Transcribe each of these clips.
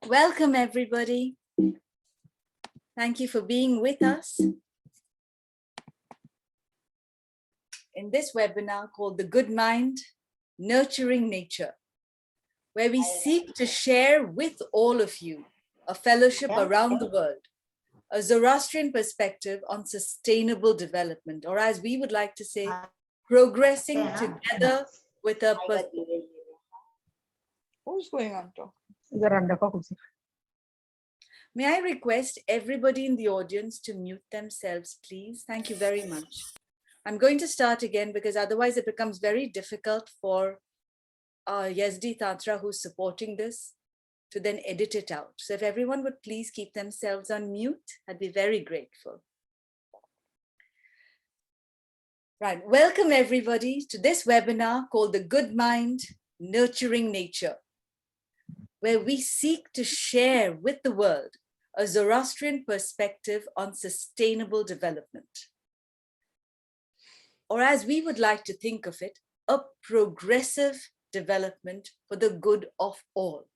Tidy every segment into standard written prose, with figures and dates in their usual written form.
Welcome, everybody. Thank you for being with us in this webinar called The Good Mind, Nurturing Nature, where we seek to share with all of you a fellowship around the world, a Zoroastrian perspective on sustainable development, or as we would like to say, progressing together with a Who's going on talk? May I request everybody in the audience to mute themselves, please? Thank you very much. I'm going to start again because otherwise it becomes very difficult for Yazdi Tantra, who's supporting this, to then edit it out. So if everyone would please keep themselves on mute, I'd be very grateful. Right, welcome everybody to this webinar called The Good Mind, Nurturing Nature, where we seek to share with the world a Zoroastrian perspective on sustainable development. Or as we would like to think of it, a progressive development for the good of all.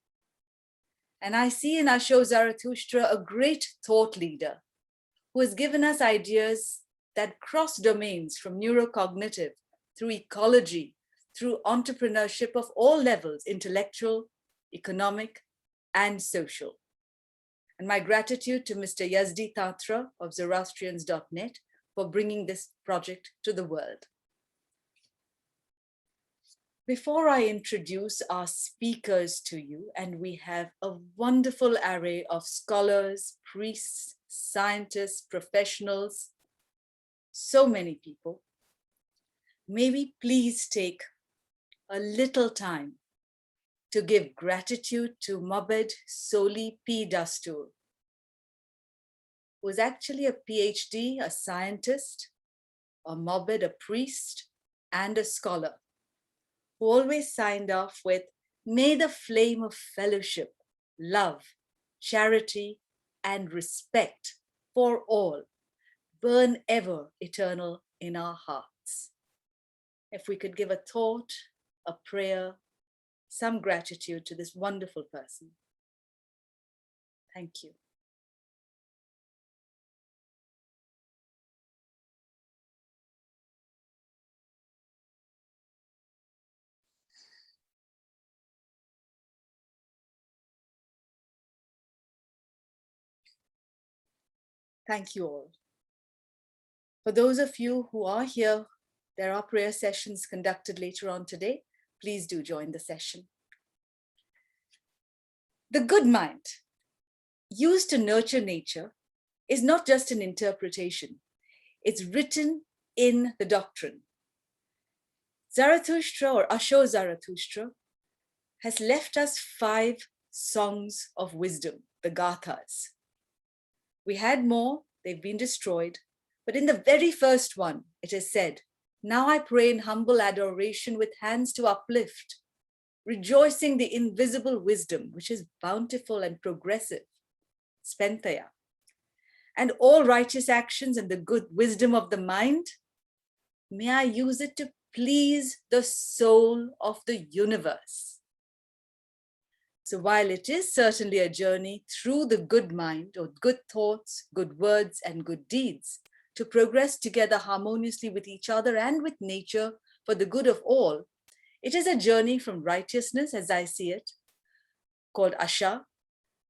And I see in our show Zarathustra a great thought leader who has given us ideas that cross domains from neurocognitive, through ecology, through entrepreneurship of all levels, intellectual, economic, and social. And my gratitude to Mr. Yazdi Tantra of Zoroastrians.net for bringing this project to the world. Before I introduce our speakers to you, and we have a wonderful array of scholars, priests, scientists, professionals, so many people, may we please take a little time to give gratitude to Mabed Soli P. Dastur, who is actually a PhD, a scientist, a Mabed, a priest, and a scholar, who always signed off with, "May the flame of fellowship, love, charity, and respect for all burn ever eternal in our hearts." If we could give a thought, a prayer, some gratitude to this wonderful person. Thank you. Thank you all. For those of you who are here, there are prayer sessions conducted later on today. Please do join the session. The good mind, used to nurture nature, is not just an interpretation. It's written in the doctrine. Zarathustra, or Asho Zarathustra, has left us 5 songs of wisdom, the Gathas. We had more, they've been destroyed, but in the very first one, it is said, "Now I pray in humble adoration with hands to uplift, rejoicing the invisible wisdom, which is bountiful and progressive, Spentaya, and all righteous actions and the good wisdom of the mind, may I use it to please the soul of the universe." So while it is certainly a journey through the good mind, or good thoughts, good words, and good deeds, to progress together harmoniously with each other and with nature for the good of all, it is a journey from righteousness, as I see it, called Asha,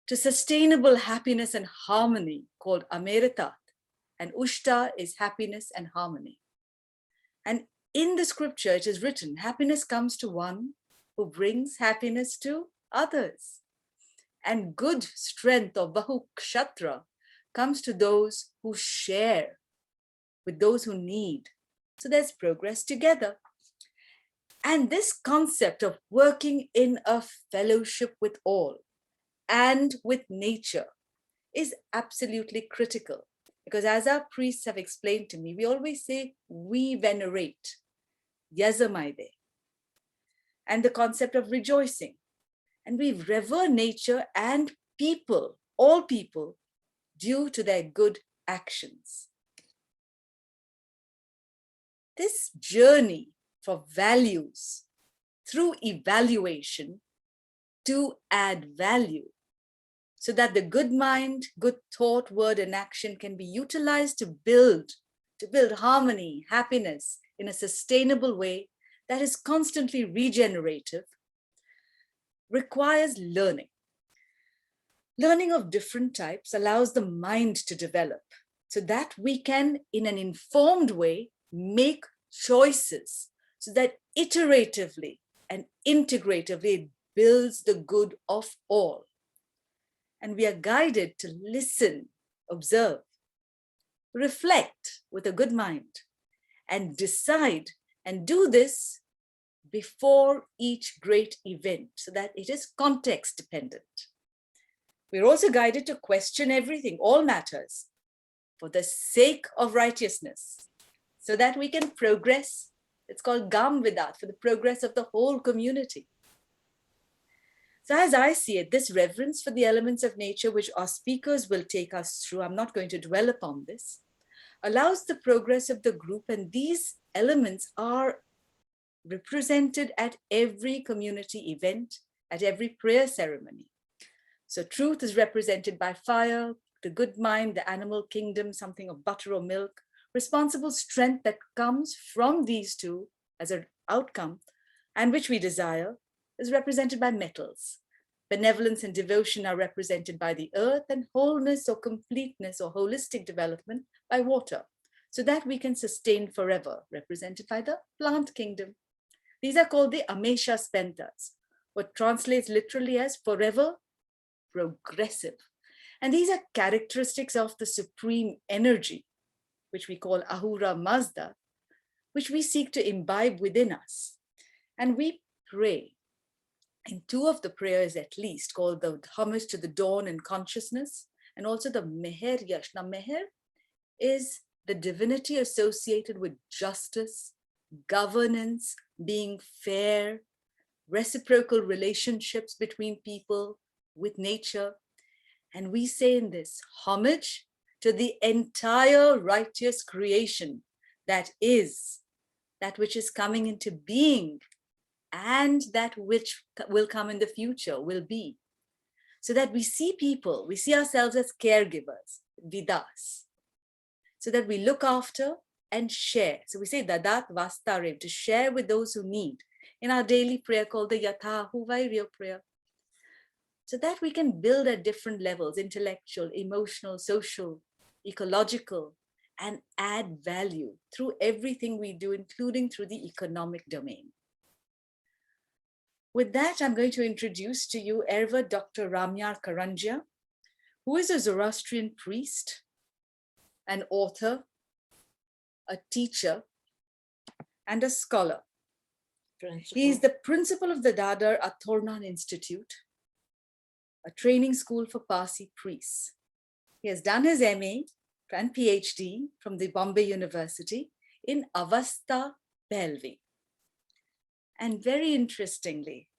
to sustainable happiness and harmony, called Ameritat, and Ushta is happiness and harmony. And in the scripture, it is written, happiness comes to one who brings happiness to others. And good strength of Bahu Kshatra comes to those who share with those who need. So there's progress together. And this concept of working in a fellowship with all and with nature is absolutely critical. Because as our priests have explained to me, we always say, we venerate, Yazamaide, and the concept of rejoicing. And we revere nature and people, all people, due to their good actions. This journey for values through evaluation to add value, so that the good mind, good thought, word, and action can be utilized to build harmony, happiness in a sustainable way that is constantly regenerative, requires learning. Learning of different types allows the mind to develop so that we can, in an informed way, make choices so that iteratively and integratively it builds the good of all. And we are guided to listen, observe, reflect with a good mind, and decide and do this before each great event so that it is context dependent. We're also guided to question everything, all matters, for the sake of righteousness, so that we can progress. It's called Gam Vidat, for the progress of the whole community. So as I see it, this reverence for the elements of nature, which our speakers will take us through, I'm not going to dwell upon this, allows the progress of the group, and these elements are represented at every community event, at every prayer ceremony. So truth is represented by fire, the good mind, the animal kingdom, something of butter or milk. Responsible strength that comes from these two as an outcome, and which we desire, is represented by metals. Benevolence and devotion are represented by the earth, and wholeness or completeness or holistic development by water, so that we can sustain forever, represented by the plant kingdom. These are called the Amesha Spentas, what translates literally as forever progressive. And these are characteristics of the supreme energy, which we call Ahura Mazda, which we seek to imbibe within us. And we pray in two of the prayers at least, called the homage to the dawn and consciousness, and also the Meher Yashna. Meher is the divinity associated with justice, governance, being fair, reciprocal relationships between people, with nature. And we say in this, homage to the entire righteous creation that is, that which is coming into being, and that which will come in the future, will be. So that we see people, we see ourselves as caregivers, vidas, so that we look after and share. So we say dadat vastarev, to share with those who need, in our daily prayer called the Yatha Huvairyo prayer. So that we can build at different levels, intellectual, emotional, social, ecological, and add value through everything we do, including through the economic domain. With that, I'm going to introduce to you Ervad Dr. Ramiyar Karanjia, who is a Zoroastrian priest, an author, a teacher, and a scholar. He is the principal of the Dadar Athornan Institute, a training school for Parsi priests. He has done his MA and PhD from the Bombay University in Avastha Pelvi. And very interestingly,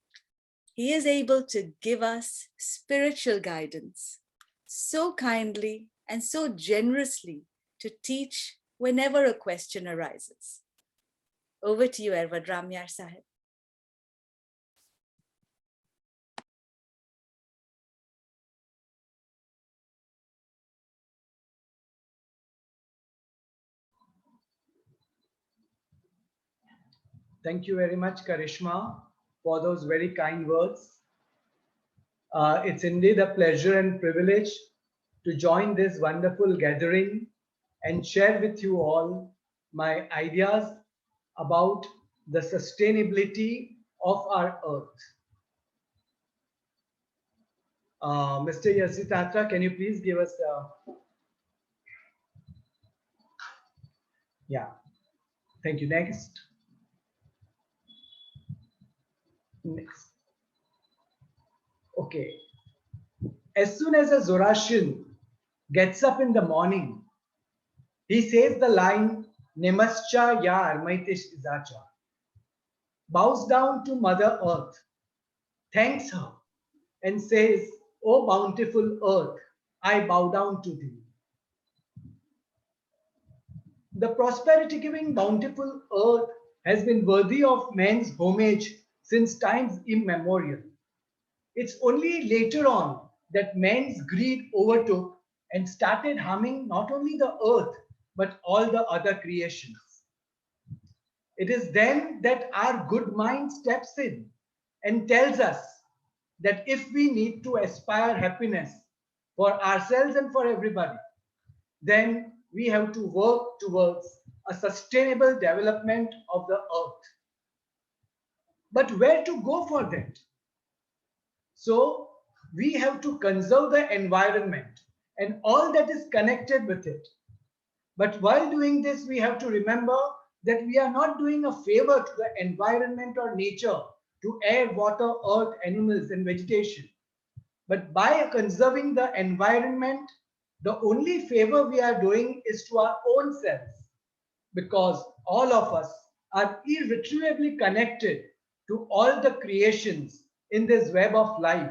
he is able to give us spiritual guidance so kindly and so generously to teach whenever a question arises. Over to you, Ervad Ramiyar Sahib. Thank you very much, Karishma, for those very kind words. It's indeed a pleasure and privilege to join this wonderful gathering and share with you all my ideas about the sustainability of our earth. Mr. Yasitatra, can you please give us yeah, thank you. Next. Okay. As soon as a Zoroastrian gets up in the morning, he says the line, Nemascha ya Armaitish Izacha, bows down to Mother Earth, thanks her, and says, O bountiful earth, I bow down to thee. The prosperity-giving bountiful earth has been worthy of man's homage since times immemorial. It's only later on that man's greed overtook and started harming not only the earth, but all the other creations. It is then that our good mind steps in and tells us that if we need to aspire happiness for ourselves and for everybody, then we have to work towards a sustainable development of the earth. But where to go for that? So we have to conserve the environment and all that is connected with it. But while doing this, we have to remember that we are not doing a favor to the environment or nature, to air, water, earth, animals, and vegetation. But by conserving the environment, the only favor we are doing is to our own selves, because all of us are irretrievably connected to all the creations in this web of life.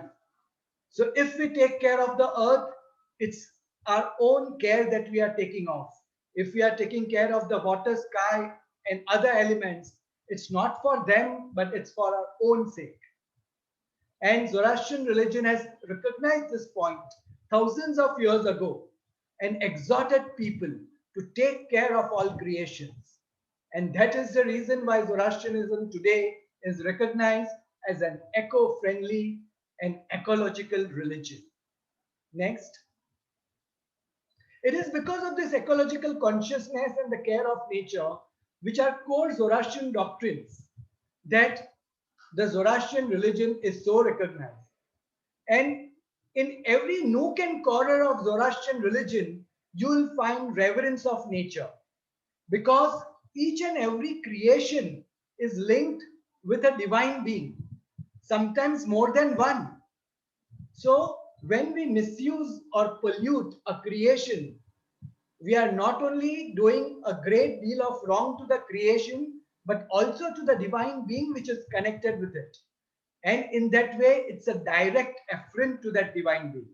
So if we take care of the earth, it's our own care that we are taking off. If we are taking care of the water, sky, and other elements, it's not for them, but it's for our own sake. And Zoroastrian religion has recognized this point thousands of years ago and exhorted people to take care of all creations. And that is the reason why Zoroastrianism today is recognized as an eco-friendly and ecological religion. Next. It is because of this ecological consciousness and the care of nature, which are core Zoroastrian doctrines, that the Zoroastrian religion is so recognized. And in every nook and corner of Zoroastrian religion, you will find reverence of nature, because each and every creation is linked with a divine being, sometimes more than one. So when we misuse or pollute a creation, we are not only doing a great deal of wrong to the creation, but also to the divine being which is connected with it. And in that way, it's a direct affront to that divine being.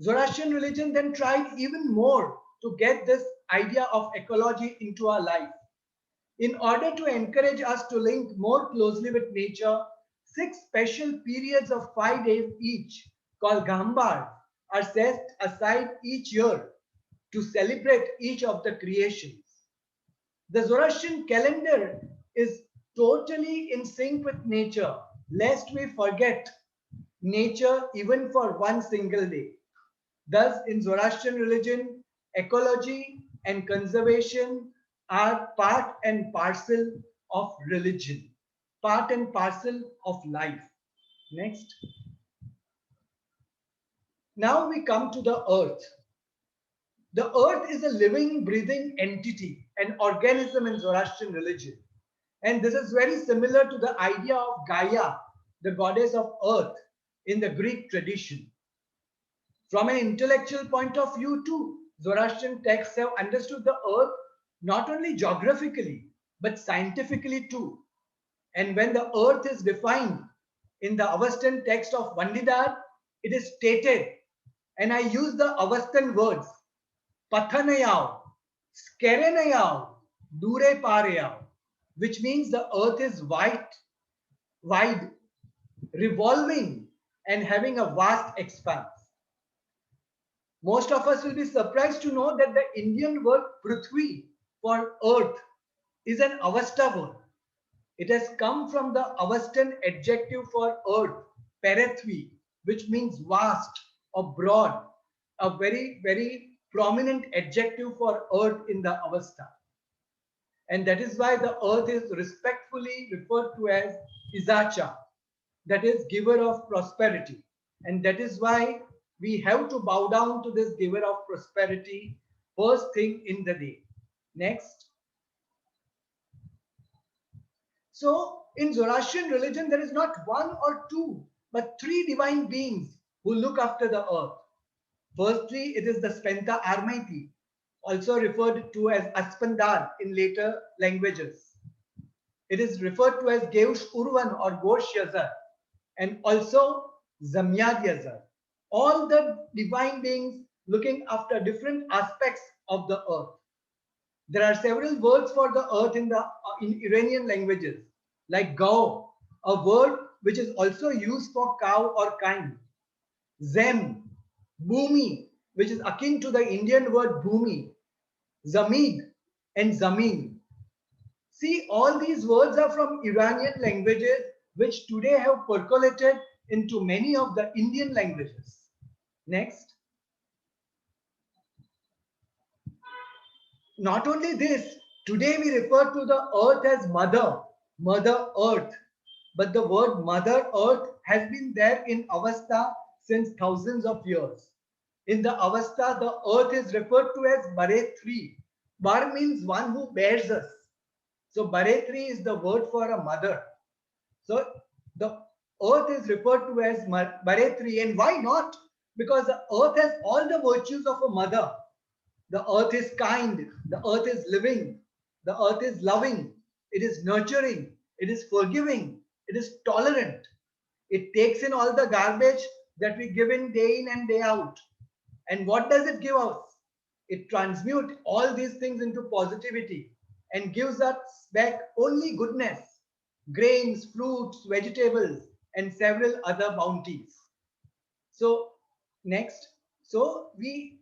Zoroastrian religion then tried even more to get this idea of ecology into our life. In order to encourage us to link more closely with nature, 6 special periods of 5 days each, called Gambar, are set aside each year to celebrate each of the creations. The Zoroastrian calendar is totally in sync with nature, lest we forget nature even for one single day. Thus, in Zoroastrian religion, ecology and conservation are part and parcel of religion, part and parcel of life. Next. Now we come to the earth. The earth is a living, breathing entity, an organism in Zoroastrian religion. And this is very similar to the idea of Gaia, the goddess of earth, in the Greek tradition. From an intellectual point of view too, Zoroastrian texts have understood the earth not only geographically, but scientifically too. And when the earth is defined in the Avestan text of Vandidar, it is stated, and I use the Avestan words, Pathanayao, Skerenayao, Dure Pareyao, which means the earth is wide, revolving, and having a vast expanse. Most of us will be surprised to know that the Indian word Prithvi for earth is an Avesta word. It has come from the Avestan adjective for earth, Perethvi, which means vast or broad, a very, very prominent adjective for earth in the Avesta. And that is why the earth is respectfully referred to as Izacha, that is giver of prosperity. And that is why we have to bow down to this giver of prosperity first thing in the day. Next. So in Zoroastrian religion, there is not one or two, but 3 divine beings who look after the earth. Firstly, it is the Spenta Armaiti, also referred to as Aspandar in later languages. It is referred to as Geush Urvan or Gosh Yazar, and also Zamyad Yazar. All the divine beings looking after different aspects of the earth. There are several words for the earth in Iranian languages, like Gao, a word which is also used for cow or kine. Zem, Bhumi, which is akin to the Indian word Bhumi, Zamid, and Zameen. See, all these words are from Iranian languages which today have percolated into many of the Indian languages. Next. Not only this, today we refer to the earth as Mother, Mother Earth. But the word Mother Earth has been there in Avesta since thousands of years. In the Avesta, the earth is referred to as Baretri. Bar means one who bears us. So Baretri is the word for a mother. So the earth is referred to as Baretri. And why not? Because the earth has all the virtues of a mother. The earth is kind. The earth is living. The earth is loving. It is nurturing. It is forgiving. It is tolerant. It takes in all the garbage that we give in and day out. And what does it give us? It transmutes all these things into positivity and gives us back only goodness, grains, fruits, vegetables, and several other bounties. So, next. So, we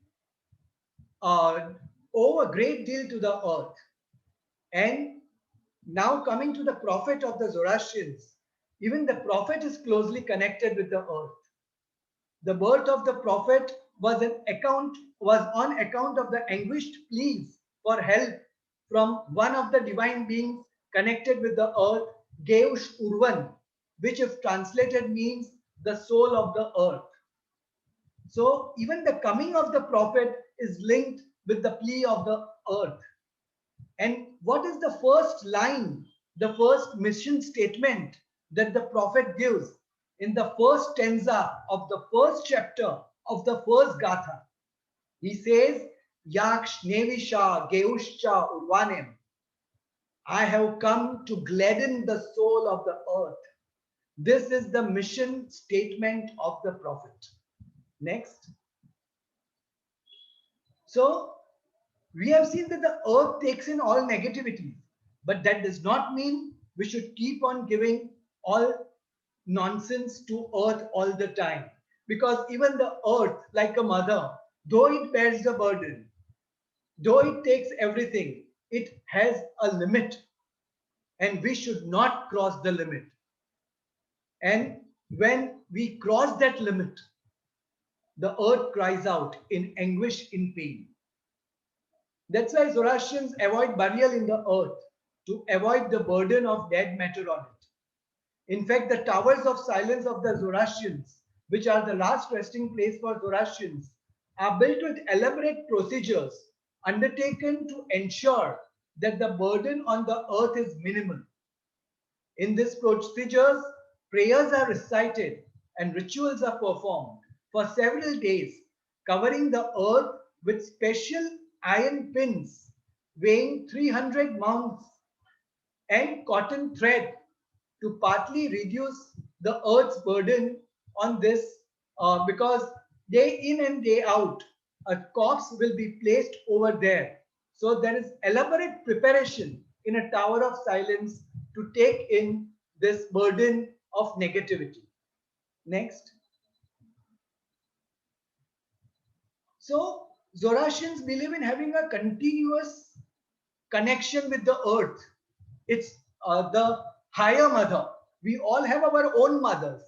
owe a great deal to the earth. And now coming to the prophet of the Zoroastrians, even the prophet is closely connected with the earth. The birth of the prophet was on account of the anguished pleas for help from one of the divine beings connected with the earth, Geush Urvan, which if translated means the soul of the earth. So even the coming of the prophet is linked with the plea of the earth. And what is the first line, the first mission statement that the prophet gives in the first stanza of the first chapter of the first Gatha? He says, Yaksh Nevisha Geushcha Urvanem. I have come to gladden the soul of the earth. This is the mission statement of the prophet. Next. So, we have seen that the earth takes in all negativities, but that does not mean we should keep on giving all nonsense to earth all the time. Because even the earth, like a mother, though it bears the burden, though it takes everything, it has a limit, and we should not cross the limit. And when we cross that limit, the earth cries out in anguish, in pain. That's why Zoroastrians avoid burial in the earth, to avoid the burden of dead matter on it. In fact, the towers of silence of the Zoroastrians, which are the last resting place for Zoroastrians, are built with elaborate procedures undertaken to ensure that the burden on the earth is minimal. In these procedures, prayers are recited and rituals are performed for several days, covering the earth with special iron pins weighing 300 mounds and cotton thread to partly reduce the earth's burden on this, because day in and day out a corpse will be placed over there. So there is elaborate preparation in a tower of silence to take in this burden of negativity. Next. So Zoroastrians believe in having a continuous connection with the earth. It's the higher mother. We all have our own mothers,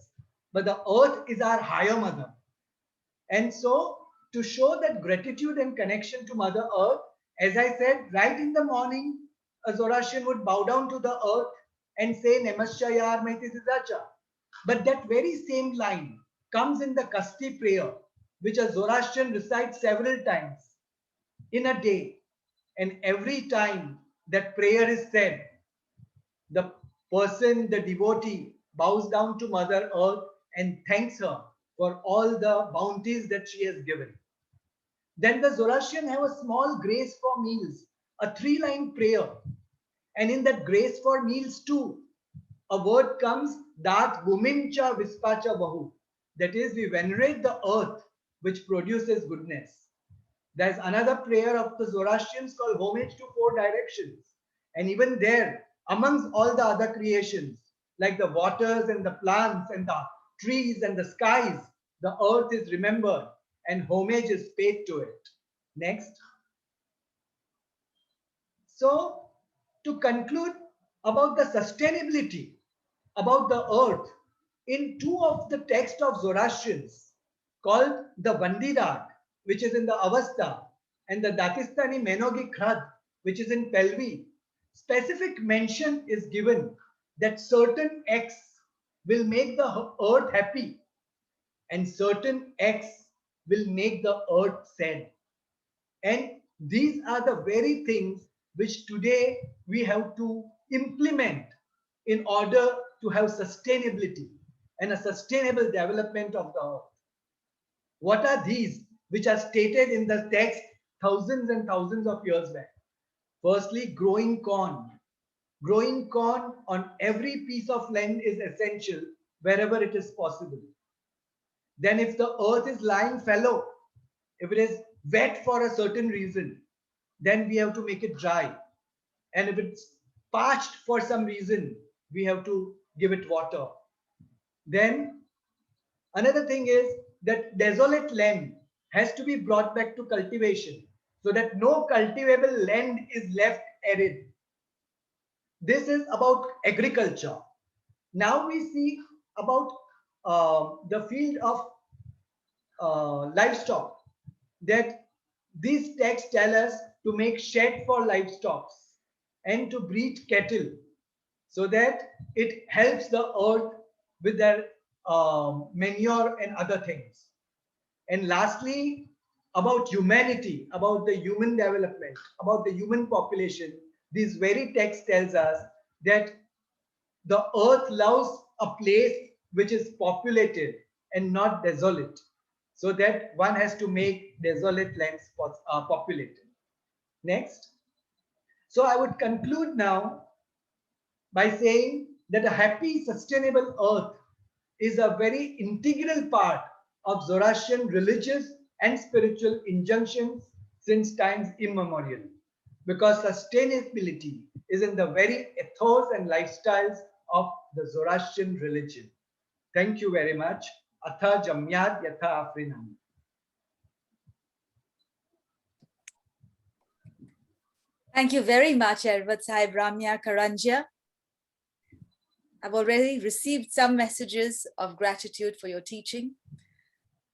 but the earth is our higher mother. And so, to show that gratitude and connection to Mother Earth, as I said, right in the morning, a Zoroastrian would bow down to the earth and say, Namaskar Yar Maiti Sizacha. But that very same line comes in the Kasti prayer, which a Zoroastrian recites several times in a day. And every time that prayer is said, the person, the devotee, bows down to Mother Earth and thanks her for all the bounties that she has given. Then the Zoroastrian have a small grace for meals, a 3-line prayer. And in that grace for meals too, a word comes, Dat Bhumimcha Vispacha Vahu. That is, we venerate the earth which produces goodness. There's another prayer of the Zoroastrians called Homage to 4 Directions. And even there, amongst all the other creations, like the waters and the plants and the trees and the skies, the earth is remembered and homage is paid to it. Next. So, to conclude about the sustainability about the earth, in two of the texts of Zoroastrians called the Vandidat, which is in the Avesta, and the Dakistani Menogi Khrad, which is in Pelvi, specific mention is given that certain X will make the earth happy and certain X will make the earth sad. And these are the very things which today we have to implement in order to have sustainability and a sustainable development of the earth. What are these which are stated in the text thousands and thousands of years back? Firstly, growing corn. Growing corn on every piece of land is essential wherever it is possible. Then if the earth is lying fallow, if it is wet for a certain reason, then we have to make it dry. And if it's parched for some reason, we have to give it water. Then another thing is that desolate land has to be brought back to cultivation so that no cultivable land is left arid. This is about agriculture. Now we see about the field of livestock, that these texts tell us to make shed for livestock and to breed cattle so that it helps the earth with their manure and other things. And lastly, about humanity, about the human development, about the human population, this very text tells us that the earth loves a place which is populated and not desolate, so that one has to make desolate lands populated. Next. So I would conclude now by saying that a happy, sustainable earth is a very integral part of Zoroastrian religious and spiritual injunctions since times immemorial, because sustainability is in the very ethos and lifestyles of the Zoroastrian religion. Thank you very much. Atha Jamyad Yatha Afrinam. Thank you very much, Ervad Sahib Ramiyar Karanjia. I've already received some messages of gratitude for your teaching.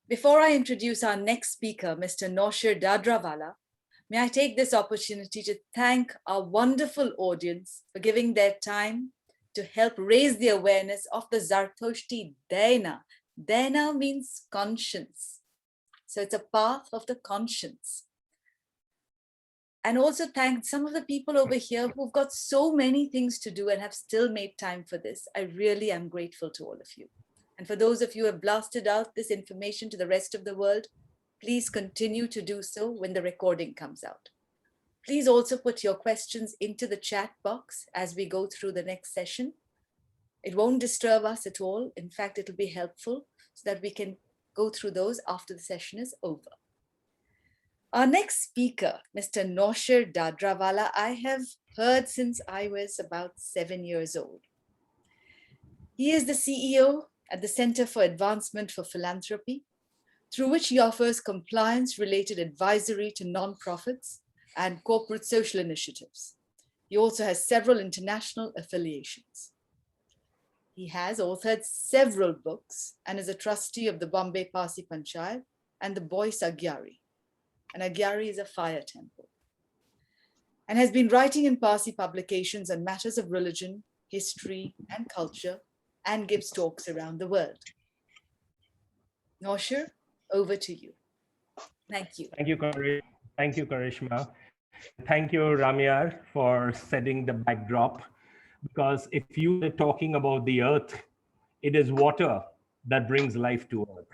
Before I introduce our next speaker, Mr. Noshir Dadrawalla, may I take this opportunity to thank our wonderful audience for giving their time to help raise the awareness of the Zartoshti Daina. Daina means conscience. So it's a path of the conscience. And also thank some of the people over here who've got so many things to do and have still made time for this. I really am grateful to all of you. And for those of you who have blasted out this information to the rest of the world, please continue to do so when the recording comes out. Please also put your questions into the chat box as we go through the next session. It won't disturb us at all. In fact, it'll be helpful so that we can go through those after the session is over. Our next speaker, Mr. Noshir Dadrawalla, I have heard since I was about 7 years old. He is the CEO at the Center for Advancement for Philanthropy, through which he offers compliance-related advisory to nonprofits and corporate social initiatives. He also has several international affiliations. He has authored several books and is a trustee of the Bombay Parsi Panchayat and the Boyce Agyari. And Agyari is a fire temple. And has been writing in Parsi publications on matters of religion, history, and culture, and gives talks around the world. Noshir, over to you. Thank you. Thank you, Karishma. And thank you, Ramiyar, for setting the backdrop. Because if you are talking about the earth, it is water that brings life to earth.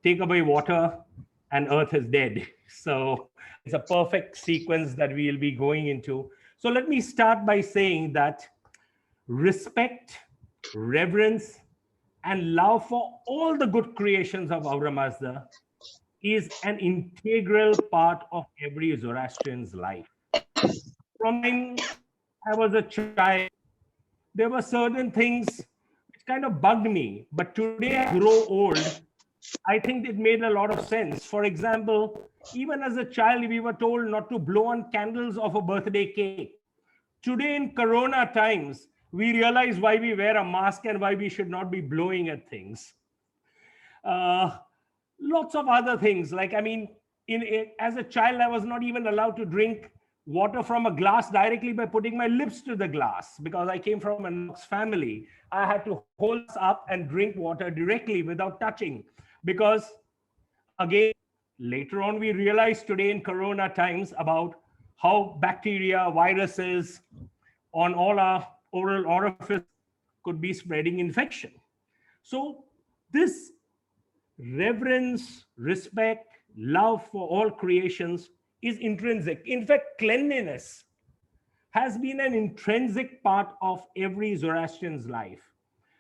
Take away water and earth is dead. So it's a perfect sequence that we will be going into. So let me start by saying that respect, reverence, and love for all the good creations of Aura Mazda is an integral part of every Zoroastrian's life. From when I was a child, there were certain things kind of bugged me. But today, as I grow old, I think it made a lot of sense. For example, even as a child, we were told not to blow on candles of a birthday cake. Today, in Corona times, we realize why we wear a mask and why we should not be blowing at things. Lots of other things. Like, I mean, as a child, I was not even allowed to drink water from a glass directly by putting my lips to the glass because I came from a Knox family. I had to hold this up and drink water directly without touching because, again, later on, we realized today in Corona times about how bacteria, viruses on all our oral orifice could be spreading infection. So this reverence, respect, love for all creations is intrinsic. In fact, cleanliness has been an intrinsic part of every Zoroastrian's life.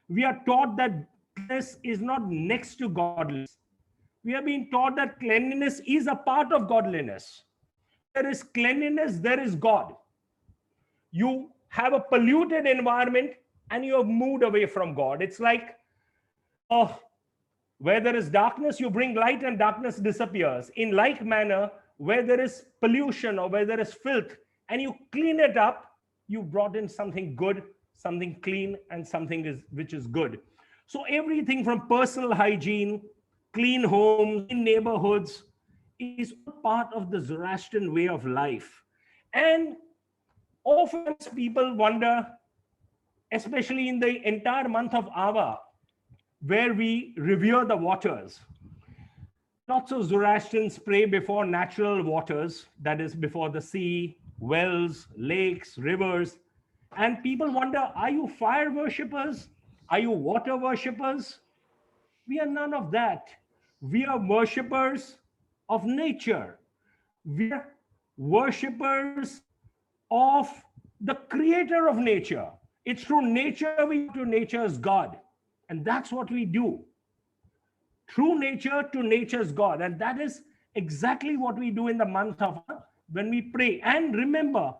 We are taught that cleanliness is not next to godliness. We are being taught that cleanliness is a part of godliness. There is cleanliness, there is God. You have a polluted environment and you have moved away from God. It's like, where there is darkness, you bring light and darkness disappears. In like manner, where there is pollution or where there is filth and you clean it up, you brought in something good, something clean, and something which is good. So everything from personal hygiene, clean homes, clean neighborhoods is part of the Zoroastrian way of life. And often people wonder, especially in the entire month of Ava, where we revere the waters. Lots of Zoroastrians pray before natural waters, that is before the sea, wells, lakes, rivers. And people wonder, are you fire worshippers? Are you water worshippers? We are none of that. We are worshippers of nature. We are worshippers of the creator of nature. It's through nature we go to nature's God. And that's what we do. Through nature to nature's God. And that is exactly what we do in the month of when we pray. And remember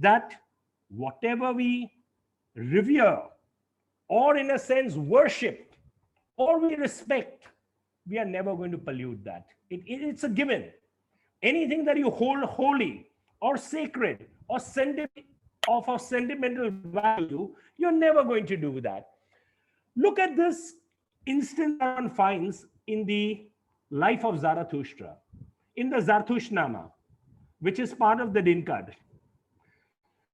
that whatever we revere, or in a sense worship, or we respect, we are never going to pollute that. It's a given. Anything that you hold holy or sacred or of a sentimental value, you're never going to do that. Look at this instance one finds in the life of Zarathustra, in the Zarthushnama, which is part of the Dinkad. It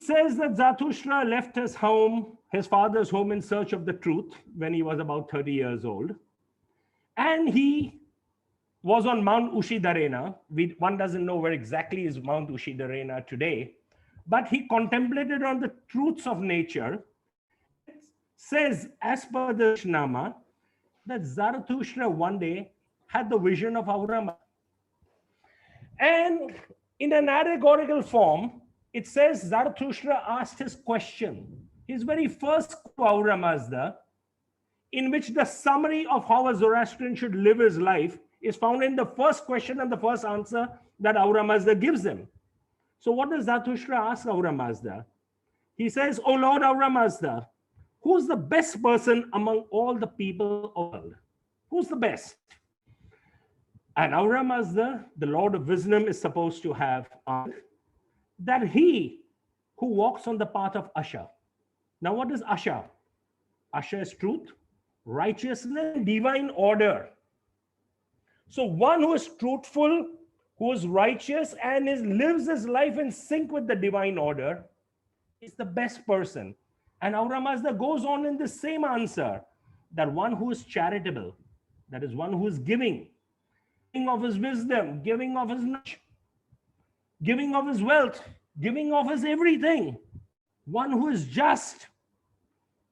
says that Zarathustra left his home, his father's home, in search of the truth when he was about 30 years old. And he was on Mount Ushidarena. One doesn't know where exactly is Mount Ushidarena today, but he contemplated on the truths of nature. It says, as per the Shnama, that Zarathustra one day had the vision of Ahura Mazda. And in an allegorical form, it says Zarathustra asked his question, his very first Ahura Mazda, in which the summary of how a Zoroastrian should live his life is found in the first question and the first answer that Ahura Mazda gives him. So what does Zarathustra ask Ahura Mazda? He says, "O Lord Ahura Mazda, who's the best person among all the people of the world? Who's the best?" And Ahura Mazda, the Lord of Wisdom, is supposed to have answered that he who walks on the path of Asha. Now, what is Asha? Asha is truth, righteousness, divine order. So one who is truthful, who is righteous, and lives his life in sync with the divine order is the best person. And Ahura Mazda goes on in the same answer, that one who is charitable, that is one who is giving of his wisdom, giving of his knowledge, giving of his wealth, giving of his everything. One who is just,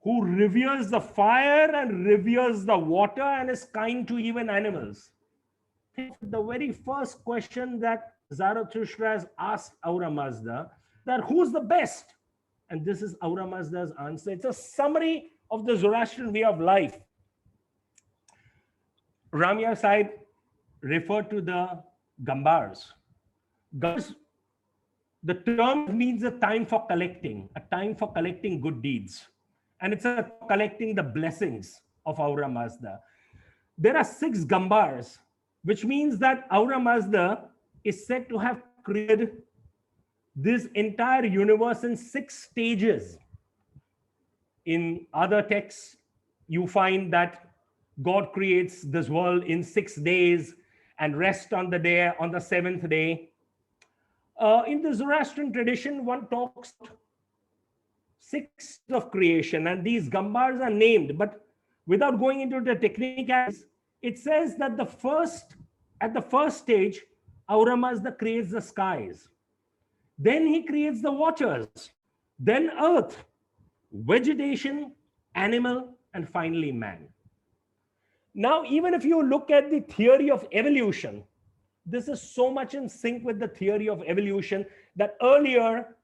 who reveres the fire and reveres the water and is kind to even animals. The very first question that Zarathustra has asked Ahura Mazda, that who's the best? And this is Ahura Mazda's answer. It's a summary of the Zoroastrian way of life. Ramiyar Sahib referred to the Gambars. The term means a time for collecting good deeds. and it's a collecting the blessings of Ahura Mazda. There are 6 Gambars, which means that Ahura Mazda is said to have created this entire universe in 6 stages. In other texts, you find that God creates this world in 6 days and rest on the day, on the 7th day. In the Zoroastrian tradition, one talks 6 of creation, and these Gambars are named, but without going into the technicalities, it says that at the first stage, Ahura Mazda creates the skies. Then he creates the waters, then earth, vegetation, animal, and finally man. Now, even if you look at the theory of evolution, this is so much in sync with the theory of evolution that earlier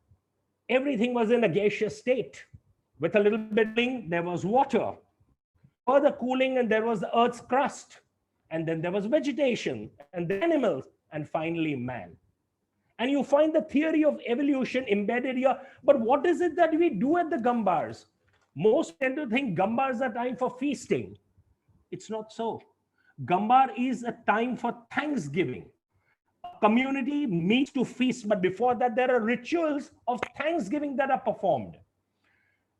everything was in a gaseous state. With a little bit of cooling, there was water. Further cooling, and there was the earth's crust. And then there was vegetation, and the animals, and finally man. And you find the theory of evolution embedded here. But what is it that we do at the Gambars? Most tend to think Gambars are time for feasting. It's not so. Gambar is a time for thanksgiving. A community meets to feast, but before that, there are rituals of thanksgiving that are performed.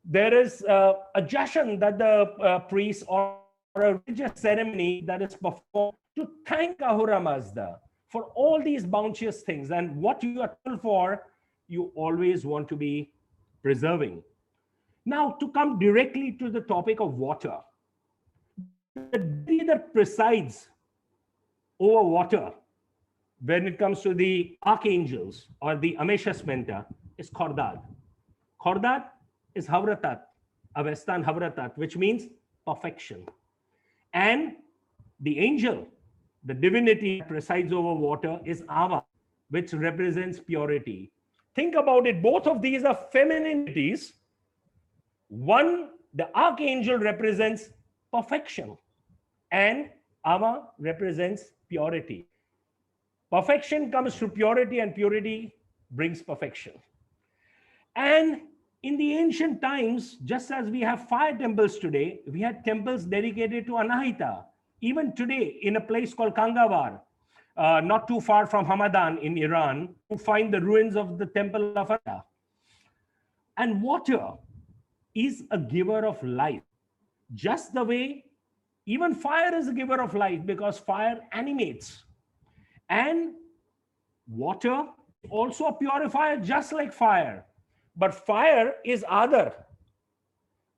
There is a jashan that the priest or a religious ceremony that is performed to thank Ahura Mazda for all these bounteous things. And what you are told for, you always want to be preserving. Now, to come directly to the topic of water, the deity that presides over water when it comes to the archangels or the Ameshasmenta is Khordad. Khordad is Havratat, Avestan Havratat, which means perfection. And the angel, the divinity that presides over water is Ava, which represents purity. Think about it, both of these are feminine deities. One, the archangel represents perfection, and Ava represents purity. Perfection comes through purity, and purity brings perfection. And in the ancient times, just as we have fire temples today, we had temples dedicated to Anahita. Even today, in a place called Kangavar, not too far from Hamadan in Iran, you find the ruins of the temple of Anahita. And water is a giver of life, just the way even fire is a giver of life, because fire animates. And water also a purifier, just like fire. But fire is other,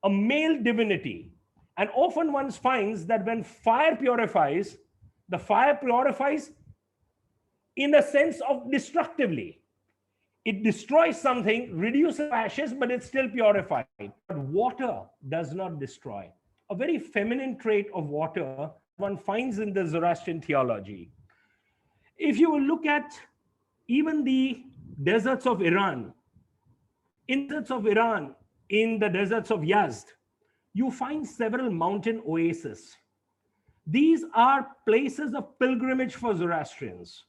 a male divinity. And often one finds that when fire purifies, the fire purifies in a sense of destructively. It destroys something, reduces ashes, but it's still purified. But water does not destroy. A very feminine trait of water one finds in the Zoroastrian theology. If you look at even the deserts of Iran, in the deserts of Yazd, you find several mountain oases. These are places of pilgrimage for Zoroastrians.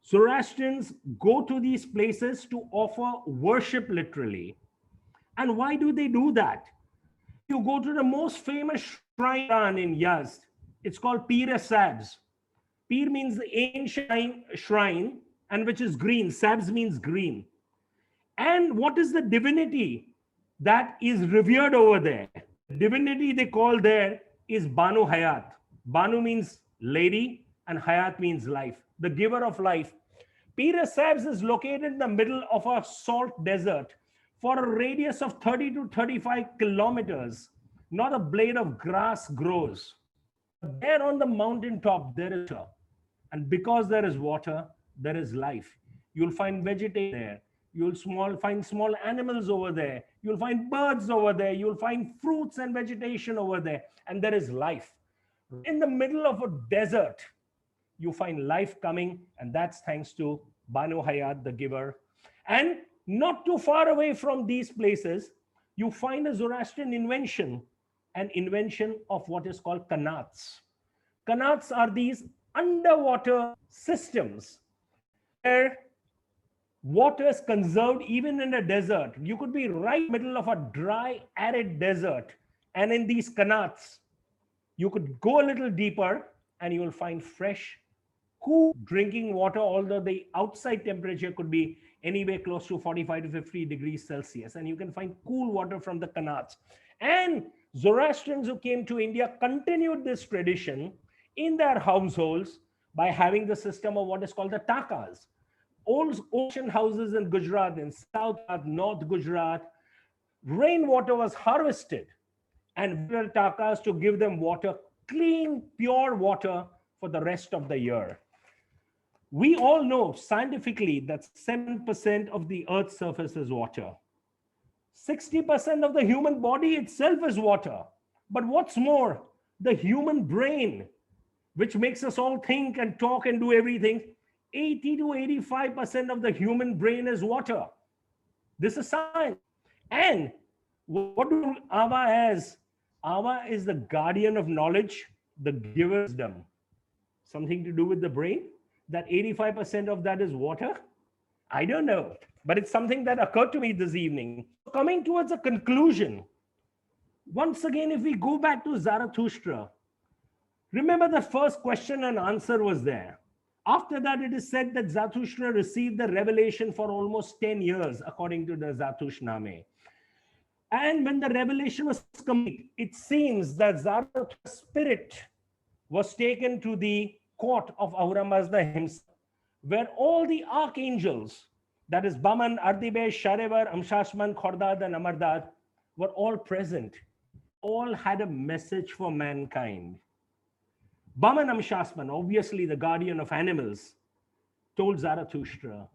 Zoroastrians go to these places to offer worship literally. And why do they do that? You go to the most famous shrine in Yazd. It's called Pir-e-Sabz. Pir means the ancient shrine, and which is green. Sabz means green. And what is the divinity that is revered over there? The divinity they call there is Banu Hayat. Banu means lady, and Hayat means life, the giver of life. Pir-e-Sabz is located in the middle of a salt desert for a radius of 30 to 35 kilometers. Not a blade of grass grows. There on the mountaintop, there is water. And because there is water, there is life. You'll find vegetation there. You'll find small animals over there. You'll find birds over there. You'll find fruits and vegetation over there. And there is life. In the middle of a desert, you find life coming, and that's thanks to Banu Hayat, the giver. And not too far away from these places, you find a Zoroastrian invention, an invention of what is called kanats. Kanats are these underwater systems where Water is conserved even in a desert. You could be right middle of a dry, arid desert. And in these qanats, you could go a little deeper and you will find fresh, cool drinking water, although the outside temperature could be anywhere close to 45 to 50 degrees Celsius. And you can find cool water from the qanats. And Zoroastrians who came to India continued this tradition in their households by having the system of what is called the takas. Old ocean houses in Gujarat, in South, North Gujarat, rainwater was harvested and takas to give them water, clean, pure water for the rest of the year. We all know scientifically that 7% of the Earth's surface is water. 60% of the human body itself is water. But what's more, the human brain, which makes us all think and talk and do everything, 80 to 85% of the human brain is water. This is science. And what do Ava as? Ava is the guardian of knowledge, the giver of wisdom. Something to do with the brain? That 85% of that is water? I don't know. But it's something that occurred to me this evening. Coming towards a conclusion, once again, if we go back to Zarathustra, remember the first question and answer was there. After that, it is said that Zarathustra received the revelation for almost 10 years, according to the Zatushname. And when the revelation was complete, it seems that Zarathustra's spirit was taken to the court of Ahura Mazda himself, where all the archangels, that is Baman, Ardibesh, Sharevar, Amshashman, Khordad, and Amardad, were all present. All had a message for mankind. Baman Amshasman, obviously the guardian of animals, told Zarathustra,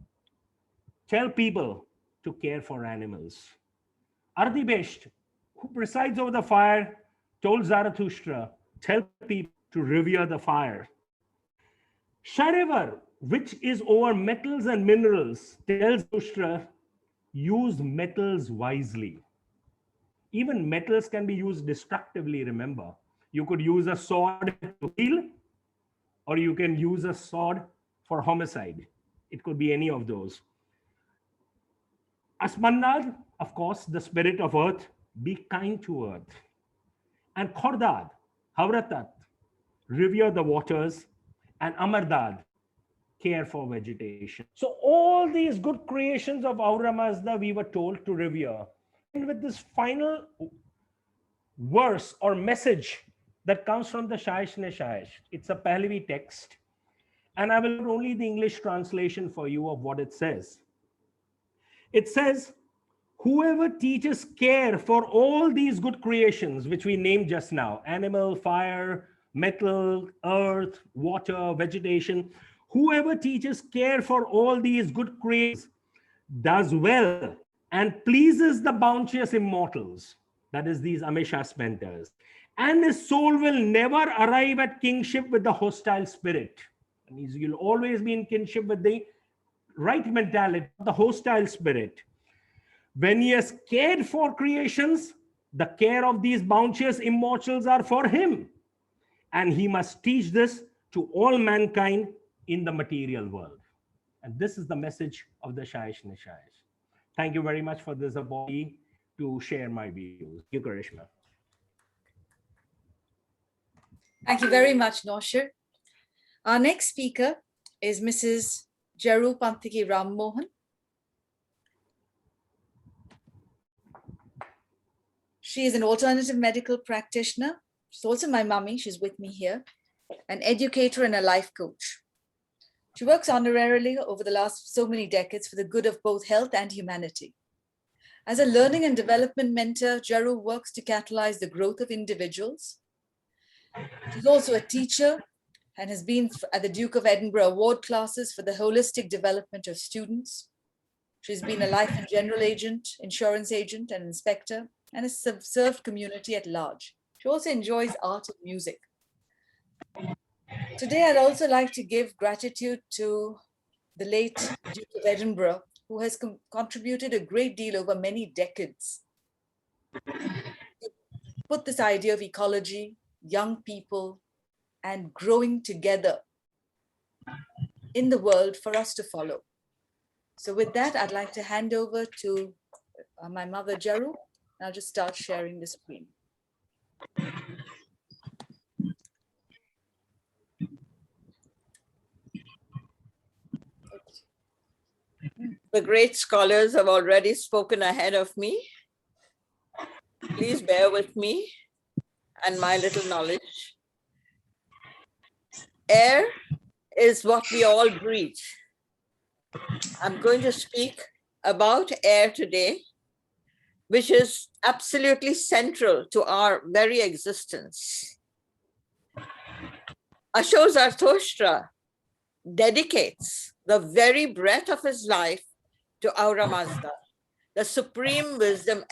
tell people to care for animals. Ardibesht, who presides over the fire, told Zarathustra, tell people to revere the fire. Sharevar, which is over metals and minerals, tells Zarathustra, use metals wisely. Even metals can be used destructively, remember. You could use a sword to heal, or you can use a sword for homicide. It could be any of those. Asmandad, of course, the spirit of earth, be kind to earth. And Khordad, Havratat, revere the waters. And Amardad, care for vegetation. So all these good creations of Ahura Mazda, we were told to revere. And with this final verse or message that comes from the Shaish Ne Shaish, it's a Pahlavi text. And I will read only the English translation for you of what it says. It says, whoever teaches care for all these good creations, which we named just now, animal, fire, metal, earth, water, vegetation, whoever teaches care for all these good creations does well and pleases the bounteous immortals, that is these Amesha spenters, and his soul will never arrive at kingship with the hostile spirit. That means you'll always be in kinship with the right mentality, the hostile spirit. When he has cared for creations, the care of these bounteous immortals are for him. And he must teach this to all mankind in the material world. And this is the message of the Shaish Ne Shaish. Thank you very much for this opportunity to share my views. Thank you, Karishma. Thank you very much, Noshir. Our next speaker is Mrs. Jerou Panthaki RamMohan. She is an alternative medical practitioner. She's also my mummy. She's with me here. An educator and a life coach. She works honorarily over the last so many decades for the good of both health and humanity. As a learning and development mentor, Jerou works to catalyze the growth of individuals. She's also a teacher and has been at the Duke of Edinburgh award classes for the holistic development of students. She's been a life and general agent, insurance agent, and inspector, and has served community at large. She also enjoys art and music. Today, I'd also like to give gratitude to the late Duke of Edinburgh, who has contributed a great deal over many decades. Put this idea of ecology, young people, and growing together in the world for us to follow. So with that, I'd like to hand over to my mother, Jerou. I'll just start sharing the screen. The great scholars have already spoken ahead of me. Please bear with me and my little knowledge. Air is what we all breathe. I'm going to speak about air today, which is absolutely central to our very existence. Asho Zarathustra dedicates the very breath of his life to Aura Mazda, the supreme wisdom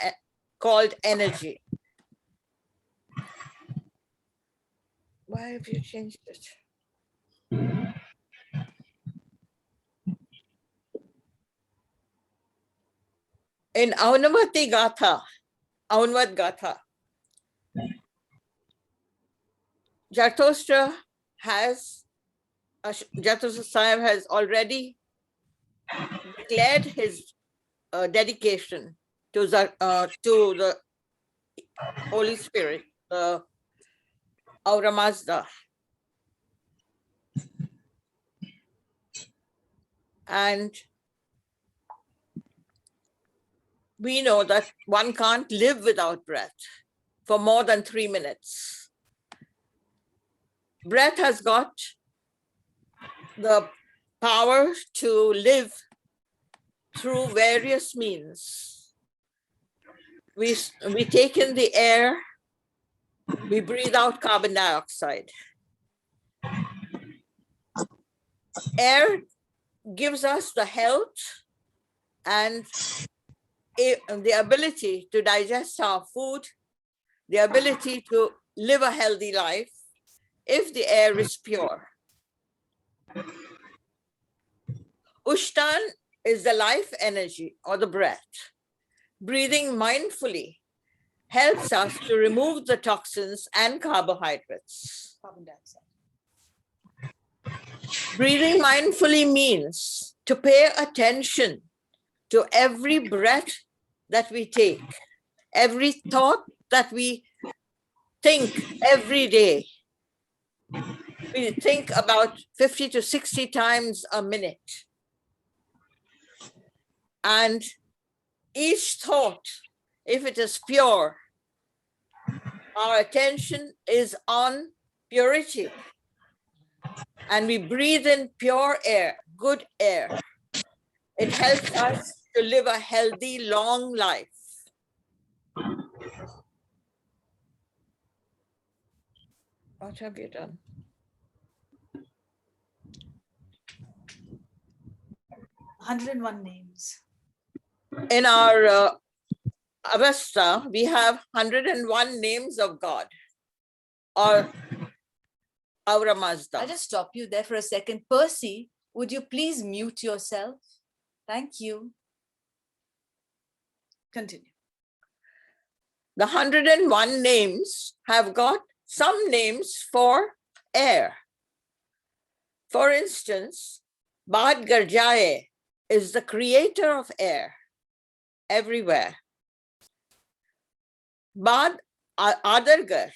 called energy. Why have you changed it? In Aunavati Gatha, Aunvad Gatha, Zarathustra Sahib has already declared his dedication to the Holy Spirit, the Aura Mazda. And we know that one can't live without breath for more than 3 minutes. Breath has got the power to live through various means. We take in the air, we breathe out carbon dioxide. Air gives us the health and the ability to digest our food, the ability to live a healthy life if the air is pure. Ushtan is the life energy or the breath. Breathing mindfully helps us to remove the toxins and carbohydrates. Carbon dioxide. Breathing mindfully means to pay attention to every breath that we take, every thought that we think every day. We think about 50 to 60 times a minute. And each thought, if it is pure, our attention is on purity. And we breathe in pure air, good air. It helps us to live a healthy, long life. What have you done? 101 names. In our Avesta, we have 101 names of God, or Aura Mazda. I'll just stop you there for a second. Percy, would you please mute yourself? Thank you. Continue. The 101 names have got some names for air. For instance, Bad Garjaye is the creator of air everywhere. Bad Adargar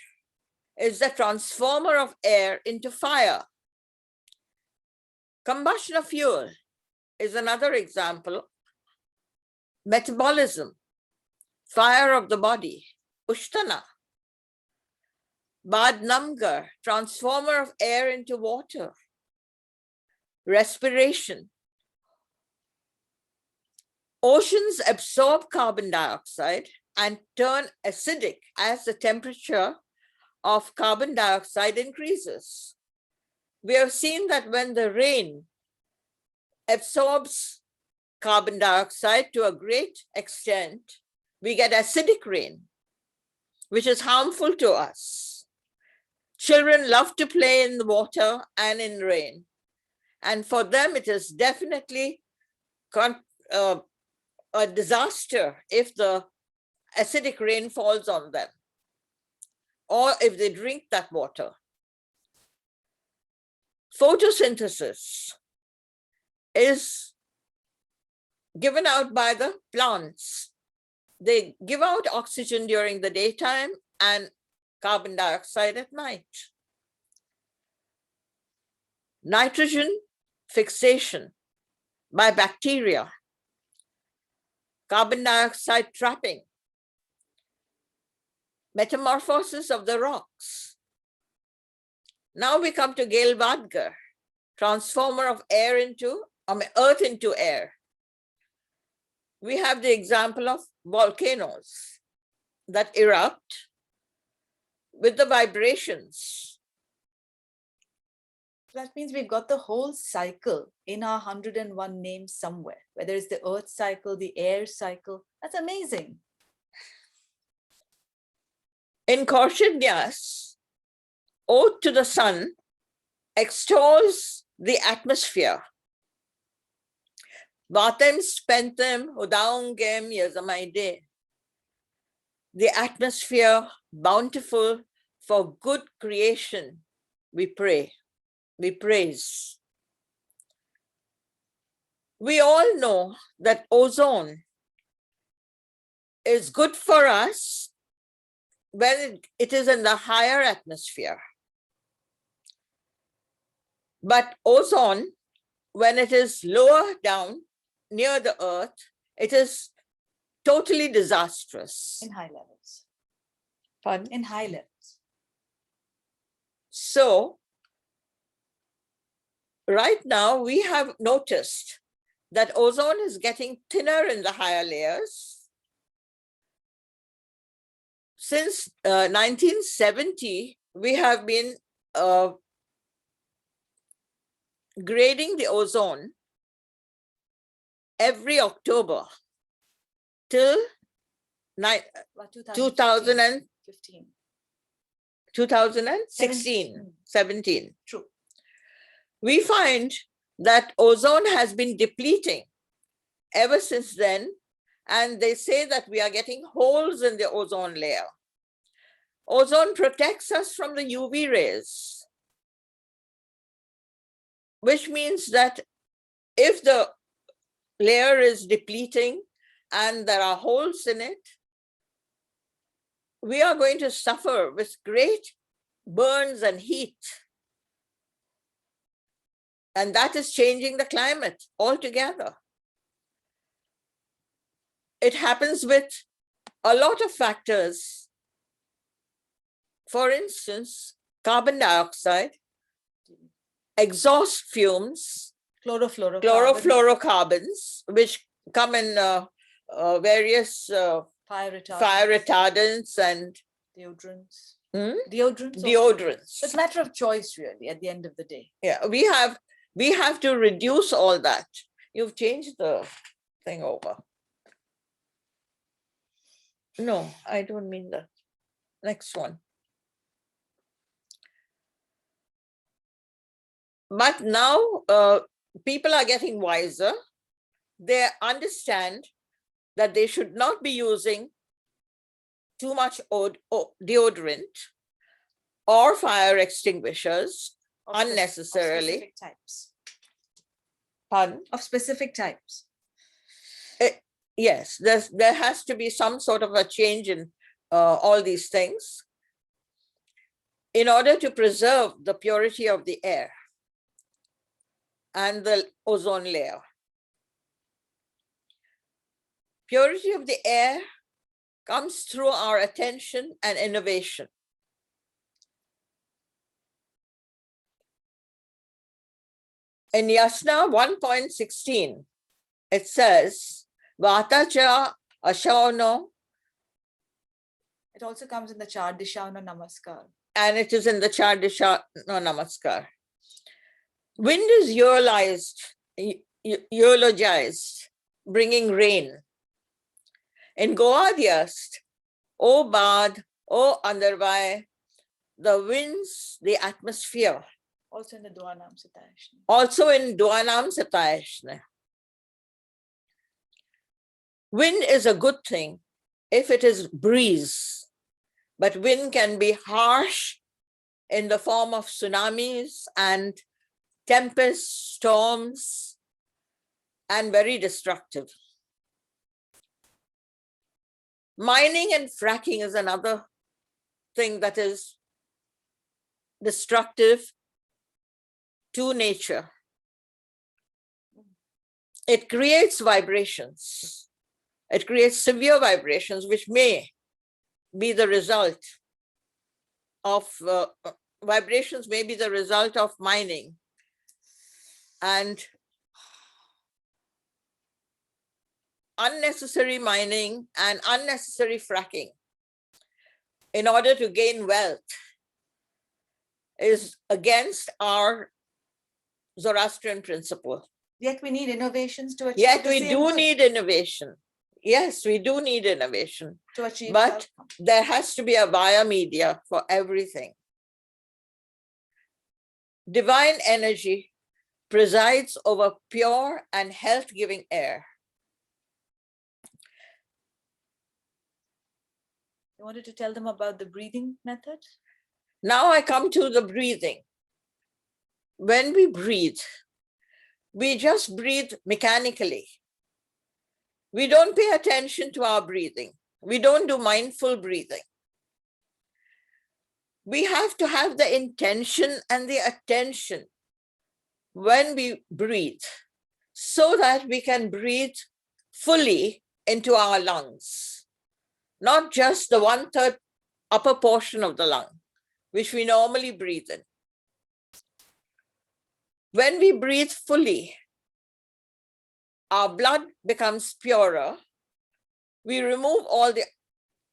is the transformer of air into fire. Combustion of fuel is another example. Metabolism, fire of the body, Ushtana. Bad Namgar, transformer of air into water. Respiration. Oceans absorb carbon dioxide and turn acidic as the temperature of carbon dioxide increases. We have seen that when the rain absorbs carbon dioxide to a great extent, we get acidic rain, which is harmful to us. Children love to play in the water and in rain. And for them, it is definitely a disaster if the acidic rain falls on them, or if they drink that water. Photosynthesis is given out by the plants. They give out oxygen during the daytime and carbon dioxide at night. Nitrogen fixation by bacteria, carbon dioxide trapping, metamorphosis of the rocks. Now we come to Gelvadgar, transformer of earth into air. We have the example of volcanoes that erupt with the vibrations. That means we've got the whole cycle in our 101 names somewhere, whether it's the earth cycle, the air cycle. That's amazing. In Kaushidya's Ode to the Sun extols the atmosphere. Vatem spentem udaungem yazamaide. The atmosphere bountiful for good creation, we pray, we praise. We all know that ozone is good for us when it is in the higher atmosphere. But ozone, when it is lower down near the earth, it is totally disastrous. In high levels. Pardon? In high levels. So, right now we have noticed that ozone is getting thinner in the higher layers. Since 1970, we have been grading the ozone every October till 2016, 17. True. We find that ozone has been depleting ever since then, and they say that we are getting holes in the ozone layer. Ozone protects us from the UV rays, which means that if the layer is depleting and there are holes in it, we are going to suffer with great burns and heat. And that is changing the climate altogether. It happens with a lot of factors. For instance, carbon dioxide, exhaust fumes, chlorofluorocarbons, which come in various fire retardants and deodorants. Deodorants. It's a matter of choice, really, at the end of the day. Yeah, we have to reduce all that. You've changed the thing over. No, I don't mean that. Next one. But now people are getting wiser. They understand that they should not be using too much deodorant or fire extinguishers unnecessarily. Of specific types. Pardon? Of specific types. Yes, there has to be some sort of a change in all these things in order to preserve the purity of the air and the ozone layer. Purity of the air comes through our attention and innovation. In Yasna 1.16, it says, Vatacha Ashauno. It also comes in the Char Dishauno Namaskar. And it is in the Char Dishauno Namaskar. Wind is eulogized, bringing rain. In Goadyast, O Bad, O Andarvai, the winds, the atmosphere. Also in the Duanam Satayashna. Also in Duanam Satayashna. Wind is a good thing if it is breeze, but wind can be harsh in the form of tsunamis and tempests, storms, and very destructive. Mining and fracking is another thing that is destructive to nature. It creates vibrations. It creates severe vibrations, which may be the result of, vibrations may be the result of mining. And unnecessary mining and unnecessary fracking in order to gain wealth is against our Zoroastrian principle. Yet we need innovations to achieve. Yet the we same do good, need innovation. Yes, we do need innovation, to achieve but outcome. there has to be a via media for everything. Divine energy presides over pure and health-giving air. You wanted to tell them about the breathing method? Now I come to the breathing. When we breathe, we just breathe mechanically. We don't pay attention to our breathing. We don't do mindful breathing. We have to have the intention and the attention when we breathe, so that we can breathe fully into our lungs, not just the 1/3 upper portion of the lung, which we normally breathe in. When we breathe fully, our blood becomes purer. We remove all the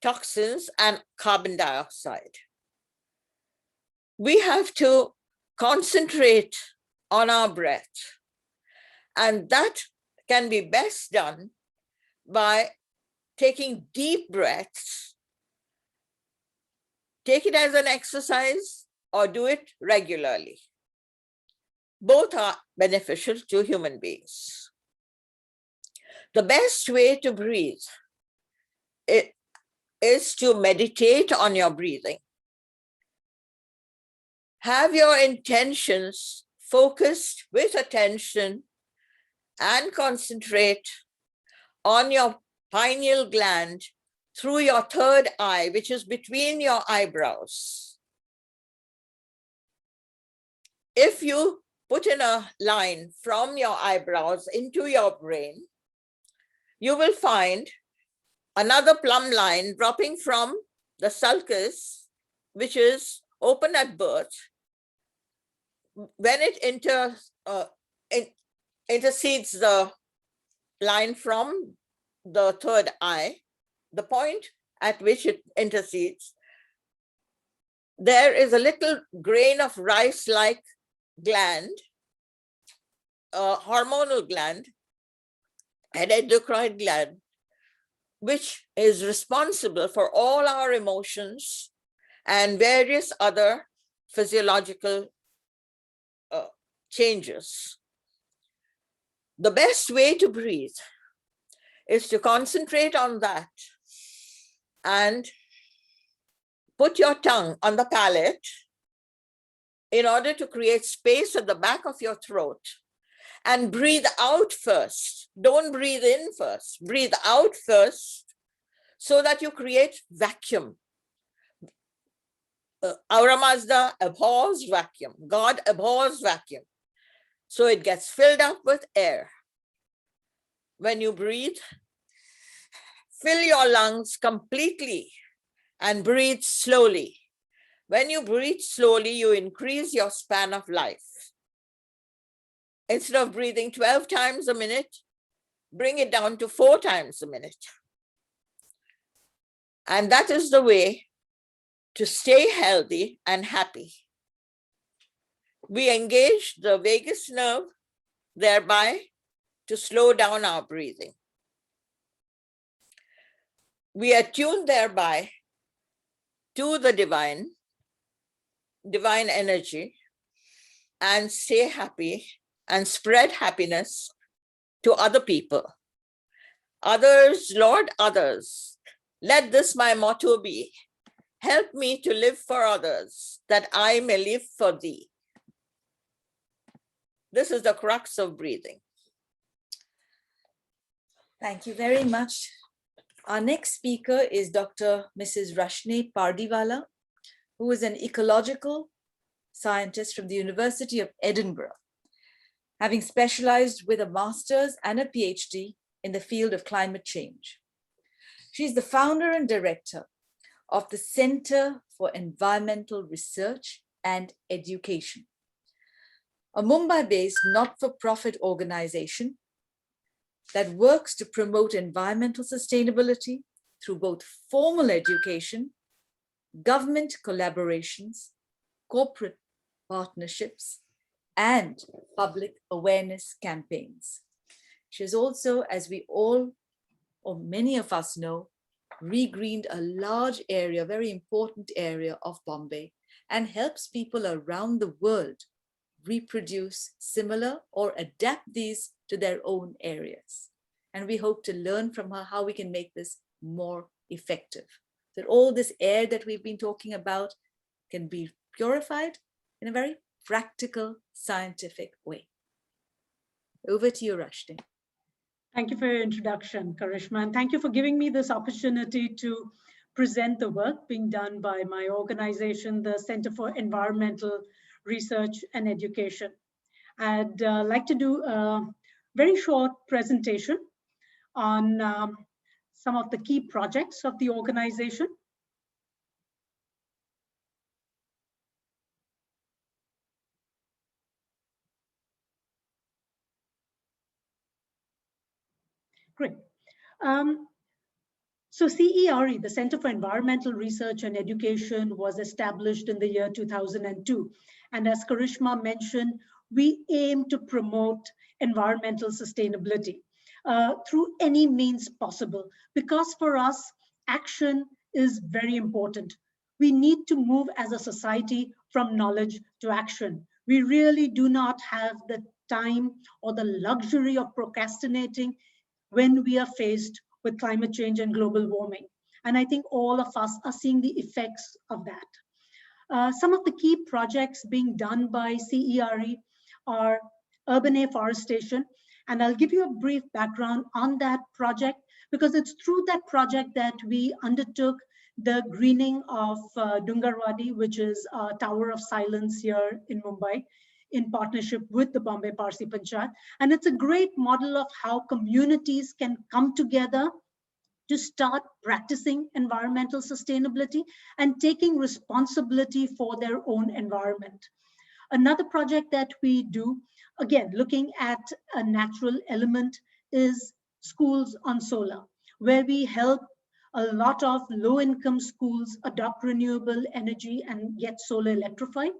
toxins and carbon dioxide. We have to concentrate on our breath, and that can be best done by taking deep breaths. Take it as an exercise or do it regularly. Both are beneficial to human beings. The best way to breathe is to meditate on your breathing. Have your intentions focused with attention and concentrate on your pineal gland through your 3rd eye, which is between your eyebrows. If you put in a line from your eyebrows into your brain, you will find another plumb line dropping from the sulcus, which is open at birth. When it intercedes the line from the 3rd eye, the point at which it intercedes, there is a little grain of rice-like gland, a hormonal gland, an endocrine gland, which is responsible for all our emotions and various other physiological changes. The best way to breathe is to concentrate on that and put your tongue on the palate in order to create space at the back of your throat, and breathe out first. Don't breathe in first. Breathe out first so that you create vacuum. Aura Mazda abhors vacuum. God abhors vacuum. So it gets filled up with air. When you breathe, fill your lungs completely and breathe slowly. When you breathe slowly, you increase your span of life. Instead of breathing 12 times a minute, bring it down to 4 times a minute. And that is the way to stay healthy and happy. We engage the vagus nerve, thereby to slow down our breathing. We attune thereby to the divine energy, and stay happy and spread happiness to other people. Others, Lord, others. Let this my motto be. Help me to live for others, that I may live for thee. This is the crux of breathing. Thank you very much. Our next speaker is Dr. Mrs. Rashneh Pardiwalla, who is an ecological scientist from the University of Edinburgh, having specialized with a master's and a PhD in the field of climate change. She's the founder and director of the Center for Environmental Research and Education, a Mumbai-based not-for-profit organization that works to promote environmental sustainability through both formal education, government collaborations, corporate partnerships, and public awareness campaigns. She has also, as we all, or many of us know, regreened a large area, very important area of Bombay, and helps people around the world reproduce similar or adapt these to their own areas. And we hope to learn from her how we can make this more effective. That all this air that we've been talking about can be purified in a very practical, scientific way. Over to you, Rashneh. Thank you for your introduction, Karishma, and thank you for giving me this opportunity to present the work being done by my organization, the Center for Environmental Research and Education. I'd like to do a very short presentation on some of the key projects of the organization. Great. So CERE, the Center for Environmental Research and Education, was established in the year 2002. And as Karishma mentioned, we aim to promote environmental sustainability through any means possible, because for us, action is very important. We need to move as a society from knowledge to action. We really do not have the time or the luxury of procrastinating when we are faced with climate change and global warming. And I think all of us are seeing the effects of that. Some of the key projects being done by CERE are urban afforestation. And I'll give you a brief background on that project, because it's through that project that we undertook the greening of Dungarwadi, which is a tower of silence here in Mumbai, in partnership with the Bombay Parsi Panchayat. And it's a great model of how communities can come together to start practicing environmental sustainability and taking responsibility for their own environment. Another project that we do, again, looking at a natural element, is schools on solar, where we help a lot of low-income schools adopt renewable energy and get solar electrified.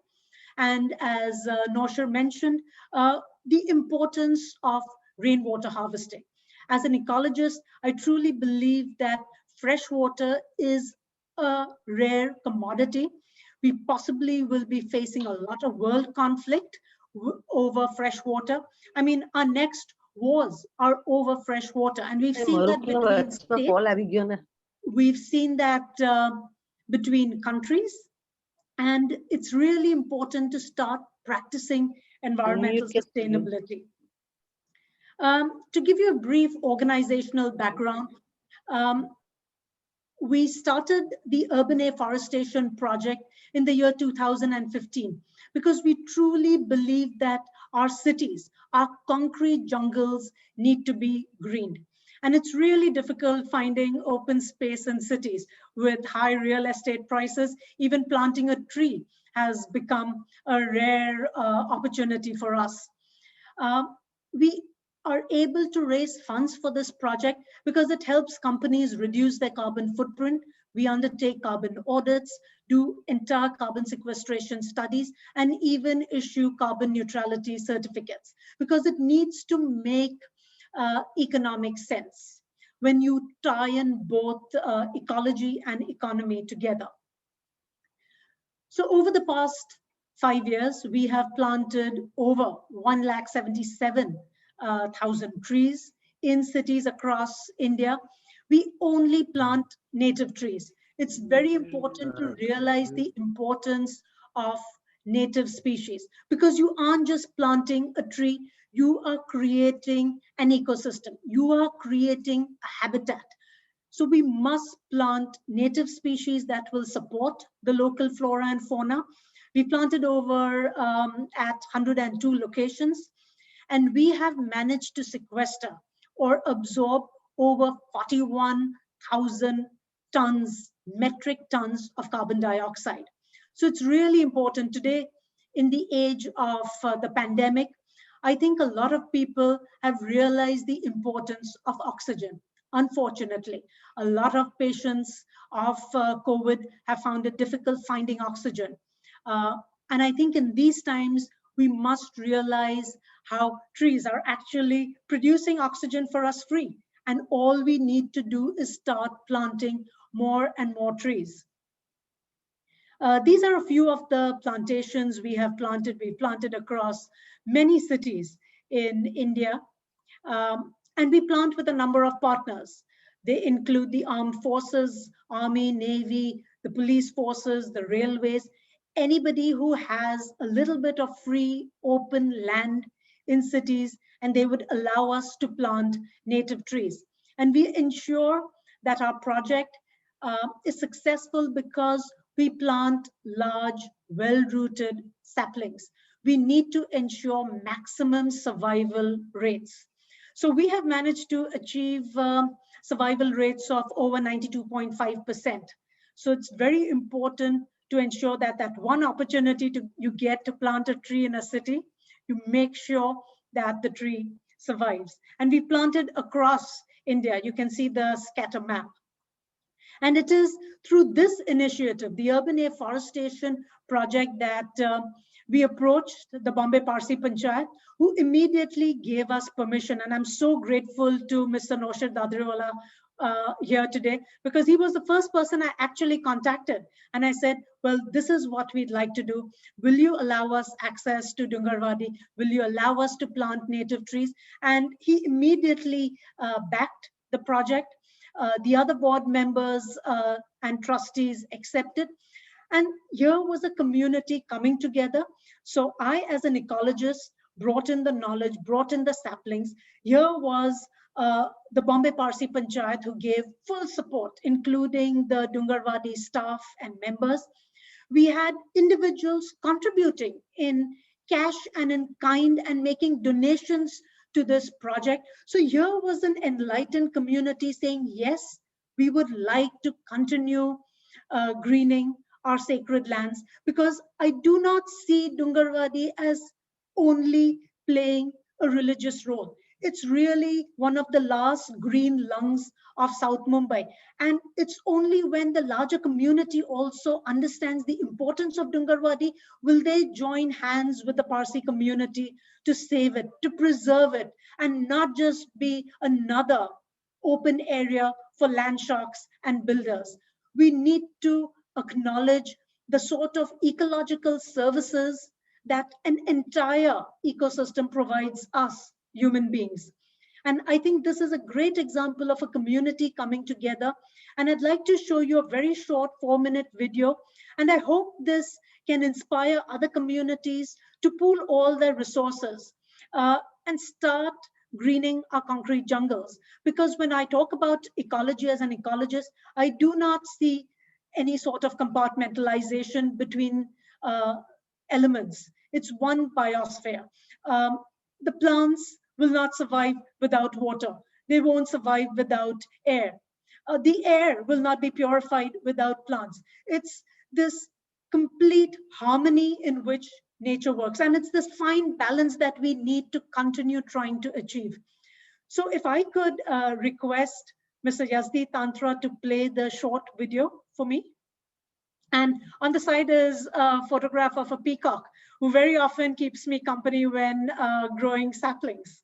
And as Noshir mentioned, the importance of rainwater harvesting. As an ecologist, I truly believe that fresh water is a rare commodity. We possibly will be facing a lot of world conflict over fresh water. I mean, our next wars are over fresh water, and we've seen that between states. We've seen that between countries. And it's really important to start practicing environmental sustainability. To give you a brief organizational background, we started the urban afforestation project in the year 2015, because we truly believe that our cities, our concrete jungles, need to be greened. And it's really difficult finding open space in cities with high real estate prices. Even planting a tree has become a rare opportunity for us. We are able to raise funds for this project because it helps companies reduce their carbon footprint. We undertake carbon audits, do entire carbon sequestration studies, and even issue carbon neutrality certificates, because it needs to make economic sense when you tie in both ecology and economy together. So over the past 5 years, we have planted over 177,000 trees in cities across India. We only plant native trees. It's very important to realize the importance of native species, because you aren't just planting a tree, you are creating an ecosystem, you are creating a habitat. So we must plant native species that will support the local flora and fauna. We planted over at 102 locations, and we have managed to sequester or absorb over 41,000 tons, metric tons of carbon dioxide. So it's really important today in the age of the pandemic. I think a lot of people have realized the importance of oxygen. Unfortunately, a lot of patients of COVID have found it difficult finding oxygen. And I think in these times, we must realize how trees are actually producing oxygen for us free. And all we need to do is start planting more and more trees. These are a few of the plantations we have planted. We planted across many cities in India. And we plant with a number of partners. They include the armed forces, army, navy, the police forces, the railways, anybody who has a little bit of free, open land in cities, and they would allow us to plant native trees. And we ensure that our project is successful because we plant large, well-rooted saplings. We need to ensure maximum survival rates. So we have managed to achieve survival rates of over 92.5%. So it's very important to ensure that that one opportunity you get to plant a tree in a city, you make sure that the tree survives. And we planted across India. You can see the scatter map. And it is through this initiative, the Urban Afforestation Project, that we approached the Bombay Parsi Panchayat, who immediately gave us permission. And I'm so grateful to Mr. Noshir Dadrawalla here today, because he was the first person I actually contacted. And I said, well, this is what we'd like to do. Will you allow us access to Dungarwadi? Will you allow us to plant native trees? And he immediately backed the project. The other board members and trustees accepted. And here was a community coming together. So I, as an ecologist, brought in the knowledge, brought in the saplings. Here was the Bombay Parsi Panchayat, who gave full support, including the Dungarwadi staff and members. We had individuals contributing in cash and in kind and making donations to this project. So here was an enlightened community saying, yes, we would like to continue greening our sacred lands, because I do not see Dungarwadi as only playing a religious role. It's really one of the last green lungs of South Mumbai. And it's only when the larger community also understands the importance of Dungarwadi will they join hands with the Parsi community to save it, to preserve it, and not just be another open area for land sharks and builders. We need to acknowledge the sort of ecological services that an entire ecosystem provides us human beings. And I think this is a great example of a community coming together. And I'd like to show you a very short 4-minute video. And I hope this can inspire other communities to pool all their resources and start greening our concrete jungles. Because when I talk about ecology as an ecologist, I do not see any sort of compartmentalization between elements. It's one biosphere. The plants will not survive without water. They won't survive without air. The air will not be purified without plants. It's this complete harmony in which nature works. And it's this fine balance that we need to continue trying to achieve. So if I could request Mr. Yazdi Tantra to play the short video for me. And on the side is a photograph of a peacock, who very often keeps me company when growing saplings.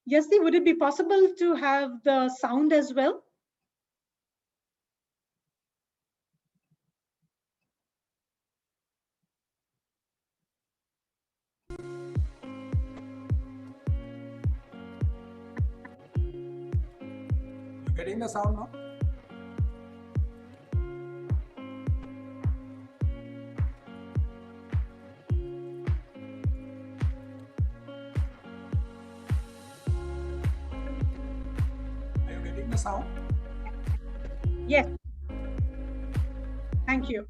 Yasdi, would it be possible to have the sound as well? Getting the sound now? Are you getting the sound? Yes. Thank you.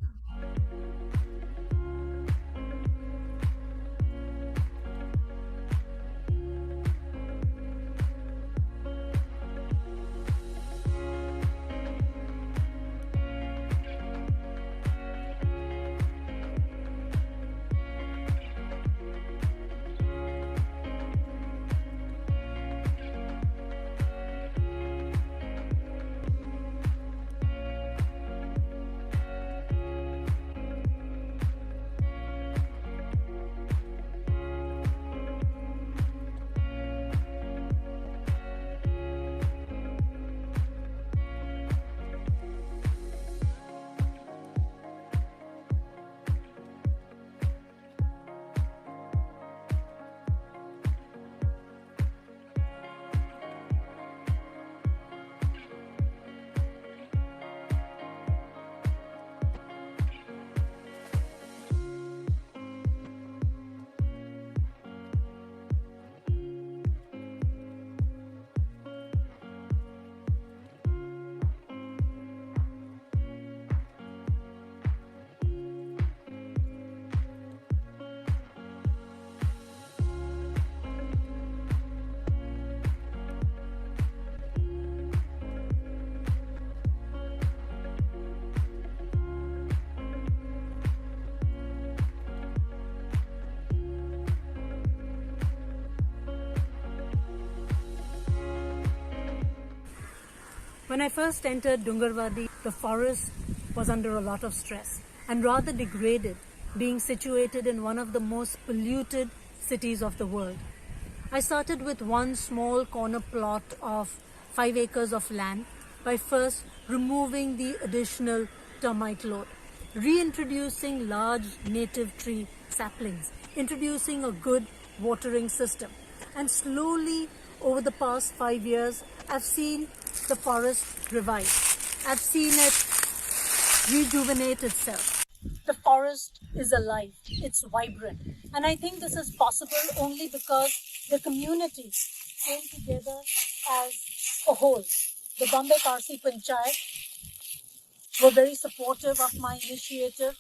When I first entered Dungarwadi, the forest was under a lot of stress and rather degraded, being situated in one of the most polluted cities of the world. I started with one small corner plot of 5 acres of land by first removing the additional termite load, reintroducing large native tree saplings, introducing a good watering system, and slowly over the past 5 years, I've seen the forest revive. I've seen it rejuvenate itself. The forest is alive, it's vibrant. And I think this is possible only because the community came together as a whole. The Bombay Parsi Panchayat were very supportive of my initiative.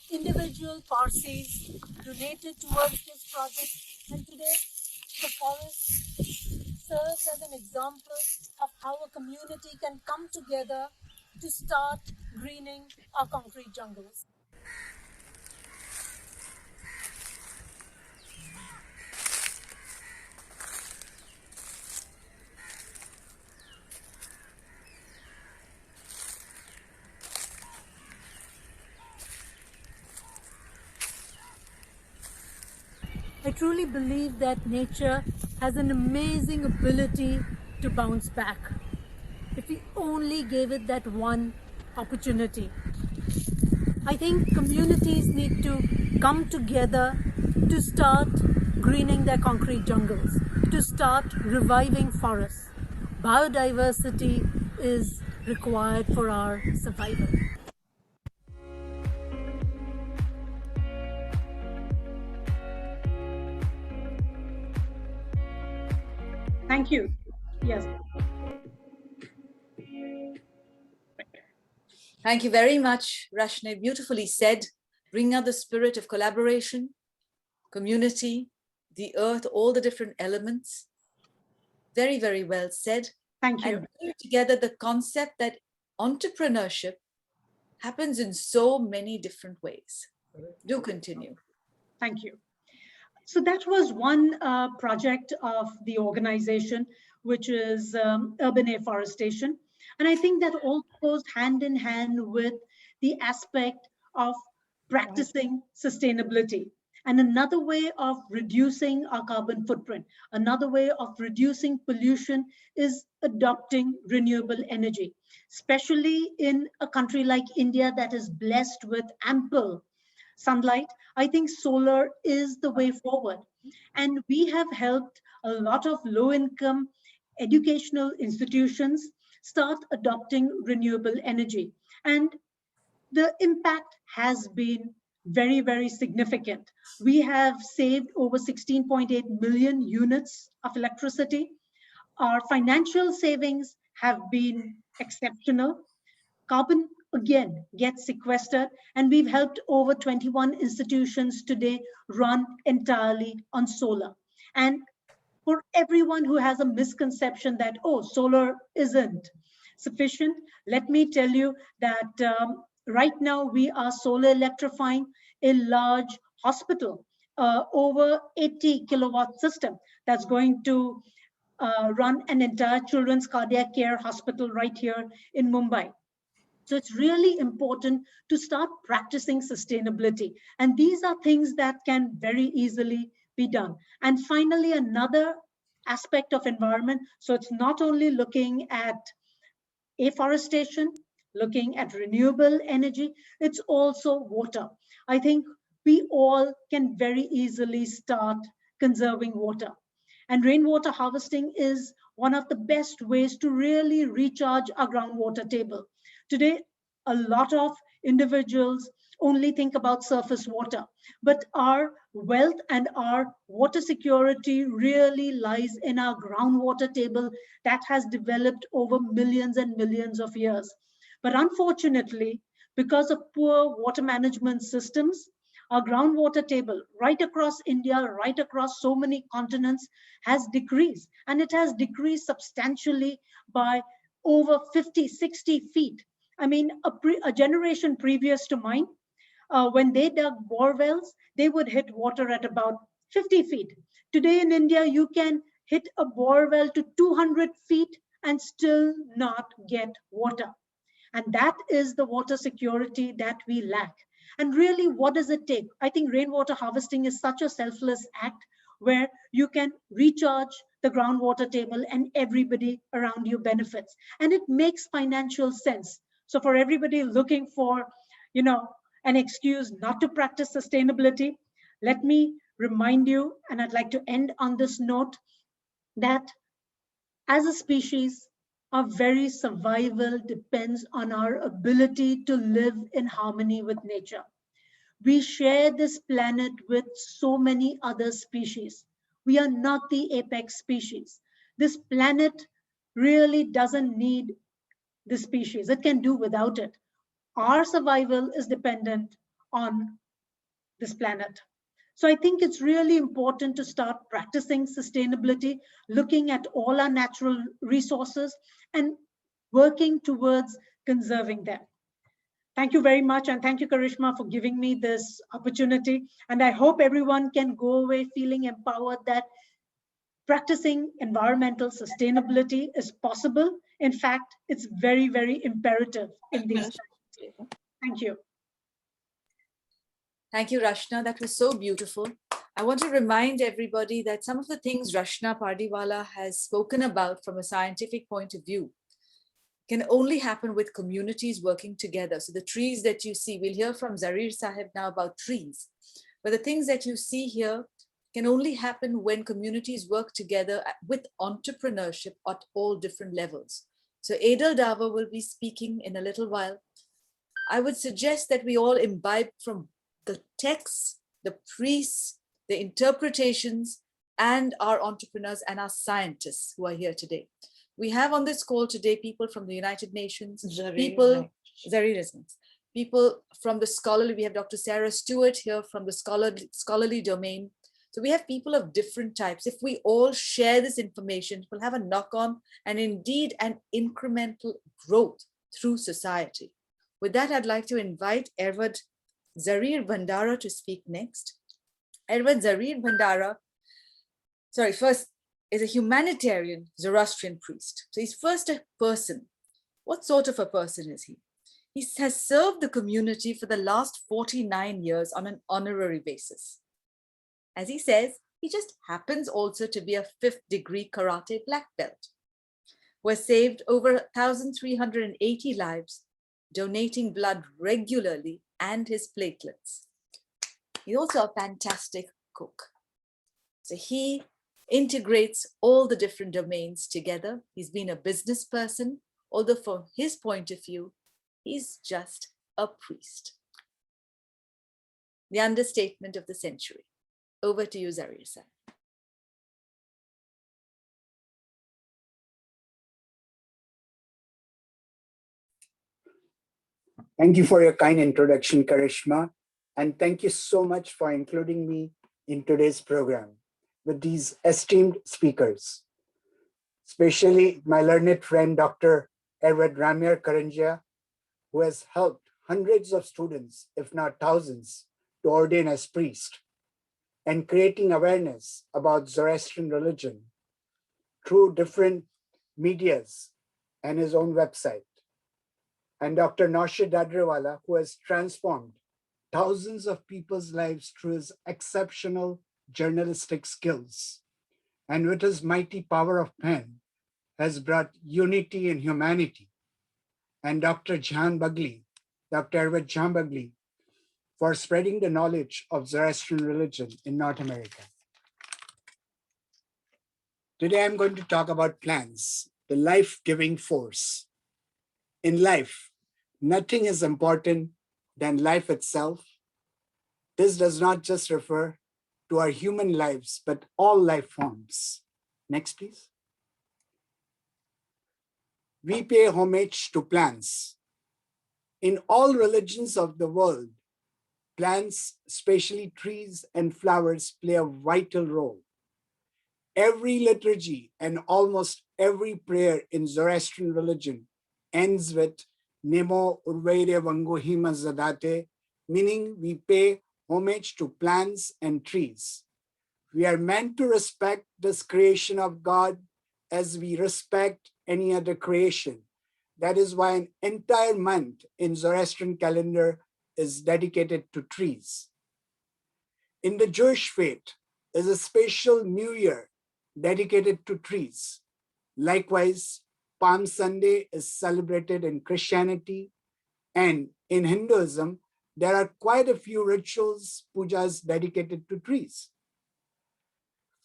Individual Parsis donated towards this project, and today the forest serves as an example of how a community can come together to start greening our concrete jungles. I truly believe that nature has an amazing ability to bounce back if we only gave it that one opportunity. I think communities need to come together to start greening their concrete jungles, to start reviving forests. Biodiversity is required for our survival. Thank you. Yes. Thank you very much, Rashneh. Beautifully said. Bring out the spirit of collaboration, community, the earth, all the different elements. Very, very well said. Thank you. And bring together the concept that entrepreneurship happens in so many different ways. Do continue. Thank you. So that was one project of the organization, which is urban afforestation. And I think that all goes hand in hand with the aspect of practicing sustainability. And another way of reducing our carbon footprint, another way of reducing pollution is adopting renewable energy, especially in a country like India that is blessed with ample sunlight. I think solar is the way forward. And we have helped a lot of low income educational institutions start adopting renewable energy. And the impact has been very, very significant. We have saved over 16.8 million units of electricity. Our financial savings have been exceptional. Carbon again gets sequestered, and we've helped over 21 institutions today run entirely on solar. And for everyone who has a misconception that, oh, solar isn't sufficient, let me tell you that right now we are solar electrifying a large hospital, over 80 kilowatt system that's going to run an entire children's cardiac care hospital right here in Mumbai. So it's really important to start practicing sustainability. And these are things that can very easily be done. And finally, another aspect of environment. So it's not only looking at afforestation, looking at renewable energy, it's also water. I think we all can very easily start conserving water. And rainwater harvesting is one of the best ways to really recharge our groundwater table. Today, a lot of individuals only think about surface water, but our wealth and our water security really lies in our groundwater table that has developed over millions and millions of years. But unfortunately, because of poor water management systems, our groundwater table right across India, right across so many continents has decreased. And it has decreased substantially by over 50, 60 feet. I mean, a generation previous to mine, when they dug bore wells, they would hit water at about 50 feet. Today in India, you can hit a bore well to 200 feet and still not get water. And that is the water security that we lack. And really, what does it take? I think rainwater harvesting is such a selfless act where you can recharge the groundwater table and everybody around you benefits. And it makes financial sense. So for everybody looking for, an excuse not to practice sustainability, let me remind you, and I'd like to end on this note, that as a species, our very survival depends on our ability to live in harmony with nature. We share this planet with so many other species. We are not the apex species. This planet really doesn't need the species. It can do without it. Our survival is dependent on this planet. So I think it's really important to start practicing sustainability, looking at all our natural resources and working towards conserving them. Thank you very much. And thank you, Karishma, for giving me this opportunity. And I hope everyone can go away feeling empowered that practicing environmental sustainability is possible. In fact, it's very, very imperative in these times. Thank you. Thank you, Rashna. That was so beautiful. I want to remind everybody that some of the things Rashneh Pardiwalla has spoken about from a scientific point of view can only happen with communities working together. So the trees that you see, we'll hear from Zarrir Sahib now about trees, but the things that you see here can only happen when communities work together with entrepreneurship at all different levels. So Edul Daver will be speaking in a little while. I would suggest that we all imbibe from the texts, the priests, the interpretations, and our entrepreneurs and our scientists who are here today. We have on this call today people from the United Nations, people from the scholarly, we have Dr. Sarah Stewart here from the scholarly domain. So we have people of different types. If we all share this information, we'll have a knock-on and indeed an incremental growth through society. With that, I'd like to invite Ervad Zarrir Bhandara to speak next. Ervad Zarrir Bhandara, first is a humanitarian Zoroastrian priest. So he's first a person. What sort of a person is he? He has served the community for the last 49 years on an honorary basis. As he says, he just happens also to be a 5th-degree karate black belt, who has saved over 1,380 lives, donating blood regularly and his platelets. He's also a fantastic cook. So he integrates all the different domains together. He's been a business person, although from his point of view, he's just a priest. The understatement of the century. Over to you, Zarrir sir. Thank you for your kind introduction, Karishma. And thank you so much for including me in today's program with these esteemed speakers, especially my learned friend, Dr. Ervad Ramiyar Karanjia, who has helped hundreds of students, if not thousands, to ordain as priest, and creating awareness about Zoroastrian religion through different medias and his own website. And Dr. Noshir Dadrawalla, who has transformed thousands of people's lives through his exceptional journalistic skills, and with his mighty power of pen, has brought unity in humanity. And Dr. Jehan Bagli, Dr. Ervad Jehan Bagli, for spreading the knowledge of Zoroastrian religion in North America. Today, I'm going to talk about plants, the life-giving force. In life, nothing is important than life itself. This does not just refer to our human lives, but all life forms. Next, please. We pay homage to plants. In all religions of the world, plants, especially trees and flowers, play a vital role. Every liturgy and almost every prayer in Zoroastrian religion ends with Nemo Urveire Vangohima Zadate, meaning we pay homage to plants and trees. We are meant to respect this creation of God as we respect any other creation. That is why an entire month in Zoroastrian calendar is dedicated to trees. In the Jewish faith, is a special New Year dedicated to trees. Likewise, Palm Sunday is celebrated in Christianity, and in Hinduism, there are quite a few rituals, pujas dedicated to trees.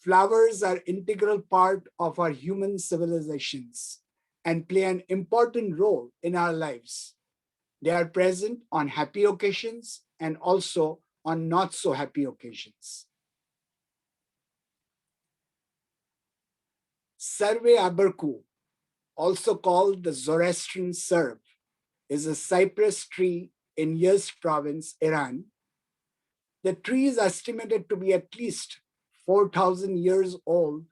Flowers are an integral part of our human civilizations and play an important role in our lives. They are present on happy occasions and also on not so happy occasions. Sarve Aberku, also called the Zoroastrian Serb, is a cypress tree in Yazd province, Iran. The tree is estimated to be at least 4,000 years old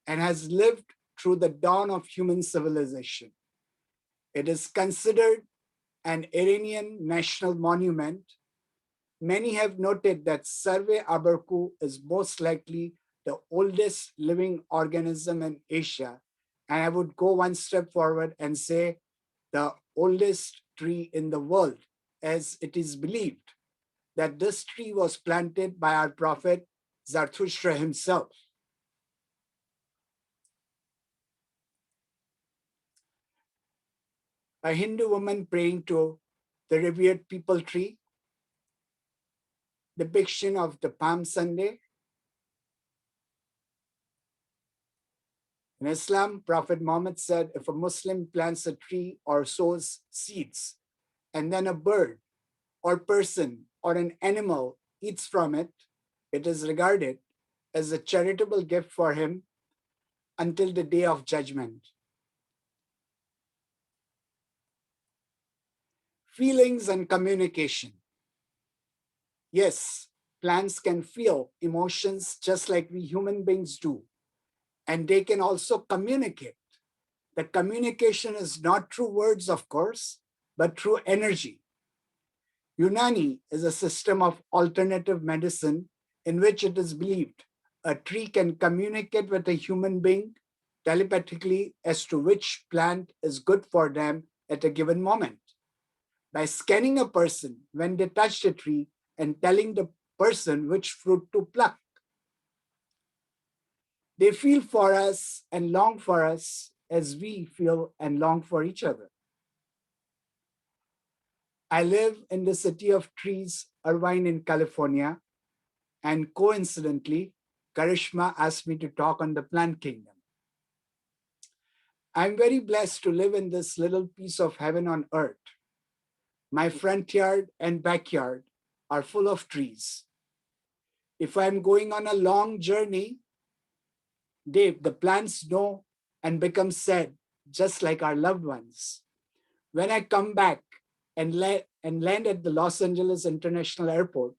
and has lived through the dawn of human civilization. It is considered an Iranian national monument. Many have noted that Sarve Aberku is most likely the oldest living organism in Asia. And I would go one step forward and say the oldest tree in the world, as it is believed that this tree was planted by our prophet Zarathustra himself. A Hindu woman praying to the revered peepal tree, depiction of the Palm Sunday. In Islam, Prophet Muhammad said, if a Muslim plants a tree or sows seeds, and then a bird or person or an animal eats from it, it is regarded as a charitable gift for him until the day of judgment. Feelings and communication. Yes, plants can feel emotions just like we human beings do, and they can also communicate. The communication is not through words, of course, but through energy. Unani is a system of alternative medicine in which it is believed a tree can communicate with a human being telepathically as to which plant is good for them at a given moment. By scanning a person when they touch the tree and telling the person which fruit to pluck. They feel for us and long for us as we feel and long for each other. I live in the city of trees, Irvine in California, and coincidentally, Karishma asked me to talk on the plant kingdom. I'm very blessed to live in this little piece of heaven on earth. My front yard and backyard are full of trees. If I'm going on a long journey, Dave, the plants know and become sad, just like our loved ones. When I come back and land at the Los Angeles International Airport,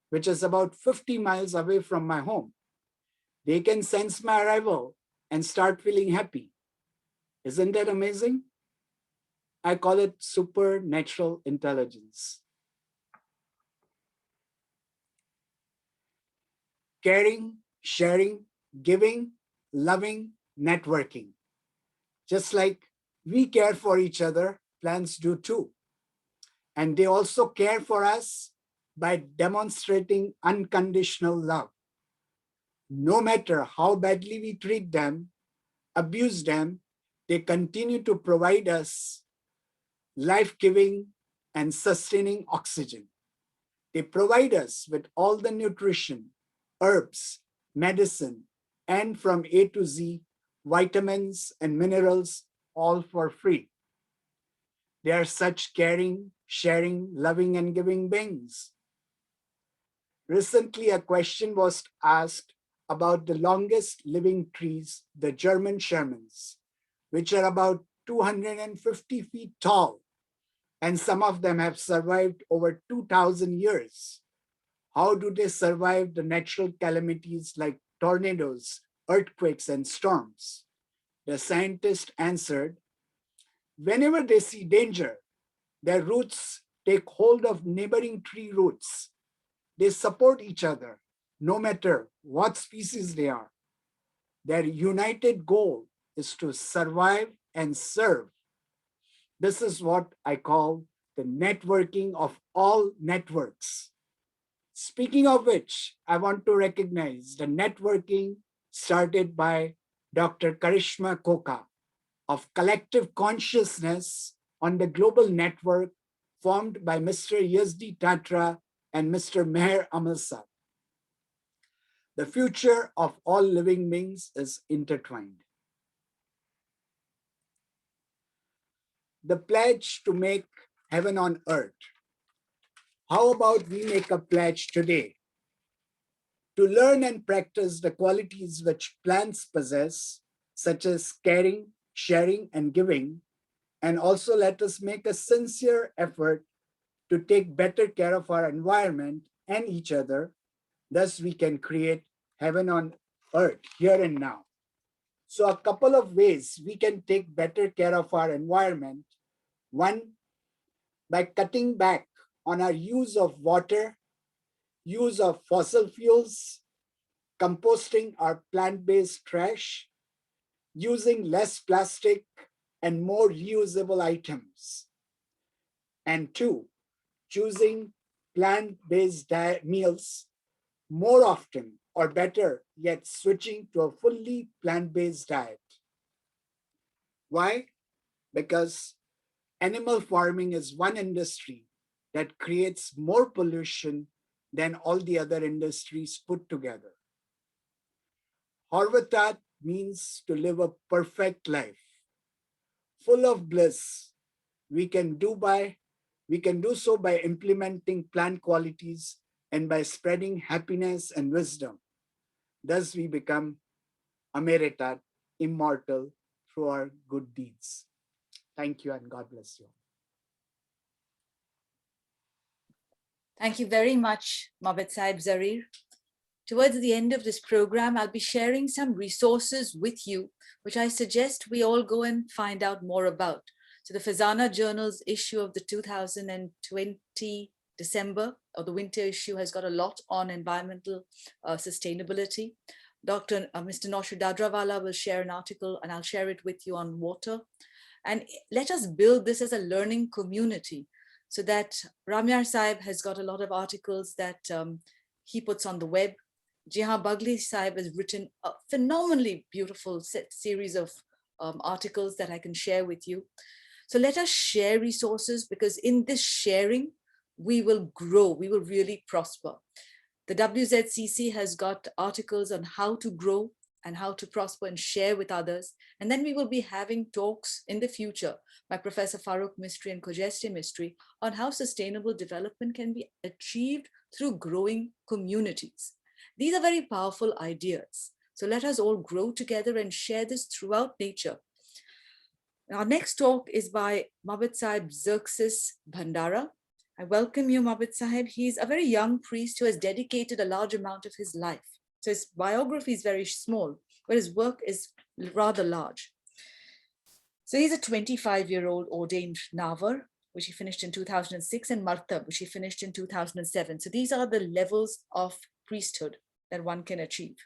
which is about 50 miles away from my home, they can sense my arrival and start feeling happy. Isn't that amazing? I call it supernatural intelligence. Caring, sharing, giving, loving, networking. Just like we care for each other, plants do too. And they also care for us by demonstrating unconditional love. No matter how badly we treat them, abuse them, they continue to provide us life-giving and sustaining oxygen. They provide us with all the nutrition, herbs, medicine, and from A to Z, vitamins and minerals, all for free. They are such caring, sharing, loving, and giving beings. Recently, a question was asked about the longest living trees, the German Shermans, which are about 250 feet tall, and some of them have survived over 2,000 years. How do they survive the natural calamities like tornadoes, earthquakes, and storms? The scientist answered, whenever they see danger, their roots take hold of neighboring tree roots. They support each other, no matter what species they are. Their united goal is to survive and serve. This is what I call the networking of all networks. Speaking of which, I want to recognize the networking started by Dr. Karishma Koka of Collective Consciousness on the global network formed by Mr. Yazdi Tatra and Mr. Meher Amalsad. The future of all living beings is intertwined. The pledge to make heaven on earth. How about we make a pledge today to learn and practice the qualities which plants possess, such as caring, sharing, and giving, and also let us make a sincere effort to take better care of our environment and each other. Thus, we can create heaven on earth here and now. So a couple of ways we can take better care of our environment. One, by cutting back on our use of water, use of fossil fuels, composting our plant-based trash, using less plastic and more reusable items. And two, choosing plant-based meals more often, or better yet, switching to a fully plant-based diet. Why? Because animal farming is one industry that creates more pollution than all the other industries put together. Horvatat means to live a perfect life, full of bliss. We can do so by implementing plant qualities and by spreading happiness and wisdom. Thus we become Ameritat, immortal through our good deeds. Thank you and God bless you. Thank you very much, Mabed Saib Zarrir. Towards the end of this program, I'll be sharing some resources with you, which I suggest we all go and find out more about. So the Fazana Journal's issue of the 2020 December, or the winter issue, has got a lot on environmental sustainability. Mr. Noshir Dadrawalla will share an article, and I'll share it with you on water. And let us build this as a learning community, so that Ramiyar Saib has got a lot of articles that he puts on the web. Jehan Bagli Sahib has written a phenomenally beautiful series of articles that I can share with you. So let us share resources, because in this sharing, we will grow, we will really prosper. The WZCC has got articles on how to grow and how to prosper and share with others. And then we will be having talks in the future by Professor Farooq Mistry and Kojeste Mistry on how sustainable development can be achieved through growing communities. These are very powerful ideas. So let us all grow together and share this throughout nature. Our next talk is by Mabit Sahib Zerxis Bhandara. I welcome you, Mabit Sahib. He's a very young priest who has dedicated a large amount of his life. So his biography is very small, but his work is rather large. So he's a 25-year-old ordained Navar, which he finished in 2006, and Martab, which he finished in 2007. So these are the levels of priesthood that one can achieve.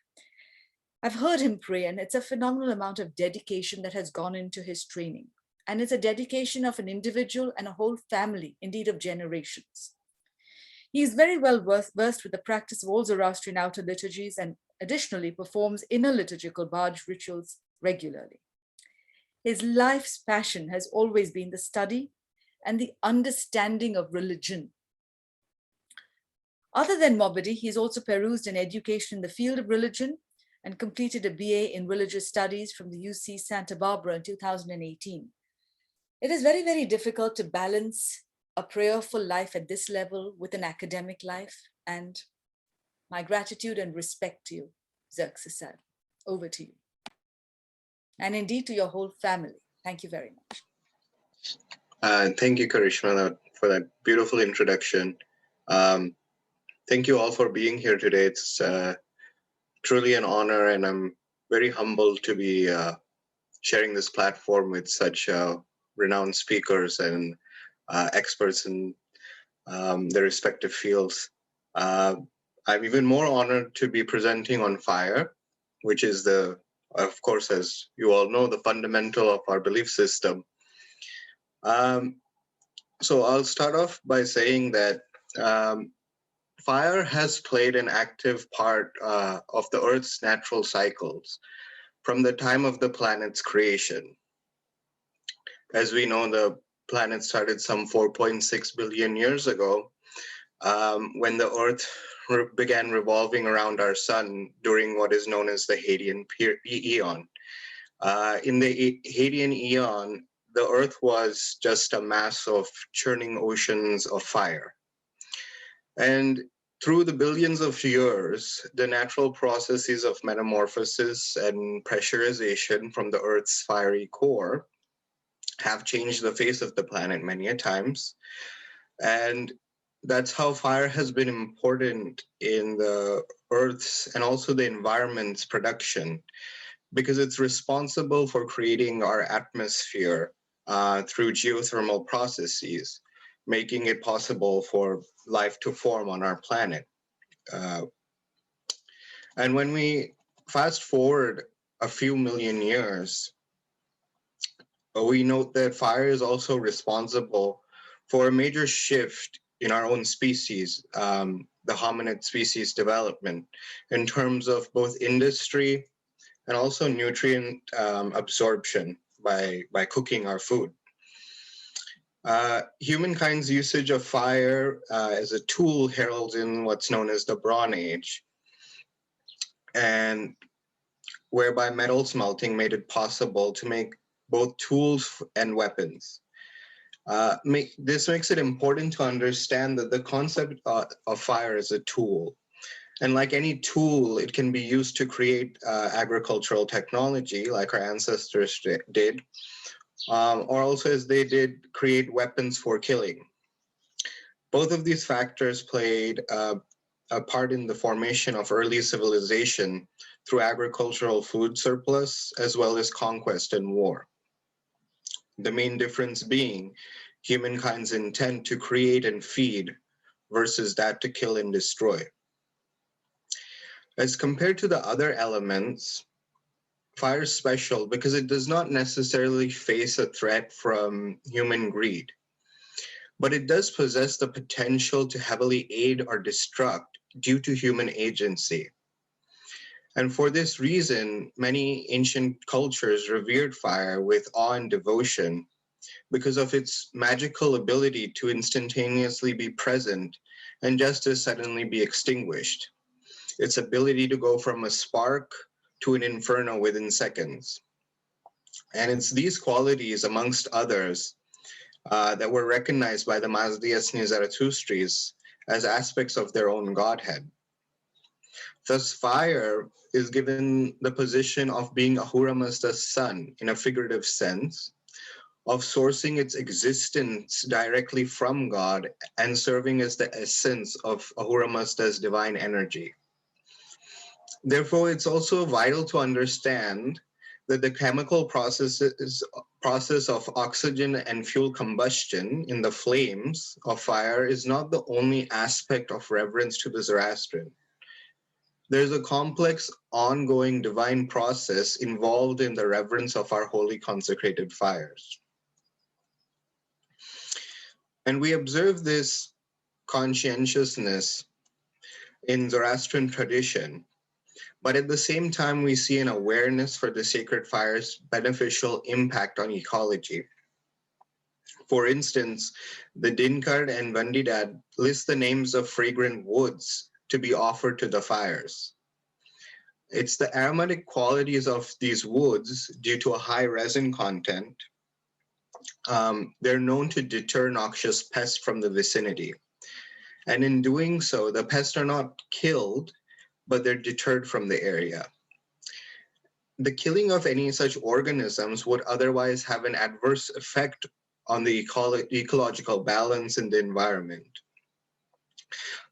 I've heard him pray, and it's a phenomenal amount of dedication that has gone into his training. And it's a dedication of an individual and a whole family, indeed of generations. He is very well versed with the practice of all Zoroastrian outer liturgies, and additionally performs inner liturgical barge rituals regularly. His life's passion has always been the study and the understanding of religion. Other than Mobedy, he's also perused an education in the field of religion and completed a BA in religious studies from the UC Santa Barbara in 2018. It is very, very difficult to balance a prayerful life at this level with an academic life, and my gratitude and respect to you, Zerxis. Over to you. And indeed to your whole family. Thank you very much. Thank you, Karishma, for that beautiful introduction. Thank you all for being here today. It's truly an honor, and I'm very humbled to be sharing this platform with such renowned speakers and experts in their respective fields. I'm even more honored to be presenting on fire, which is of course, as you all know, the fundamental of our belief system. So I'll start off by saying that fire has played an active part of the Earth's natural cycles from the time of the planet's creation. As we know, the planet started some 4.6 billion years ago, when the Earth began revolving around our sun during what is known as the Hadean Eon. In the Hadean Eon, the Earth was just a mass of churning oceans of fire. And through the billions of years, the natural processes of metamorphosis and pressurization from the Earth's fiery core have changed the face of the planet many a times. And that's how fire has been important in the Earth's and also the environment's production, because it's responsible for creating our atmosphere through geothermal processes, making it possible for life to form on our planet. And when we fast forward a few million years, we note that fire is also responsible for a major shift in our own species, the hominid species development, in terms of both industry and also nutrient absorption by cooking our food. Humankind's usage of fire as a tool heralds in what's known as the Bronze Age, and whereby metal smelting made it possible to make both tools and weapons. This makes it important to understand that the concept of fire is a tool. And like any tool, it can be used to create agricultural technology like our ancestors did, or also as they did create weapons for killing. Both of these factors played a part in the formation of early civilization through agricultural food surplus, as well as conquest and war. The main difference being humankind's intent to create and feed versus that to kill and destroy. As compared to the other elements, fire is special because it does not necessarily face a threat from human greed, but it does possess the potential to heavily aid or destruct due to human agency. And for this reason, many ancient cultures revered fire with awe and devotion because of its magical ability to instantaneously be present and just as suddenly be extinguished. Its ability to go from a spark to an inferno within seconds. And it's these qualities, amongst others, that were recognized by the Mazdiyasni Zarathustris as aspects of their own godhead. Thus, fire is given the position of being Ahura Mazda's son in a figurative sense, of sourcing its existence directly from God and serving as the essence of Ahura Mazda's divine energy. Therefore, it's also vital to understand that the chemical process of oxygen and fuel combustion in the flames of fire is not the only aspect of reverence to the Zoroastrian. There's a complex, ongoing divine process involved in the reverence of our holy consecrated fires. And we observe this conscientiousness in Zoroastrian tradition, but at the same time, we see an awareness for the sacred fire's beneficial impact on ecology. For instance, the Dinkard and Vandidad list the names of fragrant woods to be offered to the fires. It's the aromatic qualities of these woods due to a high resin content. They're known to deter noxious pests from the vicinity. And in doing so, the pests are not killed, but they're deterred from the area. The killing of any such organisms would otherwise have an adverse effect on the ecological balance in the environment.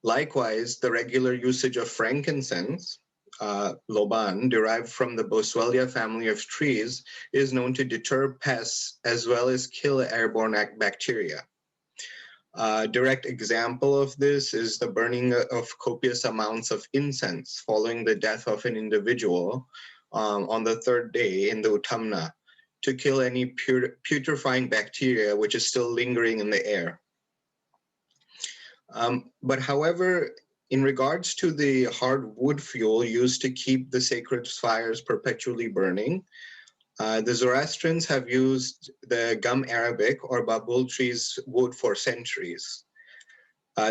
Likewise, the regular usage of frankincense, Loban, derived from the Boswellia family of trees, is known to deter pests as well as kill airborne bacteria. A direct example of this is the burning of copious amounts of incense following the death of an individual on the third day in the Utamna to kill any putrefying bacteria which is still lingering in the air. But however, in regards to the hard wood fuel used to keep the sacred fires perpetually burning, the Zoroastrians have used the gum arabic or babul tree's wood for centuries.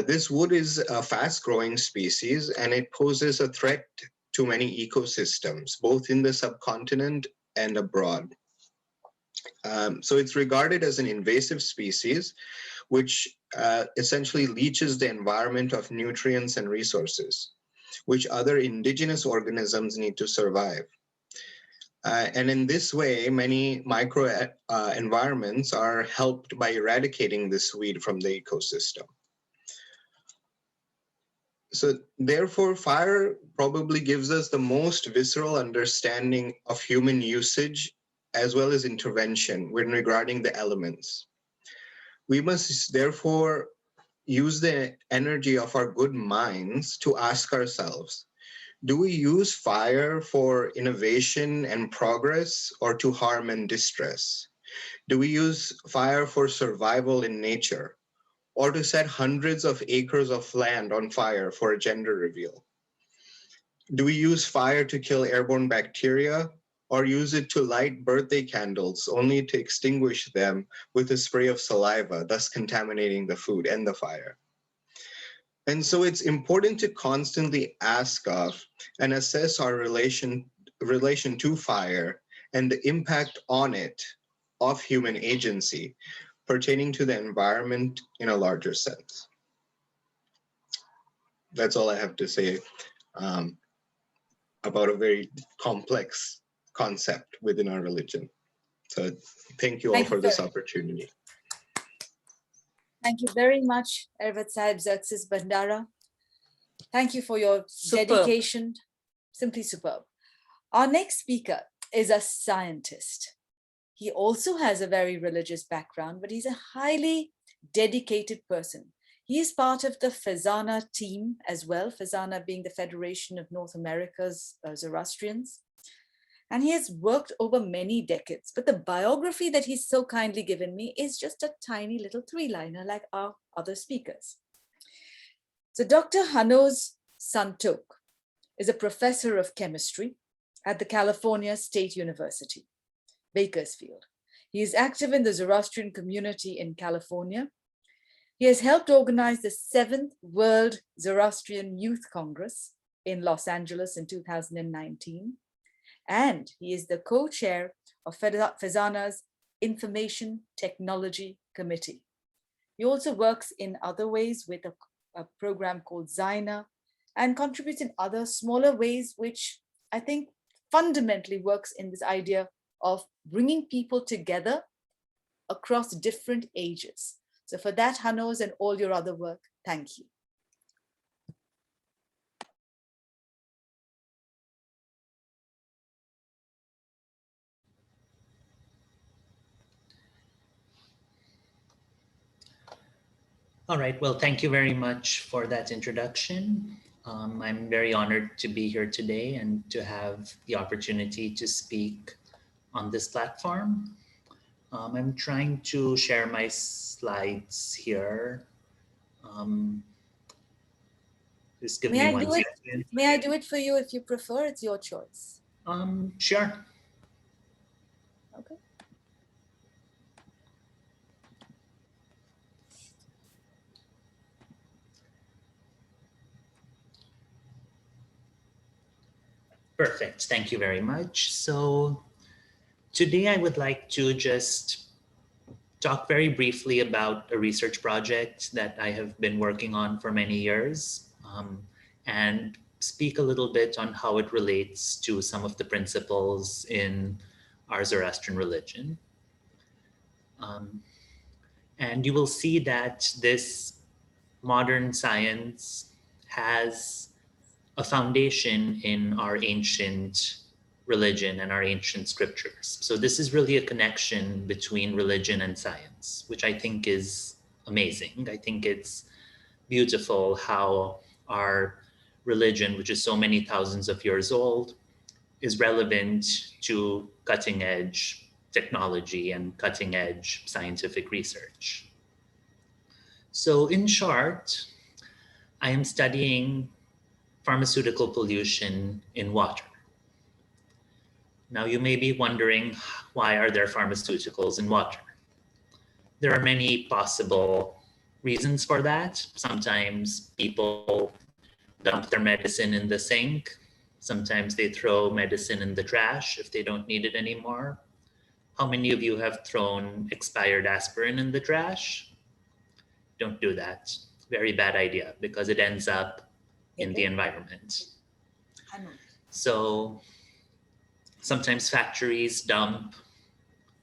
This wood is a fast-growing species and it poses a threat to many ecosystems, both in the subcontinent and abroad. So it's regarded as an invasive species, which essentially leaches the environment of nutrients and resources, which other indigenous organisms need to survive. And in this way, many micro environments are helped by eradicating this weed from the ecosystem. So therefore, fire probably gives us the most visceral understanding of human usage as well as intervention when regarding the elements. We must therefore use the energy of our good minds to ask ourselves, do we use fire for innovation and progress or to harm and distress? Do we use fire for survival in nature or to set hundreds of acres of land on fire for a gender reveal? Do we use fire to kill airborne bacteria or use it to light birthday candles only to extinguish them with a spray of saliva, thus contaminating the food and the fire? And so it's important to constantly ask of and assess our relation to fire and the impact on it of human agency pertaining to the environment in a larger sense. That's all I have to say about a very complex concept within our religion. So thank you all for this opportunity. Thank you very much, Ervad Sahib, Zerxis, Bhandara. Thank you for your dedication. Simply superb. Our next speaker is a scientist. He also has a very religious background, but he's a highly dedicated person. He is part of the Fezana team as well, Fezana being the Federation of North America's Zoroastrians. And he has worked over many decades, but the biography that he's so kindly given me is just a tiny little 3-liner like our other speakers. So Dr. Hanoz Santoke is a professor of chemistry at the California State University, Bakersfield. He is active in the Zoroastrian community in California. He has helped organize the 7th World Zoroastrian Youth Congress in Los Angeles in 2019. And he is the co-chair of Fezana's Information Technology Committee. He also works in other ways with a program called Zaina and contributes in other smaller ways, which I think fundamentally works in this idea of bringing people together across different ages. So for that, Hanoz, and all your other work, thank you. All right, well, thank you very much for that introduction. I'm very honored to be here today and to have the opportunity to speak on this platform. I'm trying to share my slides here. Just give me 1 second. May I do it for you if you prefer? It's your choice. Sure. Okay. Perfect. Thank you very much. So today I would like to just talk very briefly about a research project that I have been working on for many years, and speak a little bit on how it relates to some of the principles in our Zoroastrian religion. And you will see that this modern science has a foundation in our ancient religion and our ancient scriptures. So this is really a connection between religion and science, which I think is amazing. I think it's beautiful how our religion, which is so many thousands of years old, is relevant to cutting edge technology and cutting edge scientific research. So in short, I am studying pharmaceutical pollution in water. Now you may be wondering, why are there pharmaceuticals in water? There are many possible reasons for that. Sometimes people dump their medicine in the sink. Sometimes they throw medicine in the trash if they don't need it anymore. How many of you have thrown expired aspirin in the trash? Don't do that. Very bad idea, because it ends up in the environment. So sometimes factories dump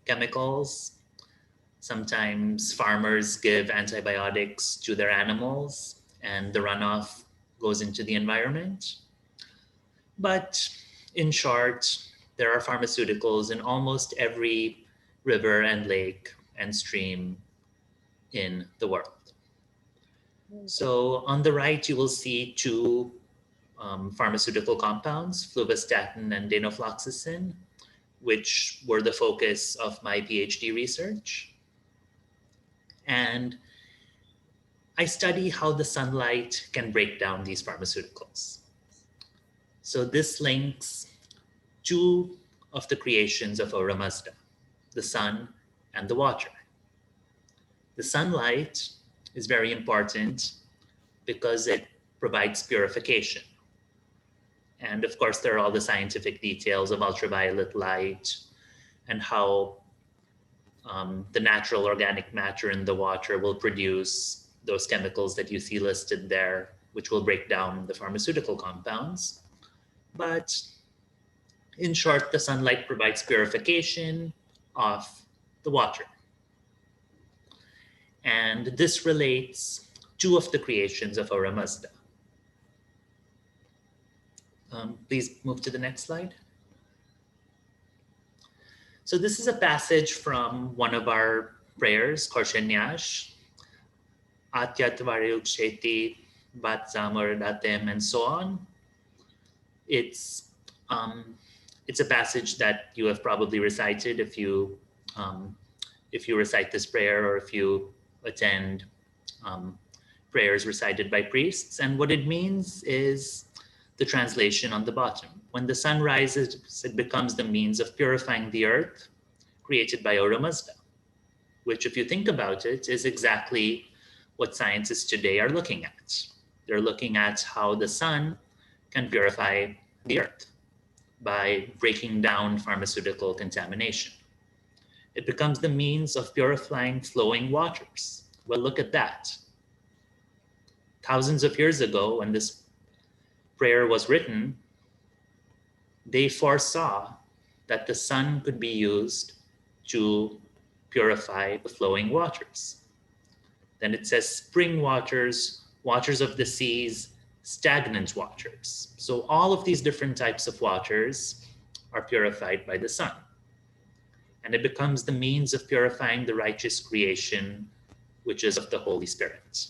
chemicals. Sometimes farmers give antibiotics to their animals and the runoff goes into the environment. But in short, there are pharmaceuticals in almost every river and lake and stream in the world. So on the right, you will see two pharmaceutical compounds, fluvastatin and danofloxacin, which were the focus of my PhD research. And I study how the sunlight can break down these pharmaceuticals. So this links two of the creations of Ahura Mazda, the sun and the water. The sunlight is very important because it provides purification. And of course, there are all the scientific details of ultraviolet light and how the natural organic matter in the water will produce those chemicals that you see listed there, which will break down the pharmaceutical compounds. But in short, the sunlight provides purification of the water. And this relates two of the creations of Ahura Mazda. Please move to the next slide. So this is a passage from one of our prayers, Korshenyash, Atyatvaryu Ksheti, Vatsamuradatem, and so on. It's a passage that you have probably recited if you recite this prayer or if you attend prayers recited by priests. And what it means is the translation on the bottom. When the sun rises, it becomes the means of purifying the earth created by Ahura Mazda, which, if you think about it, is exactly what scientists today are looking at. They're looking at how the sun can purify the earth by breaking down pharmaceutical contamination. It becomes the means of purifying flowing waters. Well, look at that. Thousands of years ago, when this prayer was written, they foresaw that the sun could be used to purify the flowing waters. Then it says spring waters, waters of the seas, stagnant waters. So all of these different types of waters are purified by the sun. And it becomes the means of purifying the righteous creation, which is of the Holy Spirit.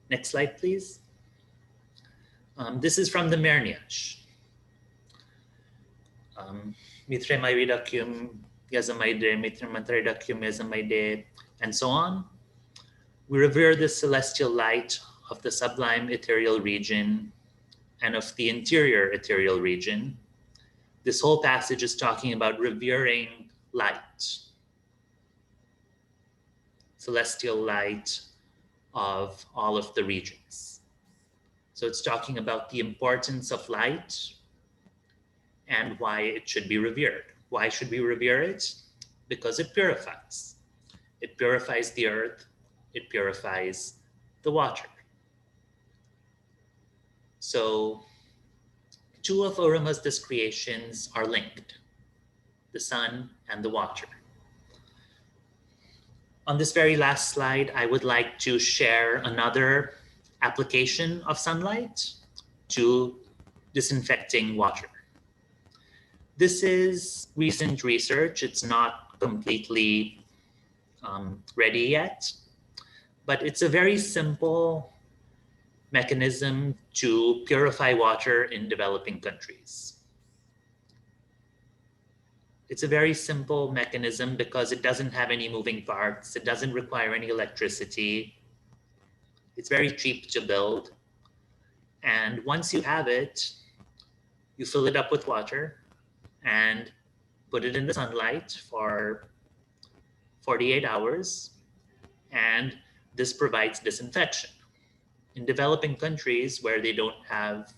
Next slide, please. This is from the Merniash. Mitre Mairidakyum, Yazamaide, Mitre Mantridakyum, Yazamaide, and so on. We revere the celestial light of the sublime ethereal region and of the interior ethereal region. This whole passage is talking about revering light, celestial light of all of the regions. So it's talking about the importance of light and why it should be revered. Why should we revere it? Because it purifies. It purifies the earth. It purifies the water. So two of Ahura Mazda's creations are linked, the sun and the water. On this very last slide, I would like to share another application of sunlight to disinfecting water. This is recent research. It's not completely ready yet, but it's a very simple mechanism to purify water in developing countries. It's a very simple mechanism because it doesn't have any moving parts. It doesn't require any electricity. It's very cheap to build. And once you have it, you fill it up with water and put it in the sunlight for 48 hours. And this provides disinfection. In developing countries where they don't have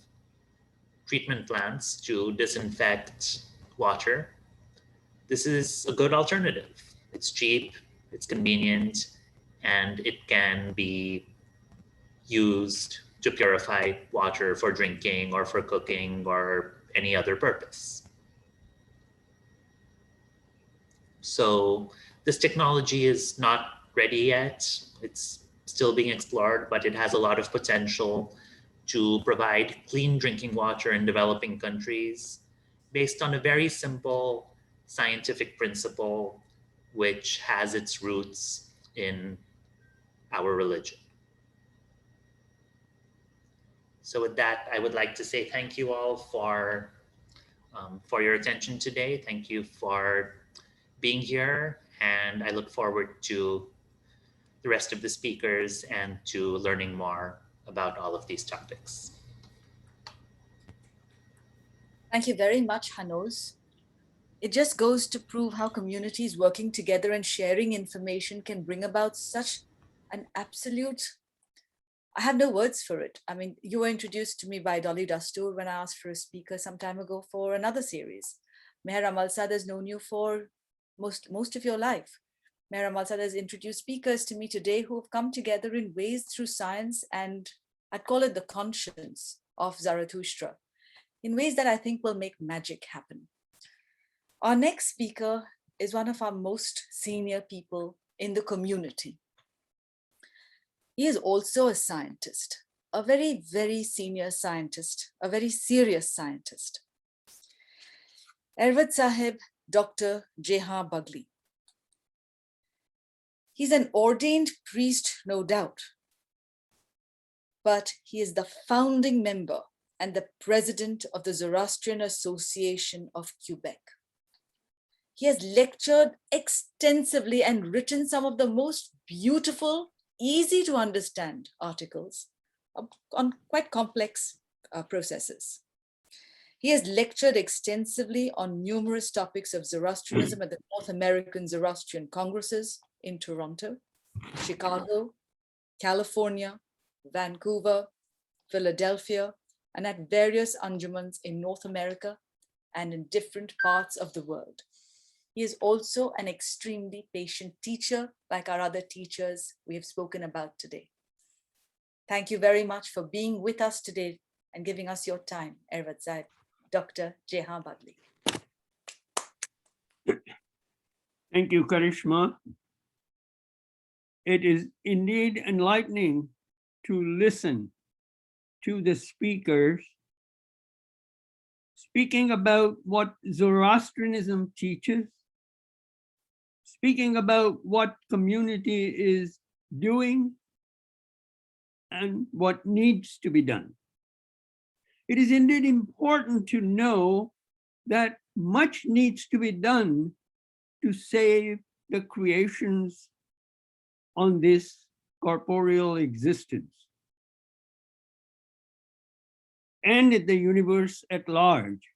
treatment plants to disinfect water, this is a good alternative. It's cheap, it's convenient, and it can be used to purify water for drinking or for cooking or any other purpose. So this technology is not ready yet. It's still being explored, but it has a lot of potential to provide clean drinking water in developing countries based on a very simple scientific principle which has its roots in our religion. So with that, I would like to say thank you all for your attention today. Thank you for being here, and I look forward to the rest of the speakers and to learning more about all of these topics. Thank you very much, Hanoz. It just goes to prove how communities working together and sharing information can bring about such an absolute, I have no words for it. I mean, you were introduced to me by Dolly Dastur when I asked for a speaker some time ago for another series. Mehraban has known you for most of your life. Mehraban has introduced speakers to me today who have come together in ways through science and I'd call it the conscience of Zarathustra, in ways that I think will make magic happen. Our next speaker is one of our most senior people in the community. He is also a scientist, a very, very senior scientist, a very serious scientist. Ervad Sahib, Dr. Jehan Bagli. He's an ordained priest, no doubt, but he is the founding member and the president of the Zoroastrian Association of Quebec. He has lectured extensively and written some of the most beautiful, easy to understand articles on quite complex processes. He has lectured extensively on numerous topics of Zoroastrianism at the North American Zoroastrian Congresses in Toronto, Chicago, California, Vancouver, Philadelphia, and at various anjumans in North America and in different parts of the world. He is also an extremely patient teacher, like our other teachers we have spoken about today. Thank you very much for being with us today and giving us your time, Ervad Sahib, Dr. Jehan Bagli. Thank you, Karishma. It is indeed enlightening to listen to the speakers speaking about what Zoroastrianism teaches, speaking about what community is doing and what needs to be done. It is indeed important to know that much needs to be done to save the creations on this corporeal existence and the universe at large.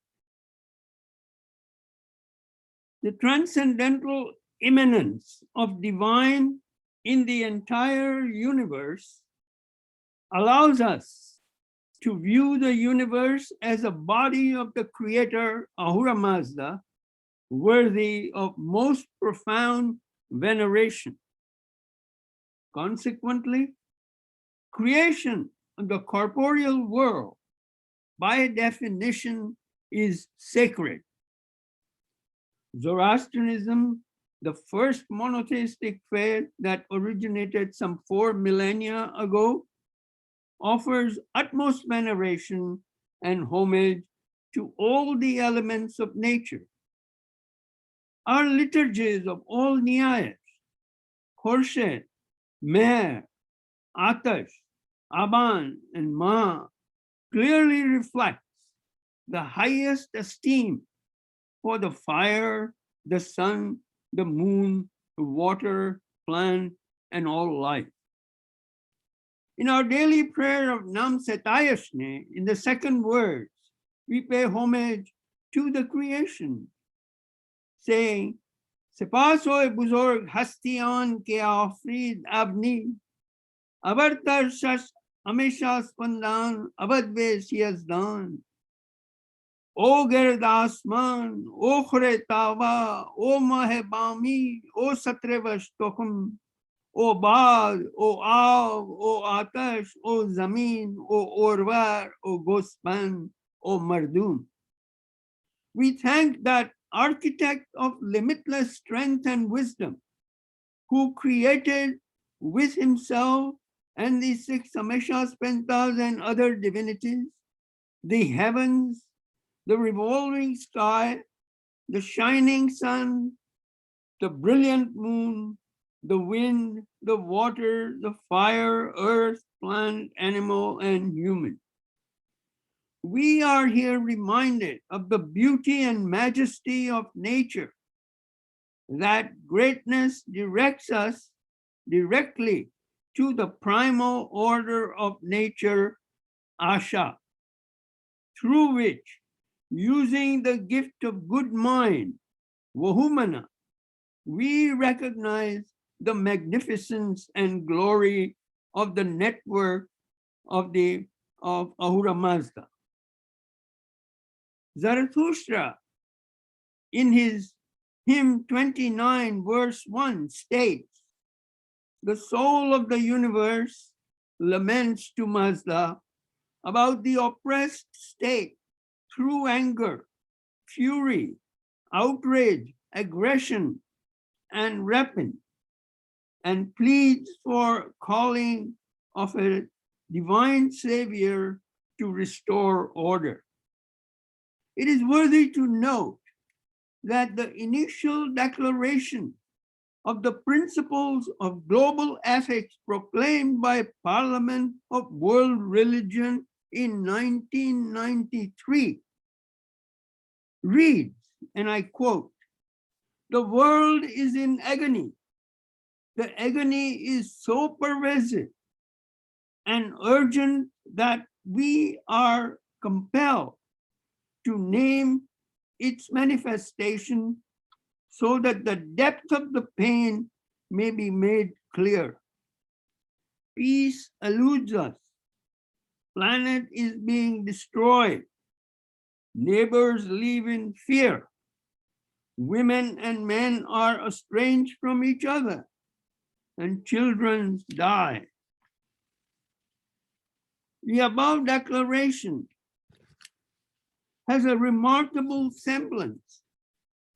The transcendental immanence of divine in the entire universe allows us to view the universe as a body of the creator, Ahura Mazda, worthy of most profound veneration. Consequently, creation of the corporeal world, by definition, is sacred. Zoroastrianism, the first monotheistic faith that originated some 4 millennia ago, offers utmost veneration and homage to all the elements of nature. Our liturgies of all Niyayas, Khorshid, Mehr, Atash, Aban, and Ma, clearly reflects the highest esteem for the fire, the sun, the moon, the water, plant, and all life. In our daily prayer of Nam Setayashne, in the second words, we pay homage to the creation, saying, Sepas hoye buzorg hastiyan ke afrid abni, abartar shash hamesha spandan, abad be siyazdan. O gird asman, o khore tawa, o mahebami, o satrevash tokum, O Baal, O Av, O Atash, O Zameen, O Orvar, O Gospan, O Mardum. We thank that architect of limitless strength and wisdom, who created with himself and the 6 Ameshas, Pentas, and other divinities, the heavens, the revolving sky, the shining sun, the brilliant moon, the wind, the water, the fire, earth, plant, animal, and human. We are here reminded of the beauty and majesty of nature, that greatness directs us directly to the primal order of nature, Asha, through which, using the gift of good mind, Wahumana, we recognize the magnificence and glory of the network of Ahura Mazda. Zarathustra, in his hymn 29, verse 1, states, the soul of the universe laments to Mazda about the oppressed state through anger, fury, outrage, aggression, and rapine, and pleads for calling of a divine savior to restore order. It is worthy to note that the initial declaration of the principles of global ethics proclaimed by Parliament of World Religion in 1993 reads, and I quote, "The world is in agony. The agony is so pervasive and urgent that we are compelled to name its manifestation so that the depth of the pain may be made clear. Peace eludes us. Planet is being destroyed. Neighbors live in fear. Women and men are estranged from each other, and children die. The above declaration has a remarkable semblance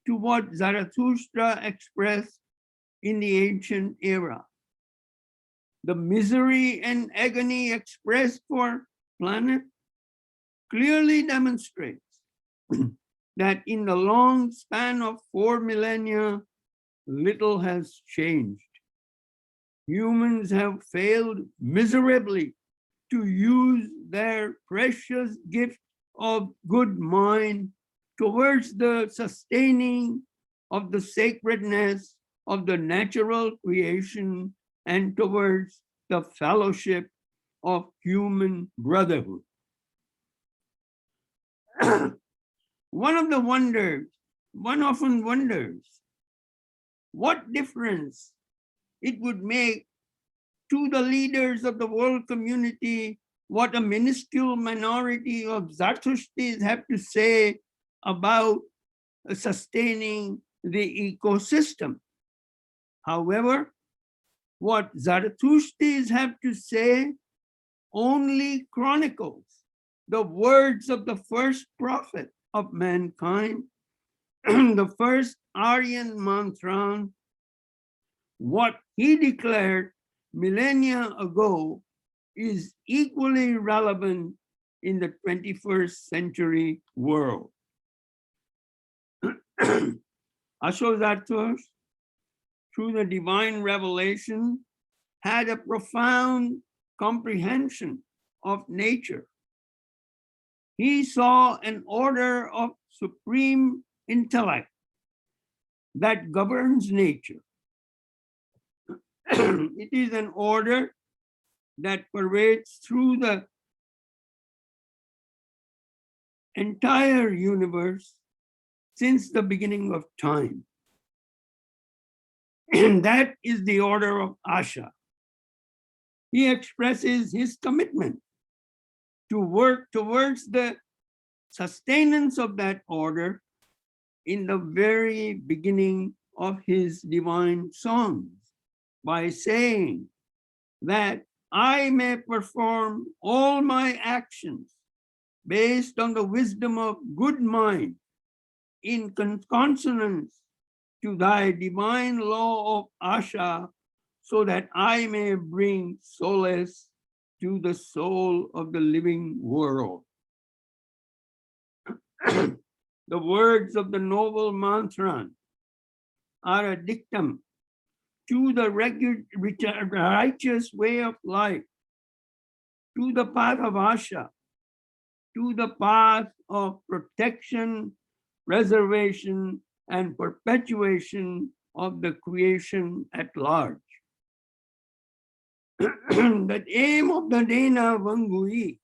to what Zarathustra expressed in the ancient era. The misery and agony expressed for planet clearly demonstrates that in the long span of 4 millennia, little has changed. Humans have failed miserably to use their precious gift of good mind towards the sustaining of the sacredness of the natural creation and towards the fellowship of human brotherhood. One often wonders what difference it would make to the leaders of the world community what a minuscule minority of Zarathustrians have to say about sustaining the ecosystem. However, what Zarathustrians have to say only chronicles the words of the first prophet of mankind, the first Aryan Mantran. What he declared millennia ago is equally relevant in the 21st century world. Ashozathus, through the divine revelation, had a profound comprehension of nature. He saw an order of supreme intellect that governs nature. It is an order that pervades through the entire universe since the beginning of time. And that is the order of Asha. He expresses his commitment to work towards the sustenance of that order in the very beginning of his divine songs by saying that I may perform all my actions based on the wisdom of good mind in consonance to thy divine law of Asha, so that I may bring solace to the soul of the living world. The words of the noble Mantran are a dictum to the righteous way of life, to the path of Asha, to the path of protection, preservation, and perpetuation of the creation at large. The aim of the Dena Vangui,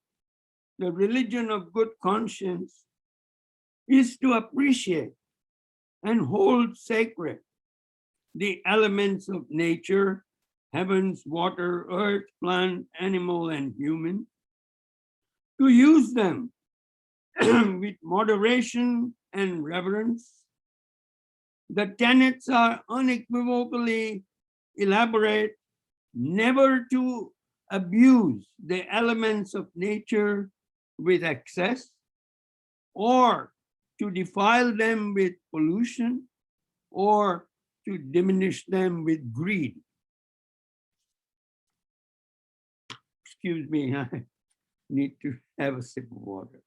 the religion of good conscience, is to appreciate and hold sacred the elements of nature, heavens, water, earth, plant, animal, and human, to use them with moderation and reverence. The tenets are unequivocally elaborate, never to abuse the elements of nature with excess or to defile them with pollution or to diminish them with greed. Excuse me, I need to have a sip of water.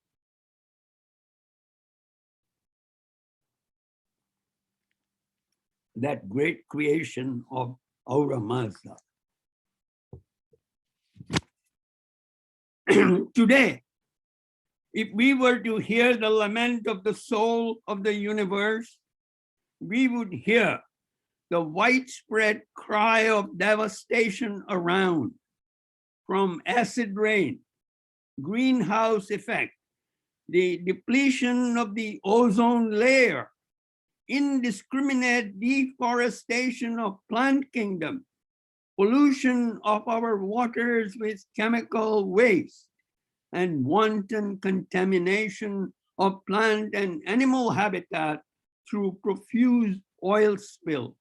That great creation of Aura Mazda. Today, if we were to hear the lament of the soul of the universe, we would hear the widespread cry of devastation around. from acid rain, greenhouse effect, the depletion of the ozone layer, indiscriminate deforestation of plant kingdom, pollution of our waters with chemical waste, and wanton contamination of plant and animal habitat through profuse oil spills.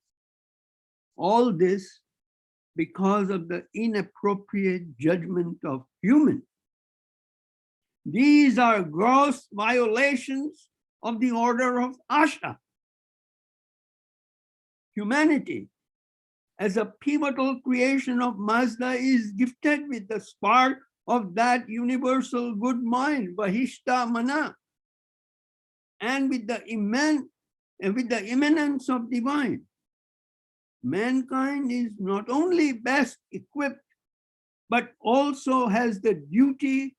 All this because of the inappropriate judgment of humans. These are gross violations of the order of Asha. Humanity, as a pivotal creation of Mazda, is gifted with the spark of that universal good mind, Vahishta Mana, and with the immanence of divine. Mankind is not only best equipped, but also has the duty,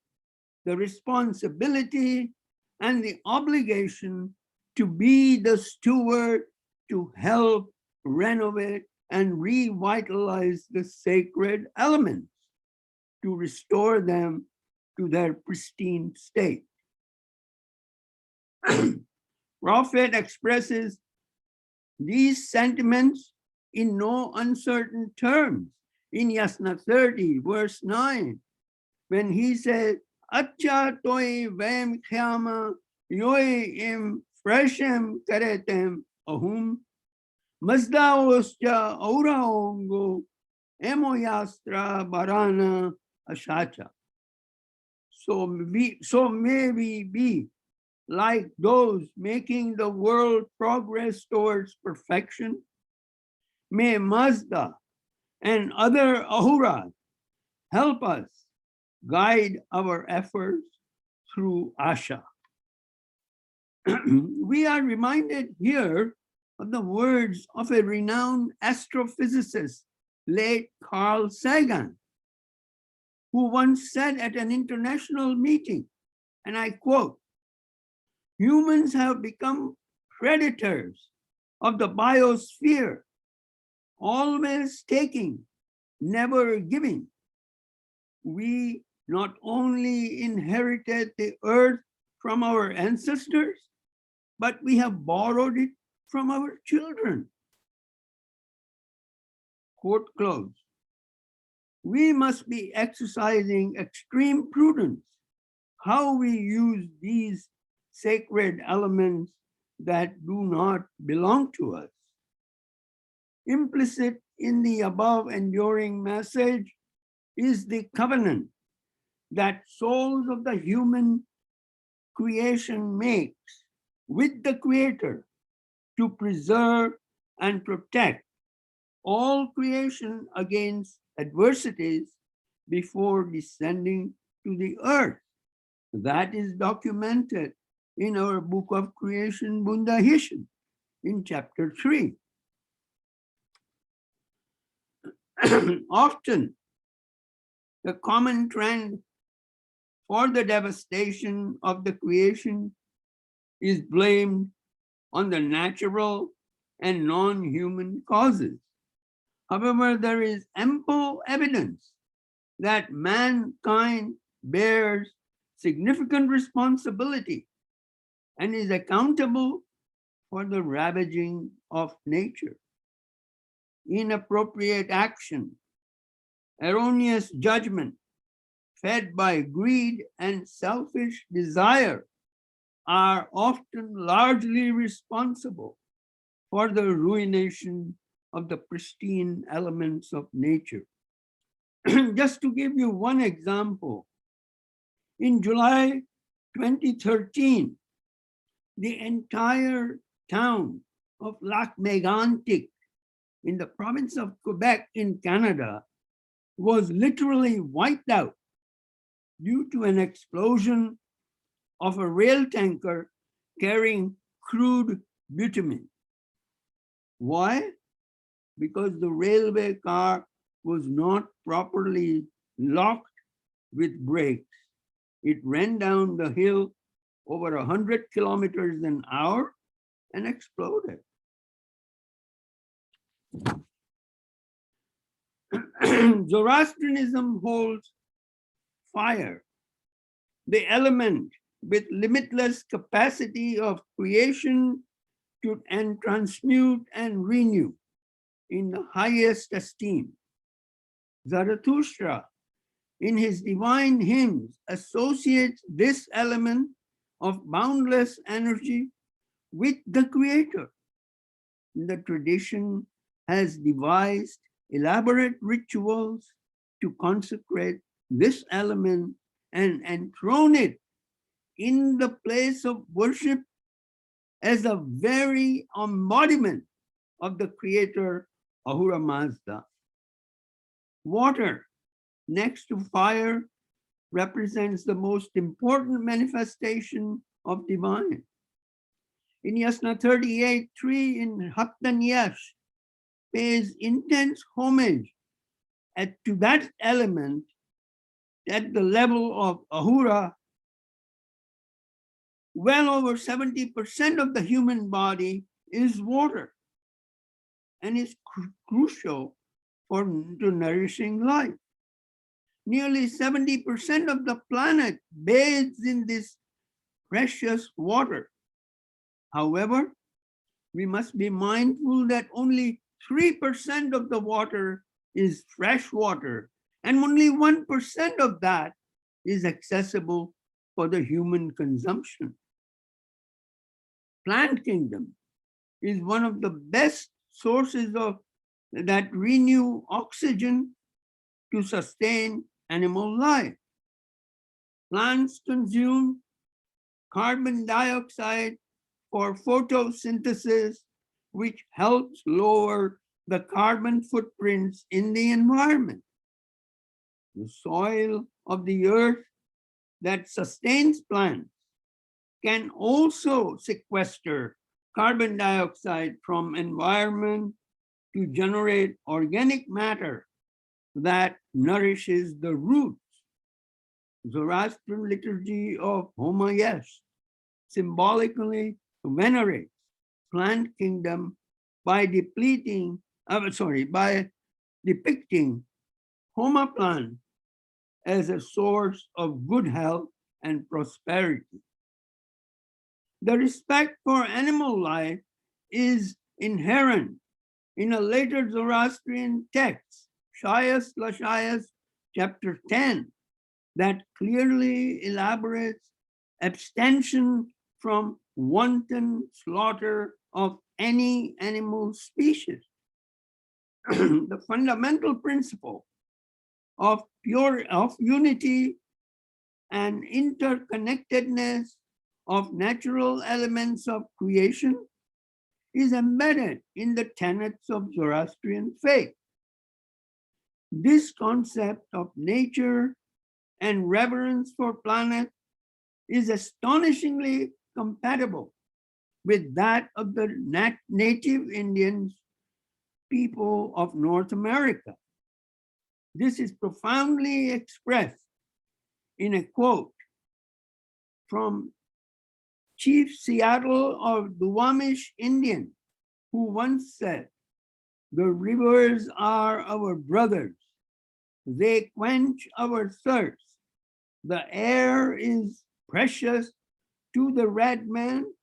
the responsibility, and the obligation to be the steward to help renovate and revitalize the sacred elements, to restore them to their pristine state. Prophet expresses these sentiments in no uncertain terms in Yasna 30, verse 9, when he said, Acha toi vem khyama yoy im freshem karetem ahum mazda oscha aura ongo emoyastra barana ashacha. So may we be like those making the world progress towards perfection. May Mazda and other Ahuras help us guide our efforts through Asha. We are reminded here of the words of a renowned astrophysicist, late Carl Sagan, who once said at an international meeting, and I quote, "Humans have become predators of the biosphere, always taking, never giving. We not only inherited the earth from our ancestors, but we have borrowed it from our children." Quote close. We must be exercising extreme prudence how we use these sacred elements that do not belong to us. Implicit in the above enduring message is the covenant that souls of the human creation makes with the Creator to preserve and protect all creation against adversities before descending to the earth. That is documented in our Book of Creation, Bundahishan, in chapter 3. Often, the common trend for the devastation of the creation is blamed on the natural and non-human causes. However, there is ample evidence that mankind bears significant responsibility and is accountable for the ravaging of nature. Inappropriate action, erroneous judgment, fed by greed and selfish desire, are often largely responsible for the ruination of the pristine elements of nature. Just to give you one example, in July 2013, the entire town of Lac-Mégantic in the province of Quebec in Canada was literally wiped out due to an explosion of a rail tanker carrying crude bitumen. Why? Because the railway car was not properly locked with brakes. It ran down the hill over 100 kilometers an hour and exploded. Zoroastrianism holds fire, the element with limitless capacity of creation and transmute and renew in the highest esteem. Zarathustra, in his divine hymns, associates this element of boundless energy with the Creator. The tradition has devised elaborate rituals to consecrate this element and enthrone it in the place of worship as a very embodiment of the Creator, Ahura Mazda. Water, next to fire, represents the most important manifestation of divine. In Yasna 38:3 in Haptan Yash pays intense homage to that element at the level of Ahura. Well over 70% of the human body is water and is crucial to nourishing life. Nearly 70% of the planet bathes in this precious water. However, we must be mindful that only 3% of the water is fresh water, and only 1% of that is accessible for the human consumption. Plant kingdom is one of the best sources of that renew oxygen to sustain animal life. Plants consume carbon dioxide for photosynthesis, which helps lower the carbon footprints in the environment. The soil of the earth that sustains plants can also sequester carbon dioxide from environment to generate organic matter that nourishes the roots. Zoroastrian liturgy of Homayesh symbolically venerates plant kingdom by depicting Homa plant as a source of good health and prosperity. The respect for animal life is inherent in a later Zoroastrian text, Shayas Lashayas, chapter 10, that clearly elaborates abstention from wanton slaughter of any animal species. The fundamental principle of unity and interconnectedness of natural elements of creation is embedded in the tenets of Zoroastrian faith. This concept of nature and reverence for planet is astonishingly compatible with that of the native Indians people of North America. This is profoundly expressed in a quote from Chief Seattle of Duwamish Indian, who once said, "The rivers are our brothers. They quench our thirst. The air is precious to the red man,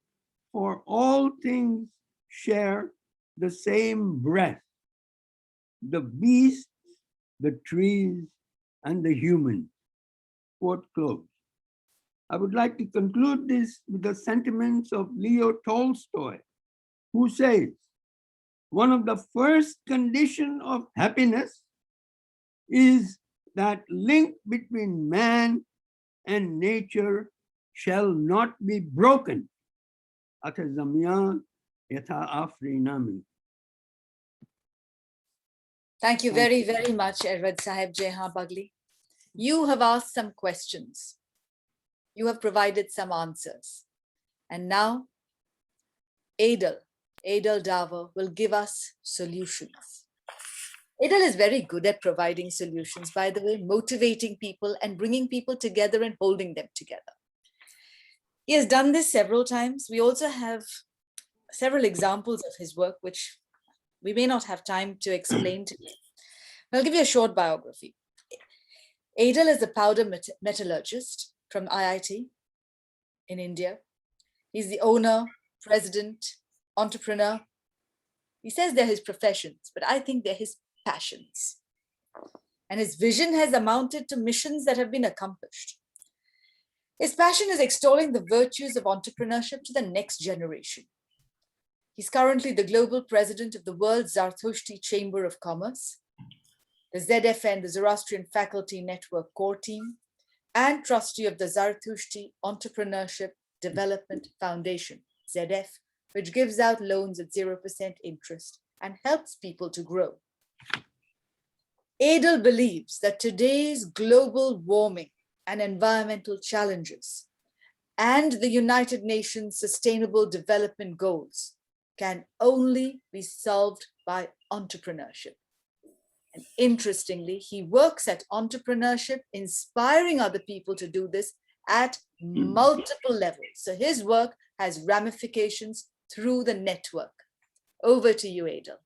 for all things share the same breath. The beasts, the trees, and the human." Quote close. I would like to conclude this with the sentiments of Leo Tolstoy, who says, one of the first conditions of happiness is that link between man and nature shall not be broken. Ata zamyan yatha afrinami. Thank you very, very much, Ervad Sahib, Jehan, Bagli. You have asked some questions. You have provided some answers. And now, Edul Daver will give us solutions. Edul is very good at providing solutions, by the way, motivating people and bringing people together and holding them together. He has done this several times. We also have several examples of his work, which we may not have time to explain today. I'll give you a short biography. Edul is a powder metallurgist from IIT in India. He's the owner, president, entrepreneur. He says they're his professions, but I think they're his passions. And his vision has amounted to missions that have been accomplished. His passion is extolling the virtues of entrepreneurship to the next generation. He's currently the global president of the World Zarathushtri Chamber of Commerce, the ZFN, the Zoroastrian Faculty Network Core Team, and trustee of the Zarathushtri Entrepreneurship Development Foundation, ZF, which gives out loans at 0% interest and helps people to grow. Edul believes that today's global warming and environmental challenges and the United Nations Sustainable Development Goals can only be solved by entrepreneurship. And interestingly, he works at entrepreneurship, inspiring other people to do this at multiple levels. So his work has ramifications through the network. Over to you, Edul.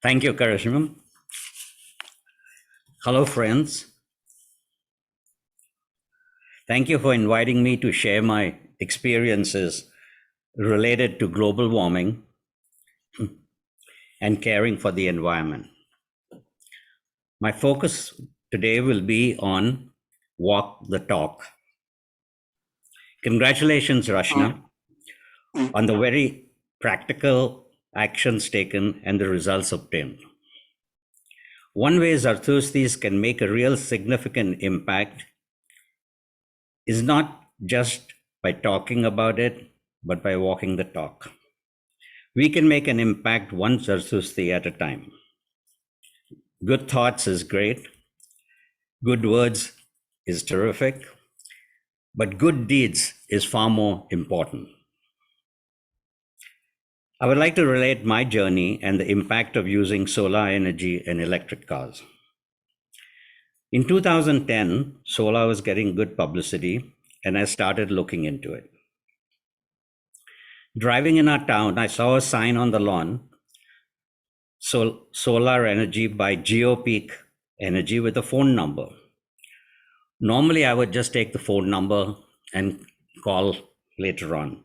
Thank you, Karishma. Hello, friends. Thank you for inviting me to share my experiences related to global warming and caring for the environment. My focus today will be on walk the talk. Congratulations, Rashneh, on the very practical actions taken and the results obtained. One way Zarathustris can make a real significant impact is not just by talking about it, but by walking the talk. We can make an impact one Zarathustri at a time. Good thoughts is great. Good words is terrific. But good deeds is far more important. I would like to relate my journey and the impact of using solar energy in electric cars. In 2010, solar was getting good publicity, and I started looking into it. Driving in our town, I saw a sign on the lawn, solar energy by GeoPeak Energy with a phone number. Normally, I would just take the phone number and call later on.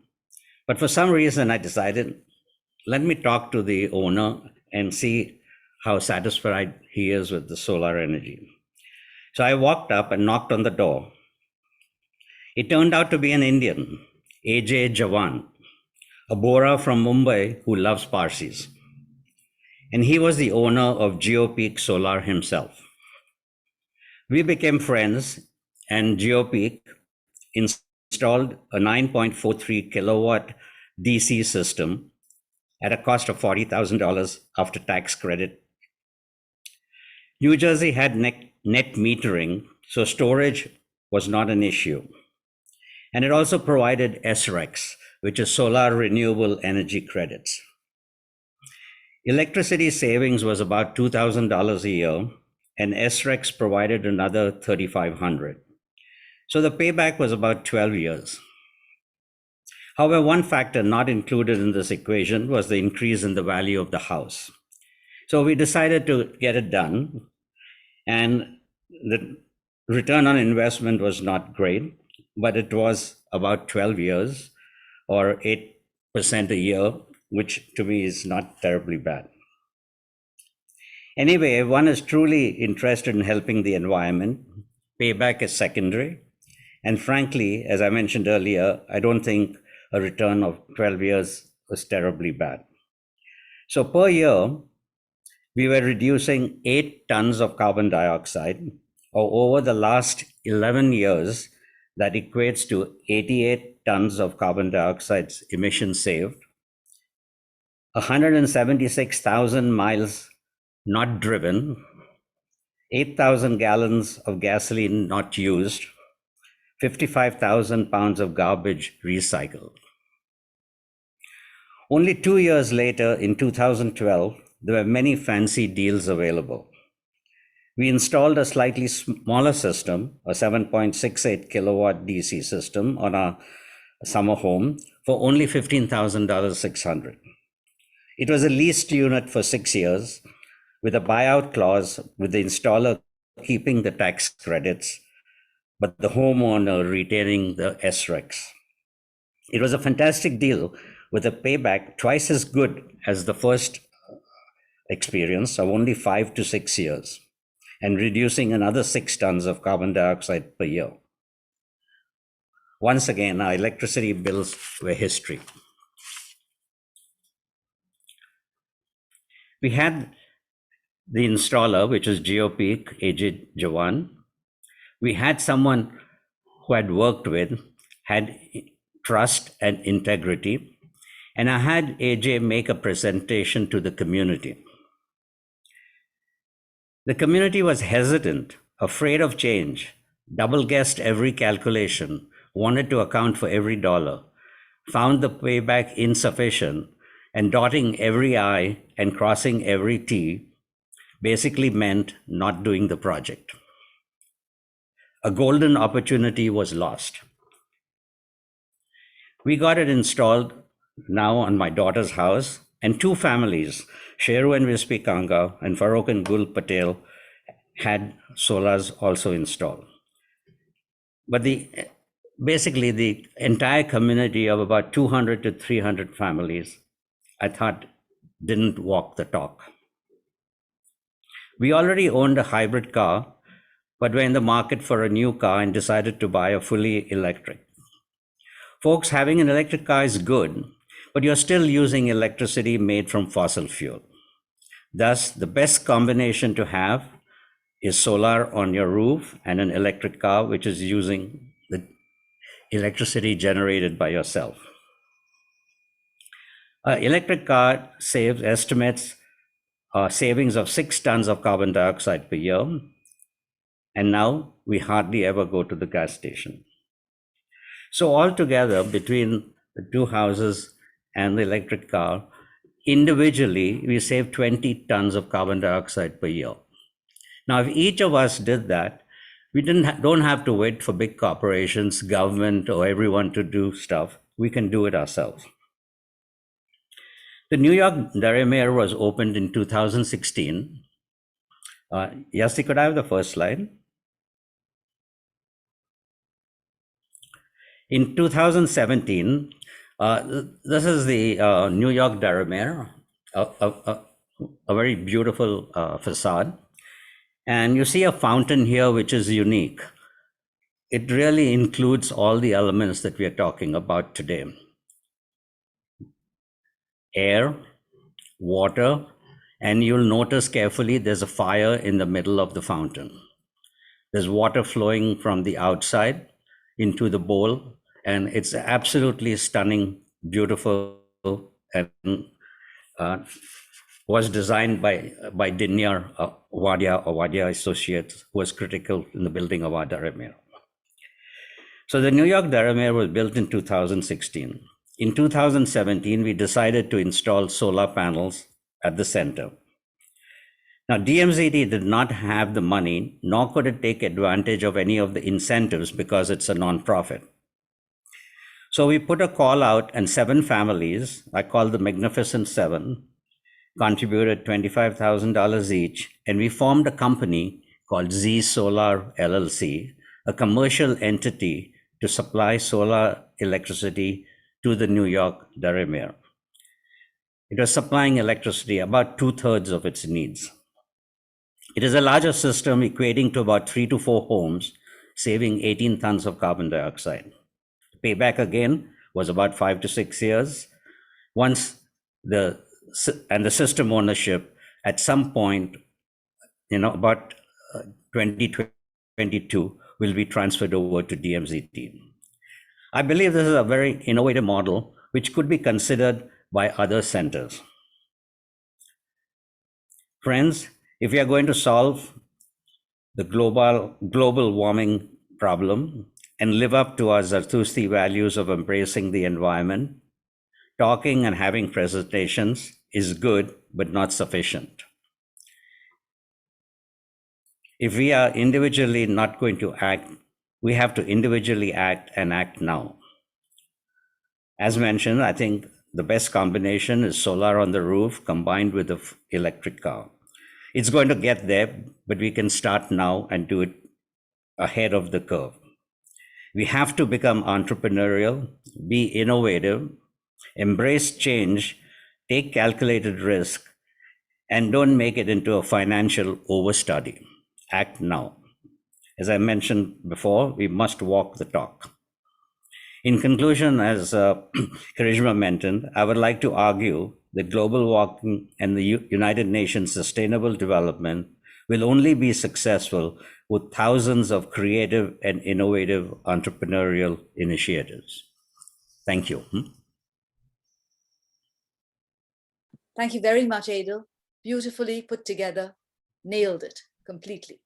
But for some reason, I decided, let me talk to the owner and see how satisfied he is with the solar energy. So I walked up and knocked on the door. It turned out to be an Indian, AJ Jawan, a Bora from Mumbai who loves Parsis. And he was the owner of GeoPeak Solar himself. We became friends, and GeoPeak installed a 9.43 kilowatt DC system at a cost of $40,000 after tax credit. New Jersey had net metering, so storage was not an issue. And it also provided SRECs, which is solar renewable energy credits. Electricity savings was about $2,000 a year, and SRECs provided another $3,500. So the payback was about 12 years. However, one factor not included in this equation was the increase in the value of the house. So we decided to get it done, and the return on investment was not great, but it was about 12 years or 8% a year, which to me is not terribly bad. Anyway, if one is truly interested in helping the environment, payback is secondary. And frankly, as I mentioned earlier, I don't think a return of 12 years was terribly bad. So per year, we were reducing 8 tons of carbon dioxide, or over the last 11 years, that equates to 88 tons of carbon dioxide emissions saved, 176,000 miles not driven, 8,000 gallons of gasoline not used, 55,000 pounds of garbage recycled. Only 2 years later, in 2012, there were many fancy deals available. We installed a slightly smaller system, a 7.68 kilowatt DC system on our summer home for only $15,600. It was a leased unit for 6 years with a buyout clause with the installer keeping the tax credits, but the homeowner retaining the SREX. It was a fantastic deal with a payback twice as good as the first experience of only 5 to 6 years, and reducing another 6 tons of carbon dioxide per year. Once again, our electricity bills were history. We had the installer, which was GeoPeak, aged Jehan. We had someone who had worked with, had trust and integrity, and I had AJ make a presentation to the community. The community was hesitant, afraid of change, double-guessed every calculation, wanted to account for every dollar, found the payback insufficient, and dotting every I and crossing every T basically meant not doing the project. A golden opportunity was lost. We got it installed now on my daughter's house, and 2 families, Jerou and Vispi Kanga and Farokh and Gul Patel, had solars also installed. But basically the entire community of about 200 to 300 families, I thought, didn't walk the talk. We already owned a hybrid car, but were in the market for a new car and decided to buy a fully electric. Folks, having an electric car is good, but you're still using electricity made from fossil fuel. Thus, the best combination to have is solar on your roof and an electric car, which is using the electricity generated by yourself. Electric car estimates savings of 6 tons of carbon dioxide per year, and now we hardly ever go to the gas station. So altogether, between the 2 houses and the electric car, individually, we save 20 tons of carbon dioxide per year. Now, if each of us did that, we don't have to wait for big corporations, government, or everyone to do stuff. We can do it ourselves. The New York Daver was opened in 2016. Yasti, could I have the first slide? In 2017, this is the New York Daver, a very beautiful facade. And you see a fountain here, which is unique. It really includes all the elements that we are talking about today. Air, water, and you'll notice carefully there's a fire in the middle of the fountain. There's water flowing from the outside into the bowl, and it's absolutely stunning, beautiful, and was designed by Dinyar Wadia Associates, who was critical in the building of our Daver. So the New York Daver was built in 2016. In 2017, we decided to install solar panels at the center. Now, DMZT did not have the money, nor could it take advantage of any of the incentives because it's a nonprofit. So we put a call out, and 7 families, I call the Magnificent 7, contributed $25,000 each, and we formed a company called Z Solar LLC, a commercial entity to supply solar electricity to the New York Daver. It was supplying electricity about 2/3 of its needs. It is a larger system equating to about 3 to 4 homes, saving 18 tons of carbon dioxide. Payback again was about 5 to 6 years. Once the system ownership at some point, about 2022, will be transferred over to DMZT. I believe this is a very innovative model which could be considered by other centers. Friends, if we are going to solve the global warming problem and live up to our Zartusti values of embracing the environment, talking and having presentations is good, but not sufficient. If we are individually not going to act, we have to individually act and act now. As mentioned, I think the best combination is solar on the roof combined with the electric car. It's going to get there, but we can start now and do it ahead of the curve. We have to become entrepreneurial, be innovative, embrace change, take calculated risk, and don't make it into a financial overstudy. Act now. As I mentioned before, we must walk the talk. In conclusion, as Karishma mentioned, I would like to argue that global warming and the United Nations Sustainable Development will only be successful with thousands of creative and innovative entrepreneurial initiatives. Thank you. Thank you very much, Edul. Beautifully put together, nailed it completely.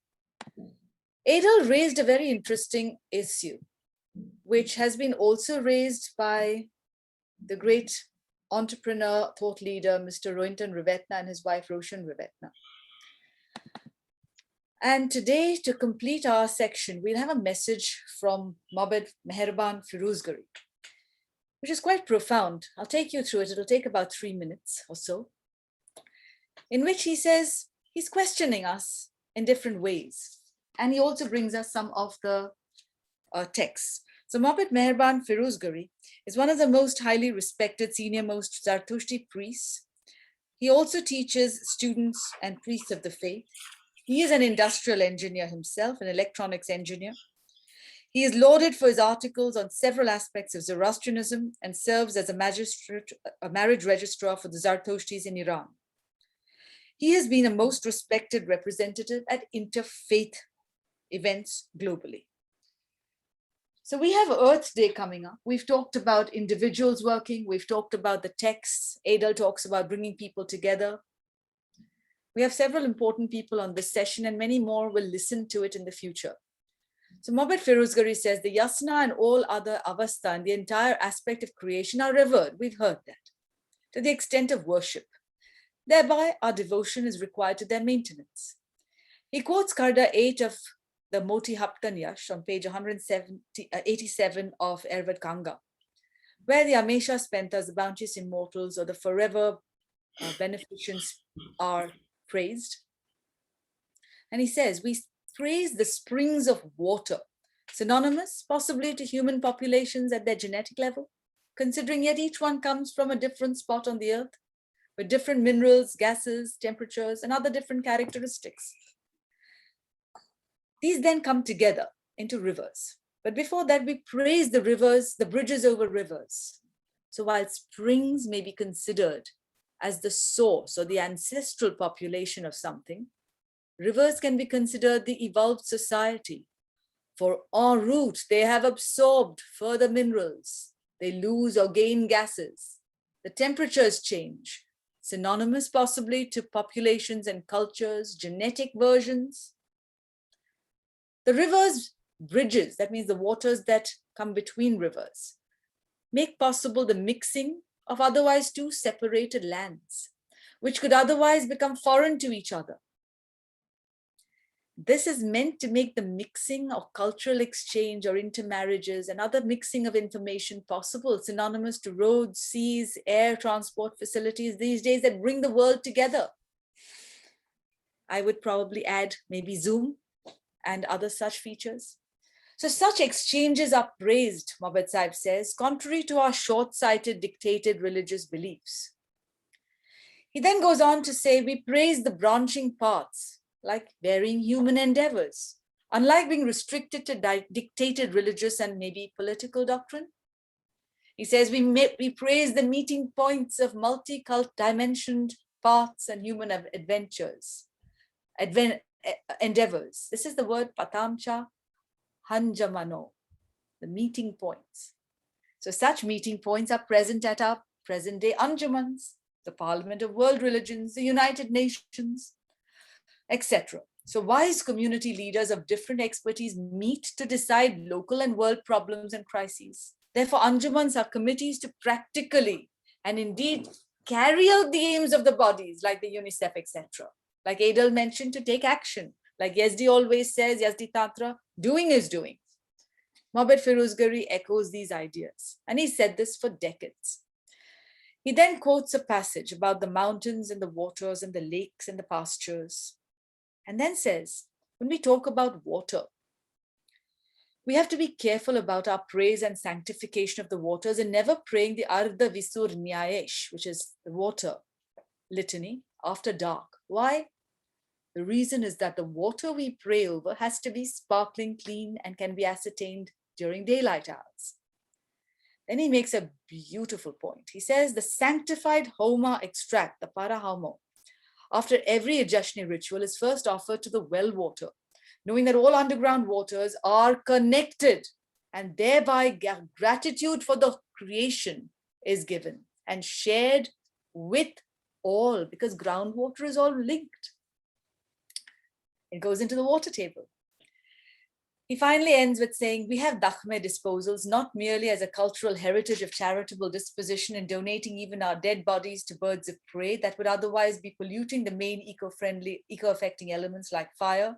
Edul raised a very interesting issue, which has been also raised by the great entrepreneur, thought leader, Mr. Rohinton Revetna and his wife, Roshan Revetna. And today, to complete our section, we'll have a message from Mobed Mehraban Firouzgary, which is quite profound. I'll take you through it. It'll take about 3 minutes or so, in which he says he's questioning us in different ways. And he also brings us some of the texts. So Mobed Mehraban Firouzgary is one of the most highly respected, senior-most Zartushti priests. He also teaches students and priests of the faith. He is an industrial engineer himself, an electronics engineer. He is lauded for his articles on several aspects of Zoroastrianism and serves as a marriage registrar for the Zartushtis in Iran. He has been a most respected representative at interfaith events globally. So we have Earth Day coming up. We've talked about individuals working. We've talked about the texts. Edul talks about bringing people together. We have several important people on this session and many more will listen to it in the future. So Mobed Firouzgary says the yasna and all other avastha and the entire aspect of creation are revered. We've heard that to the extent of worship. Thereby our devotion is required to their maintenance. He quotes Karda 8 of the Moti Haptan Yash on page 187 of Ervad Kanga, where the Amesha Spentas, the bounteous immortals, or the forever beneficents are praised. And he says, we praise the springs of water, synonymous possibly to human populations at their genetic level, considering yet each one comes from a different spot on the earth, with different minerals, gases, temperatures, and other different characteristics. These then come together into rivers. But before that, we praise the rivers, the bridges over rivers. So while springs may be considered as the source or the ancestral population of something, rivers can be considered the evolved society. For en route, they have absorbed further minerals. They lose or gain gases. The temperatures change, synonymous possibly to populations and cultures, genetic versions. The rivers, bridges, that means the waters that come between rivers, make possible the mixing of otherwise two separated lands, which could otherwise become foreign to each other. This is meant to make the mixing of cultural exchange or intermarriages and other mixing of information possible, synonymous to roads, seas, air transport facilities these days that bring the world together. I would probably add maybe Zoom and other such features. So such exchanges are praised, Mobed Sahib says, contrary to our short-sighted, dictated religious beliefs. He then goes on to say, we praise the branching paths, like varying human endeavors, unlike being restricted to dictated religious and maybe political doctrine. He says, we praise the meeting points of multi-dimensioned paths and human adventures, endeavors. This is the word patamcha hanjamano, the meeting points. So such meeting points are present at our present day Anjumans, the Parliament of World Religions, the United Nations, etc. So wise community leaders of different expertise meet to decide local and world problems and crises. Therefore, Anjumans are committees to practically and indeed carry out the aims of the bodies like the UNICEF, etc. Like Edul mentioned, to take action. Like Yazdi always says, Yazdi Tantra, doing is doing. Mobed Firouzgary echoes these ideas. And he said this for decades. He then quotes a passage about the mountains and the waters and the lakes and the pastures, and then says, when we talk about water, we have to be careful about our praise and sanctification of the waters and never praying the Ardha Visur Nyayesh, which is the water litany, after dark. Why? The reason is that the water we pray over has to be sparkling clean and can be ascertained during daylight hours. Then he makes a beautiful point. He says the sanctified Homa extract, the Parahamo, after every Ajashni ritual is first offered to the well water, knowing that all underground waters are connected, and thereby gratitude for the creation is given and shared with all, because groundwater is all linked. It goes into the water table. He finally ends with saying, we have dakhme disposals not merely as a cultural heritage of charitable disposition and donating even our dead bodies to birds of prey that would otherwise be polluting the main eco-friendly, eco-affecting elements like fire,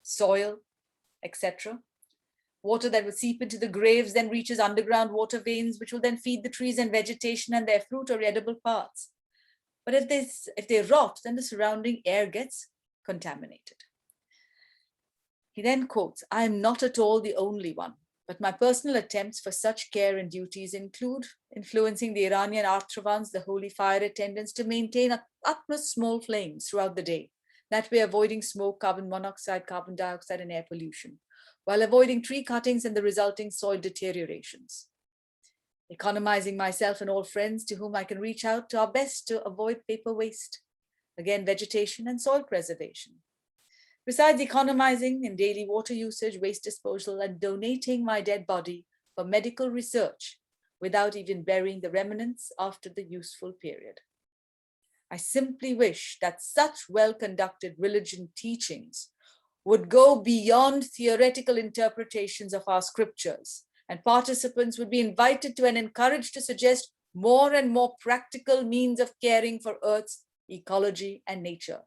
soil, etc. Water that would seep into the graves then reaches underground water veins, which will then feed the trees and vegetation and their fruit or edible parts. But if they rot, then the surrounding air gets contaminated. He then quotes, I am not at all the only one, but my personal attempts for such care and duties include influencing the Iranian Artravans, the holy fire attendants, to maintain utmost small flames throughout the day, that way avoiding smoke, carbon monoxide, carbon dioxide, and air pollution, while avoiding tree cuttings and the resulting soil deteriorations. Economizing myself and all friends to whom I can reach out to our best to avoid paper waste, again, vegetation and soil preservation. Besides economizing in daily water usage, waste disposal, and donating my dead body for medical research without even burying the remnants after the useful period. I simply wish that such well-conducted religion teachings would go beyond theoretical interpretations of our scriptures, and participants would be invited to and encouraged to suggest more and more practical means of caring for Earth's ecology and nature,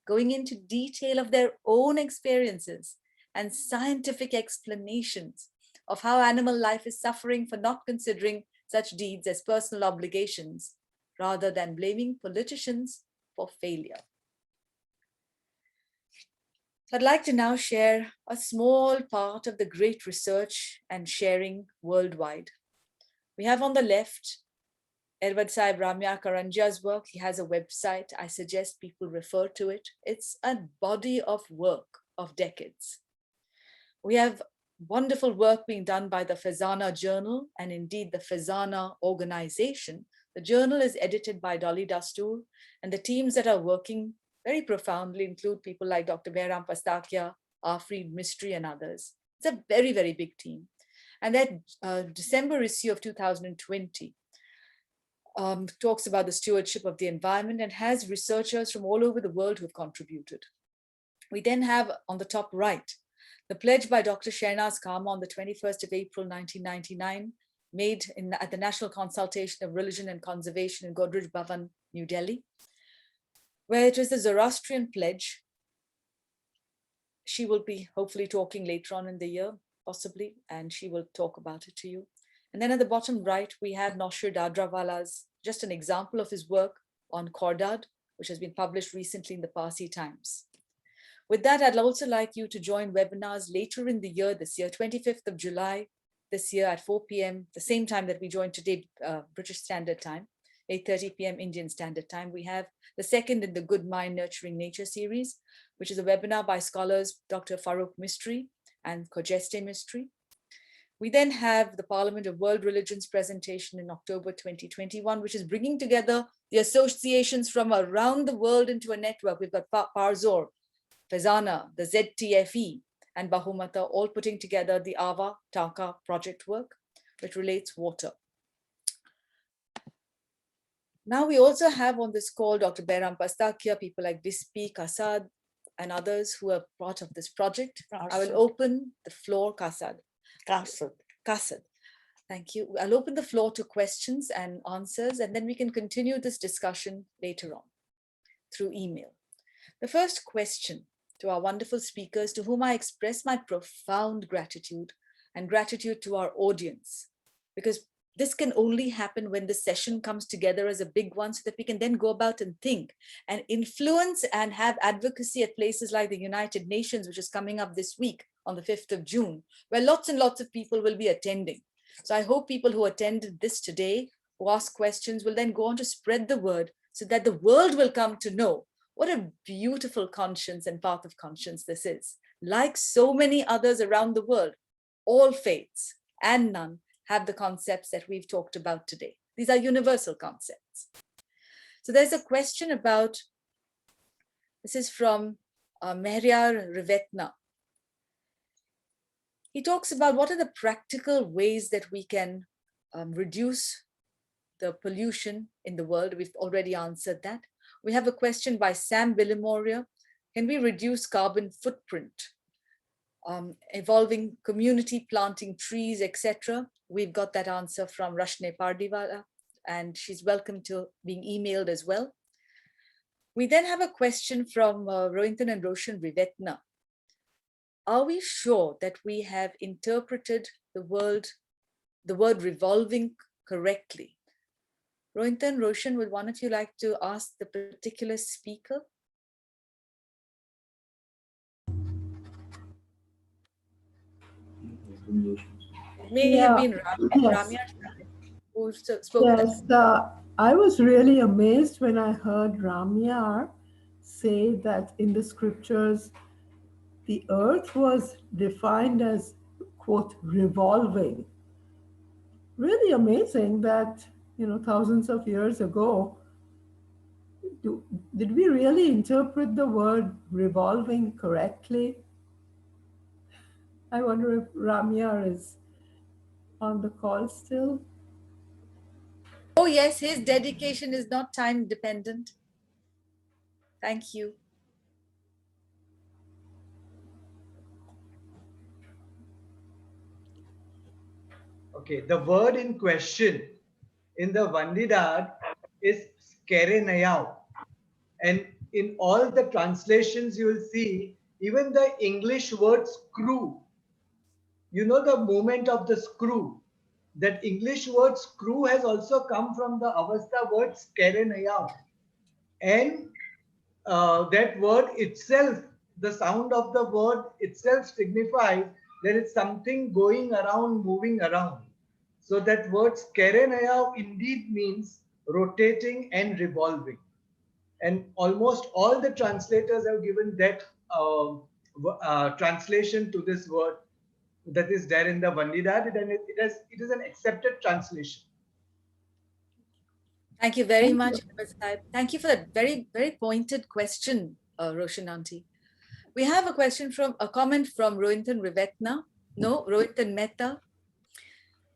going into detail of their own experiences and scientific explanations of how animal life is suffering for not considering such deeds as personal obligations, rather than blaming politicians for failure. I'd like to now share a small part of the great research and sharing worldwide. We have on the left Ervad Sahib Ramiyar Karanjia's work. He has a website. I suggest people refer to it. It's a body of work of decades. We have wonderful work being done by the Fazana Journal and indeed the Fazana organization. The journal is edited by Dolly Dastoor, and the teams that are working very profoundly include people like Dr. Mehraban, Afreed Mystery, and others. It's a very, very big team. And that December issue of 2020 talks about the stewardship of the environment and has researchers from all over the world who have contributed. We then have on the top right, the pledge by Dr. Shehnaz Kama on the 21st of April, 1999, made at the National Consultation of Religion and Conservation in Godrej Bhavan, New Delhi, where it was the Zoroastrian pledge. She will be hopefully talking later on in the year, possibly, and she will talk about it to you. And then at the bottom right, we have Noshir Dadrawalla's, just an example of his work on Khordad, which has been published recently in the Parsi Times. With that, I'd also like you to join webinars later in the year, this year, 25th of July, this year at 4 p.m., the same time that we joined today, British Standard Time, 8:30 p.m. Indian Standard Time. We have the second in the Good Mind Nurturing Nature series, which is a webinar by scholars Dr. Farooq Mistry and Kojeste Mistry. We then have the Parliament of World Religions presentation in October 2021, which is bringing together the associations from around the world into a network. We've got Parzor, Fazana, the ZTFE, and Humata all putting together the Ava Taka project work, which relates water. Now we also have on this call Dr. Behram Pastakia, people like Bispi, Kasad, and others who are part of this project. I will open the floor, Kasad. Kasad. Thank you. I'll open the floor to questions and answers, and then we can continue this discussion later on through email. The first question to our wonderful speakers, to whom I express my profound gratitude and gratitude to our audience, because this can only happen when the session comes together as a big one so that we can then go about and think and influence and have advocacy at places like the United Nations, which is coming up this week on the 5th of June, where lots and lots of people will be attending. So I hope people who attended this today, who ask questions, will then go on to spread the word so that the world will come to know what a beautiful conscience and path of conscience this is. Like so many others around the world, all faiths and none have the concepts that we've talked about today. These are universal concepts. So there's a question about, this is from Mehraban Rivetna. He talks about what are the practical ways that we can reduce the pollution in the world. We've already answered that. We have a question by Sam Billimoria. Can we reduce carbon footprint? Evolving community, planting trees, etc. We've got that answer from Rashneh N Pardiwalla, and she's welcome to being emailed as well. We then have a question from Rohinton and Roshan Rivetna. Are we sure that we have interpreted the word revolving correctly? Rohinton, Roshan, would one of you like to ask the particular speaker? May have been Ramiyar who spoke. Yes, I was really amazed when I heard Ramiyar say that in the scriptures, the earth was defined as, quote, revolving. Really amazing that, thousands of years ago, did we really interpret the word revolving correctly? I wonder if Ramiyar is on the call still. Oh yes, his dedication is not time dependent. Thank you. Okay, the word in question in the Vandidad is skerenayau. And in all the translations you will see, even the English word screw, you know the movement of the screw, that English word screw has also come from the Avesta word skerenayau. And that word itself, the sound of the word itself signifies there is something going around, moving around. So that word skerenayau indeed means rotating and revolving. And almost all the translators have given that translation to this word that is there in the Vandidad, and it is an accepted translation. Thank you very much. Thank you for that very, very pointed question, Roshan Auntie. We have a comment from Rohinton Rivetna. No, Rohinton Mehta.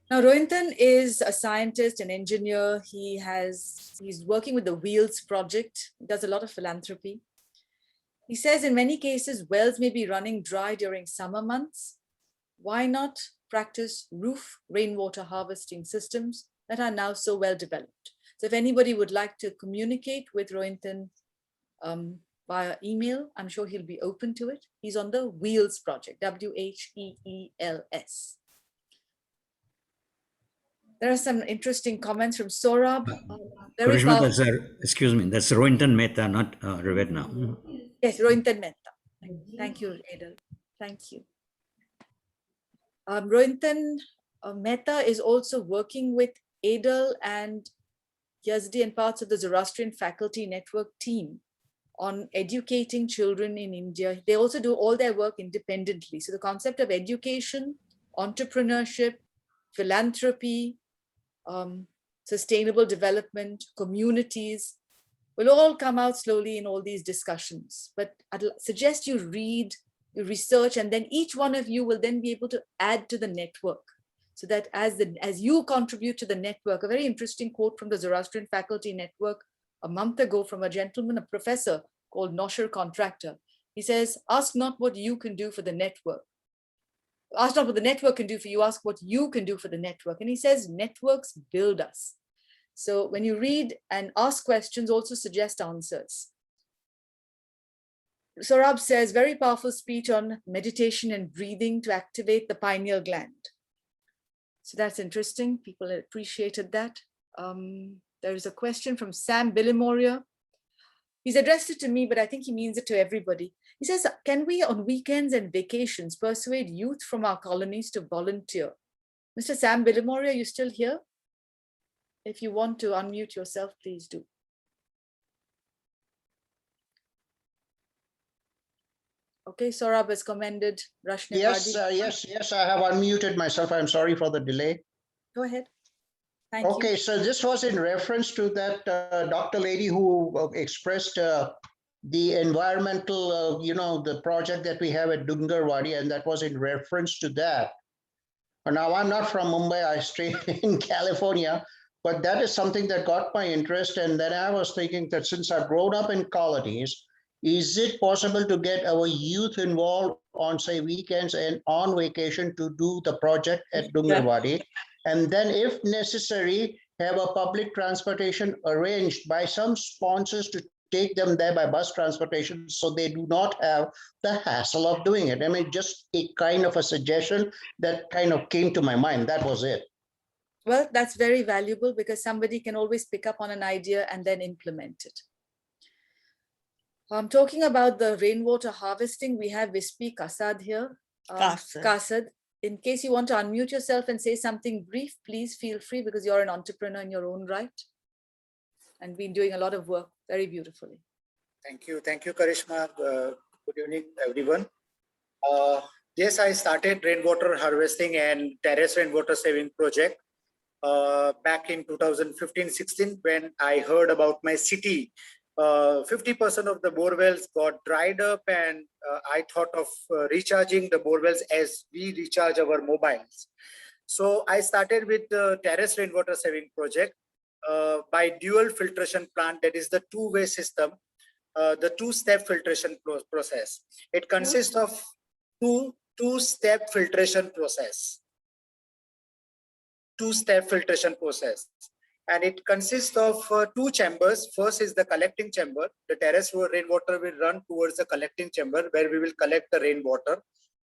Now, Rohinton is a scientist, an engineer. He's working with the Wheels project. He does a lot of philanthropy. He says in many cases, wells may be running dry during summer months. Why not practice roof rainwater harvesting systems that are now so well developed? So if anybody would like to communicate with Rohinton via email, I'm sure he'll be open to it. He's on the Wheels project, WHEELS. There are some interesting comments from Saurabh. Karishma, excuse me, that's Rohinton Mehta, not Rivetna. Yes, Rohinton Mehta. Thank you, Edul. Thank you. Rohinton Mehta is also working with Edul and Yazdi and parts of the Zoroastrian faculty network team on educating children in India. They also do all their work independently. So the concept of education, entrepreneurship, philanthropy, sustainable development, communities will all come out slowly in all these discussions. But I'd suggest you read, you research, and then each one of you will then be able to add to the network. So that as you contribute to the network, a very interesting quote from the Zoroastrian faculty network a month ago from a gentleman, a professor called Noshir Contractor. He says, ask not what you can do for the network. Ask not what the network can do for you, ask what you can do for the network. And he says, networks build us. So when you read and ask questions, also suggest answers. Saurabh says, very powerful speech on meditation and breathing to activate the pineal gland. So that's interesting. People appreciated that. There is a question from Sam Billimoria. He's addressed it to me, but I think he means it to everybody. He says, can we on weekends and vacations persuade youth from our colonies to volunteer? Mr. Sam Billimoria, are you still here? If you want to unmute yourself, please do. Okay, Saurabh has commended Rashneh Pardiwalla. Yes, I have unmuted myself. I'm sorry for the delay. Go ahead. Thank you. Okay, so this was in reference to that Dr. lady who expressed the environmental, the project that we have at Dungarwadi, and that was in reference to that. Now, I'm not from Mumbai, I stay in California, but that is something that got my interest. And then I was thinking that since I've grown up in colonies, is it possible to get our youth involved on, say, weekends and on vacation to do the project at Dungarwadi? And then, if necessary, have a public transportation arranged by some sponsors to take them there by bus transportation so they do not have the hassle of doing it. I mean, just a kind of a suggestion that kind of came to my mind. That was it. Well, that's very valuable because somebody can always pick up on an idea and then implement it. Talking about the rainwater harvesting, we have Vispi Kasad here. Kasad. In case you want to unmute yourself and say something brief, please feel free because you're an entrepreneur in your own right and been doing a lot of work very beautifully. Thank you, Karishma. Good evening, everyone. Yes, I started rainwater harvesting and terrace rainwater saving project back in 2015-16 when I heard about my city. 50% of the borewells got dried up, and I thought of recharging the borewells as we recharge our mobiles. So I started with the terrace rainwater saving project by dual filtration plant, that is the two-way system, the two-step filtration process. It consists of two-step filtration process. Two-step filtration process. And it consists of two chambers. First is the collecting chamber. The terrace rainwater will run towards the collecting chamber where we will collect the rainwater,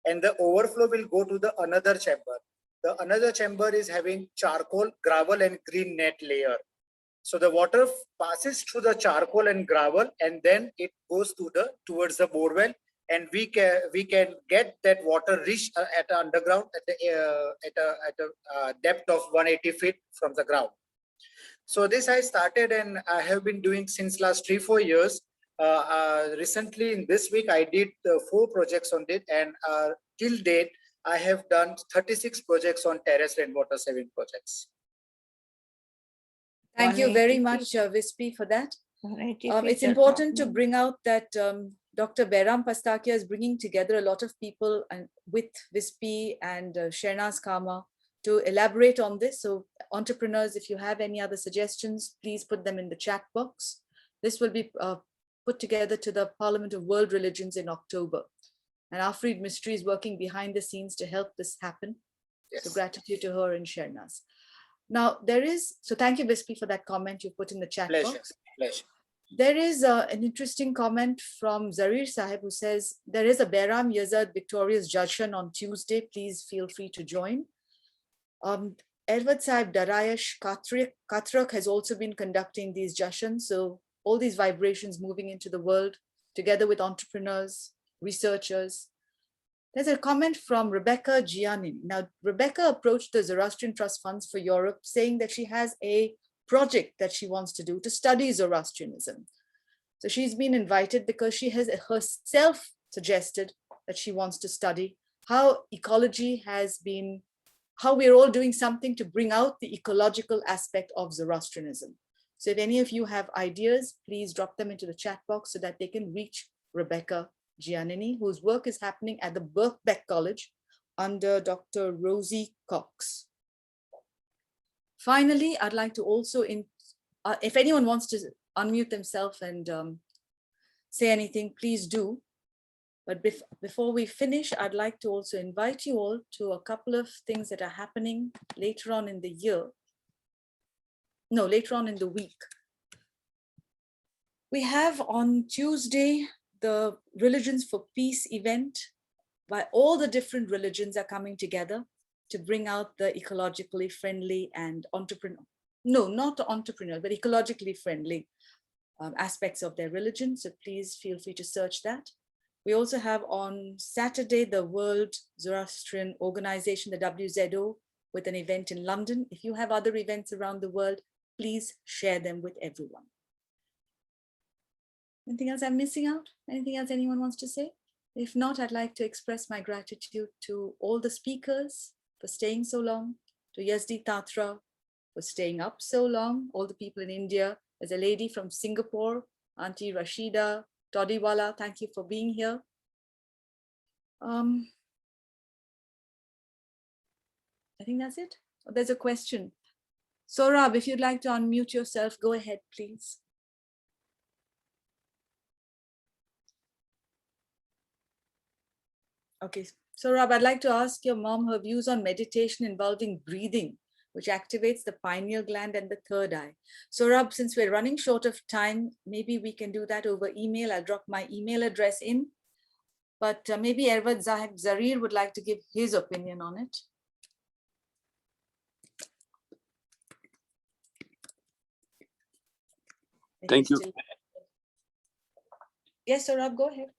and the overflow will go to the another chamber. The another chamber is having charcoal, gravel, and green net layer. So the water passes through the charcoal and gravel, and then it goes to towards the borewell, and we can get that water reach at underground at a depth of 180 feet from the ground. So this I started and I have been doing since last 3-4 years. Recently in this week, I did 4 projects on it, and till date, I have done 36 projects on terrace rainwater saving projects. Thank you very much, Vispi, for that. It's important to bring out that Dr. Behram Pastakia is bringing together a lot of people and with Vispi and Shehnaz Kama to elaborate on this. So entrepreneurs, if you have any other suggestions, please put them in the chat box. This will be put together to the Parliament of World Religions in October. And Afreed Mystery is working behind the scenes to help this happen. Yes. So gratitude to her and Shehnaz. Now so thank you, Vispi, for that comment you put in the chat box. Pleasure. There is an interesting comment from Zarrir Sahib who says, there is a Behram Yazid Victorious Jashan on Tuesday. Please feel free to join. Ervad Sahib Darayash Katrak has also been conducting these jashans. So all these vibrations moving into the world together with entrepreneurs, researchers. There's a comment from Rebecca Giannin. Now, Rebecca approached the Zoroastrian Trust Funds for Europe saying that she has a project that she wants to do to study Zoroastrianism. So she's been invited because she has herself suggested that she wants to study how ecology has been, how we're all doing something to bring out the ecological aspect of Zoroastrianism. So if any of you have ideas, please drop them into the chat box so that they can reach Rebecca Giannini, whose work is happening at the Birkbeck College under Dr. Rosie Cox. Finally, I'd like to also, if anyone wants to unmute themselves and say anything, please do. But before we finish, I'd like to also invite you all to a couple of things that are happening later on in the year. No, later on in the week. We have on Tuesday, the Religions for Peace event, where all the different religions are coming together to bring out the ecologically friendly and not entrepreneurial, but ecologically friendly aspects of their religion. So please feel free to search that. We also have on Saturday, the World Zoroastrian Organization, the WZO, with an event in London. If you have other events around the world, please share them with everyone. Anything else I'm missing out? Anything else anyone wants to say? If not, I'd like to express my gratitude to all the speakers for staying so long, to Yazdi Tatra for staying up so long, all the people in India. There's a lady from Singapore, Auntie Rashida Todiwala, thank you for being here. I think that's it. Oh, there's a question. Saurabh, if you'd like to unmute yourself, go ahead, please. Okay, Saurabh, I'd like to ask your mom her views on meditation involving breathing, which activates the pineal gland and the third eye. Saurabh, since we're running short of time, maybe we can do that over email. I'll drop my email address in, but maybe Ervad Zarrir would like to give his opinion on it. Thank you. Yes, Saurabh, go ahead.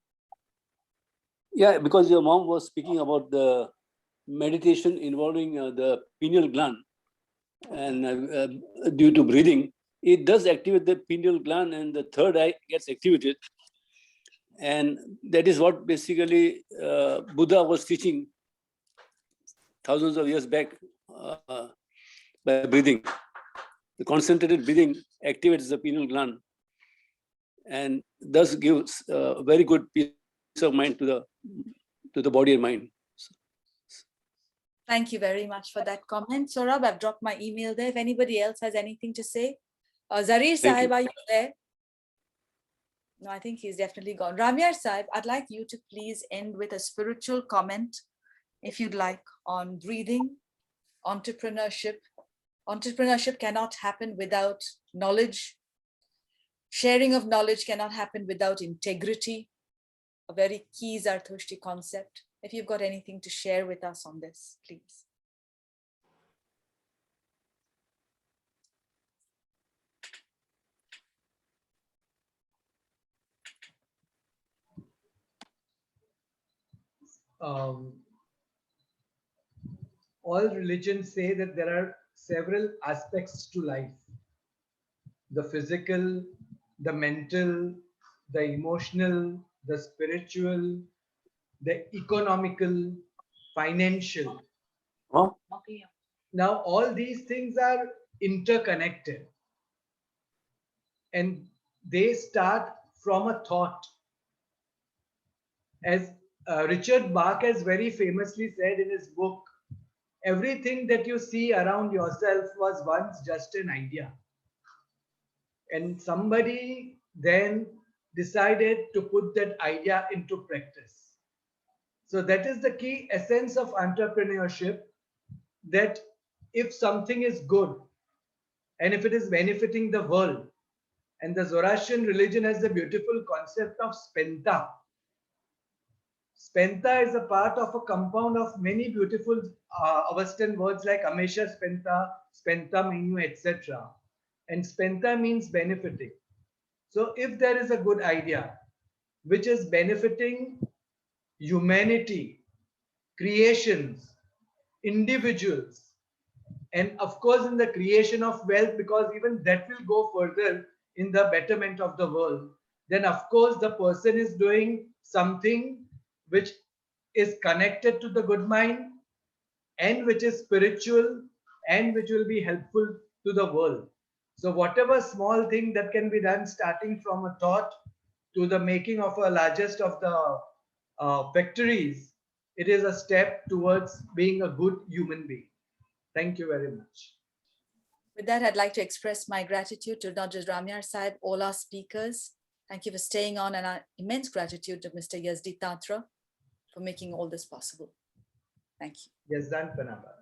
Yeah, because your mom was speaking about the meditation involving the pineal gland, and due to breathing, it does activate the pineal gland and the third eye gets activated. And that is what basically Buddha was teaching thousands of years back by breathing. The concentrated breathing activates the pineal gland and thus gives very good peace of mind to the body and mind. Thank you very much for that comment. Saurabh, I've dropped my email there. If anybody else has anything to say. Zarrir Sahib, are you there? No, I think he's definitely gone. Ramiyar Sahib, I'd like you to please end with a spiritual comment, if you'd like, on breathing, entrepreneurship. Entrepreneurship cannot happen without knowledge. Sharing of knowledge cannot happen without integrity. A very key Zartushti concept. If you've got anything to share with us on this, please. All religions say that there are several aspects to life: the physical, the mental, the emotional, the spiritual, the economical, financial. Huh? Now, all these things are interconnected and they start from a thought. As Richard Bach has very famously said in his book, everything that you see around yourself was once just an idea. And somebody then decided to put that idea into practice. So that is the key essence of entrepreneurship, that if something is good and if it is benefiting the world, and the Zoroastrian religion has the beautiful concept of spenta. Spenta is a part of a compound of many beautiful Western words like Amesha Spenta, Spenta Menu, etc. And spenta means benefiting. So if there is a good idea which is benefiting humanity, creations, individuals, and of course in the creation of wealth, because even that will go further in the betterment of the world, then of course the person is doing something which is connected to the good mind and which is spiritual and which will be helpful to the world. So whatever small thing that can be done, starting from a thought to the making of a largest of the factories, it is a step towards being a good human being. Thank you very much. With that, I'd like to express my gratitude to not just Ramiyar Sahib, all our speakers. Thank you for staying on, and our immense gratitude to Mr. Yazdi Tatra for making all this possible. Thank you. Yazdan Panaba.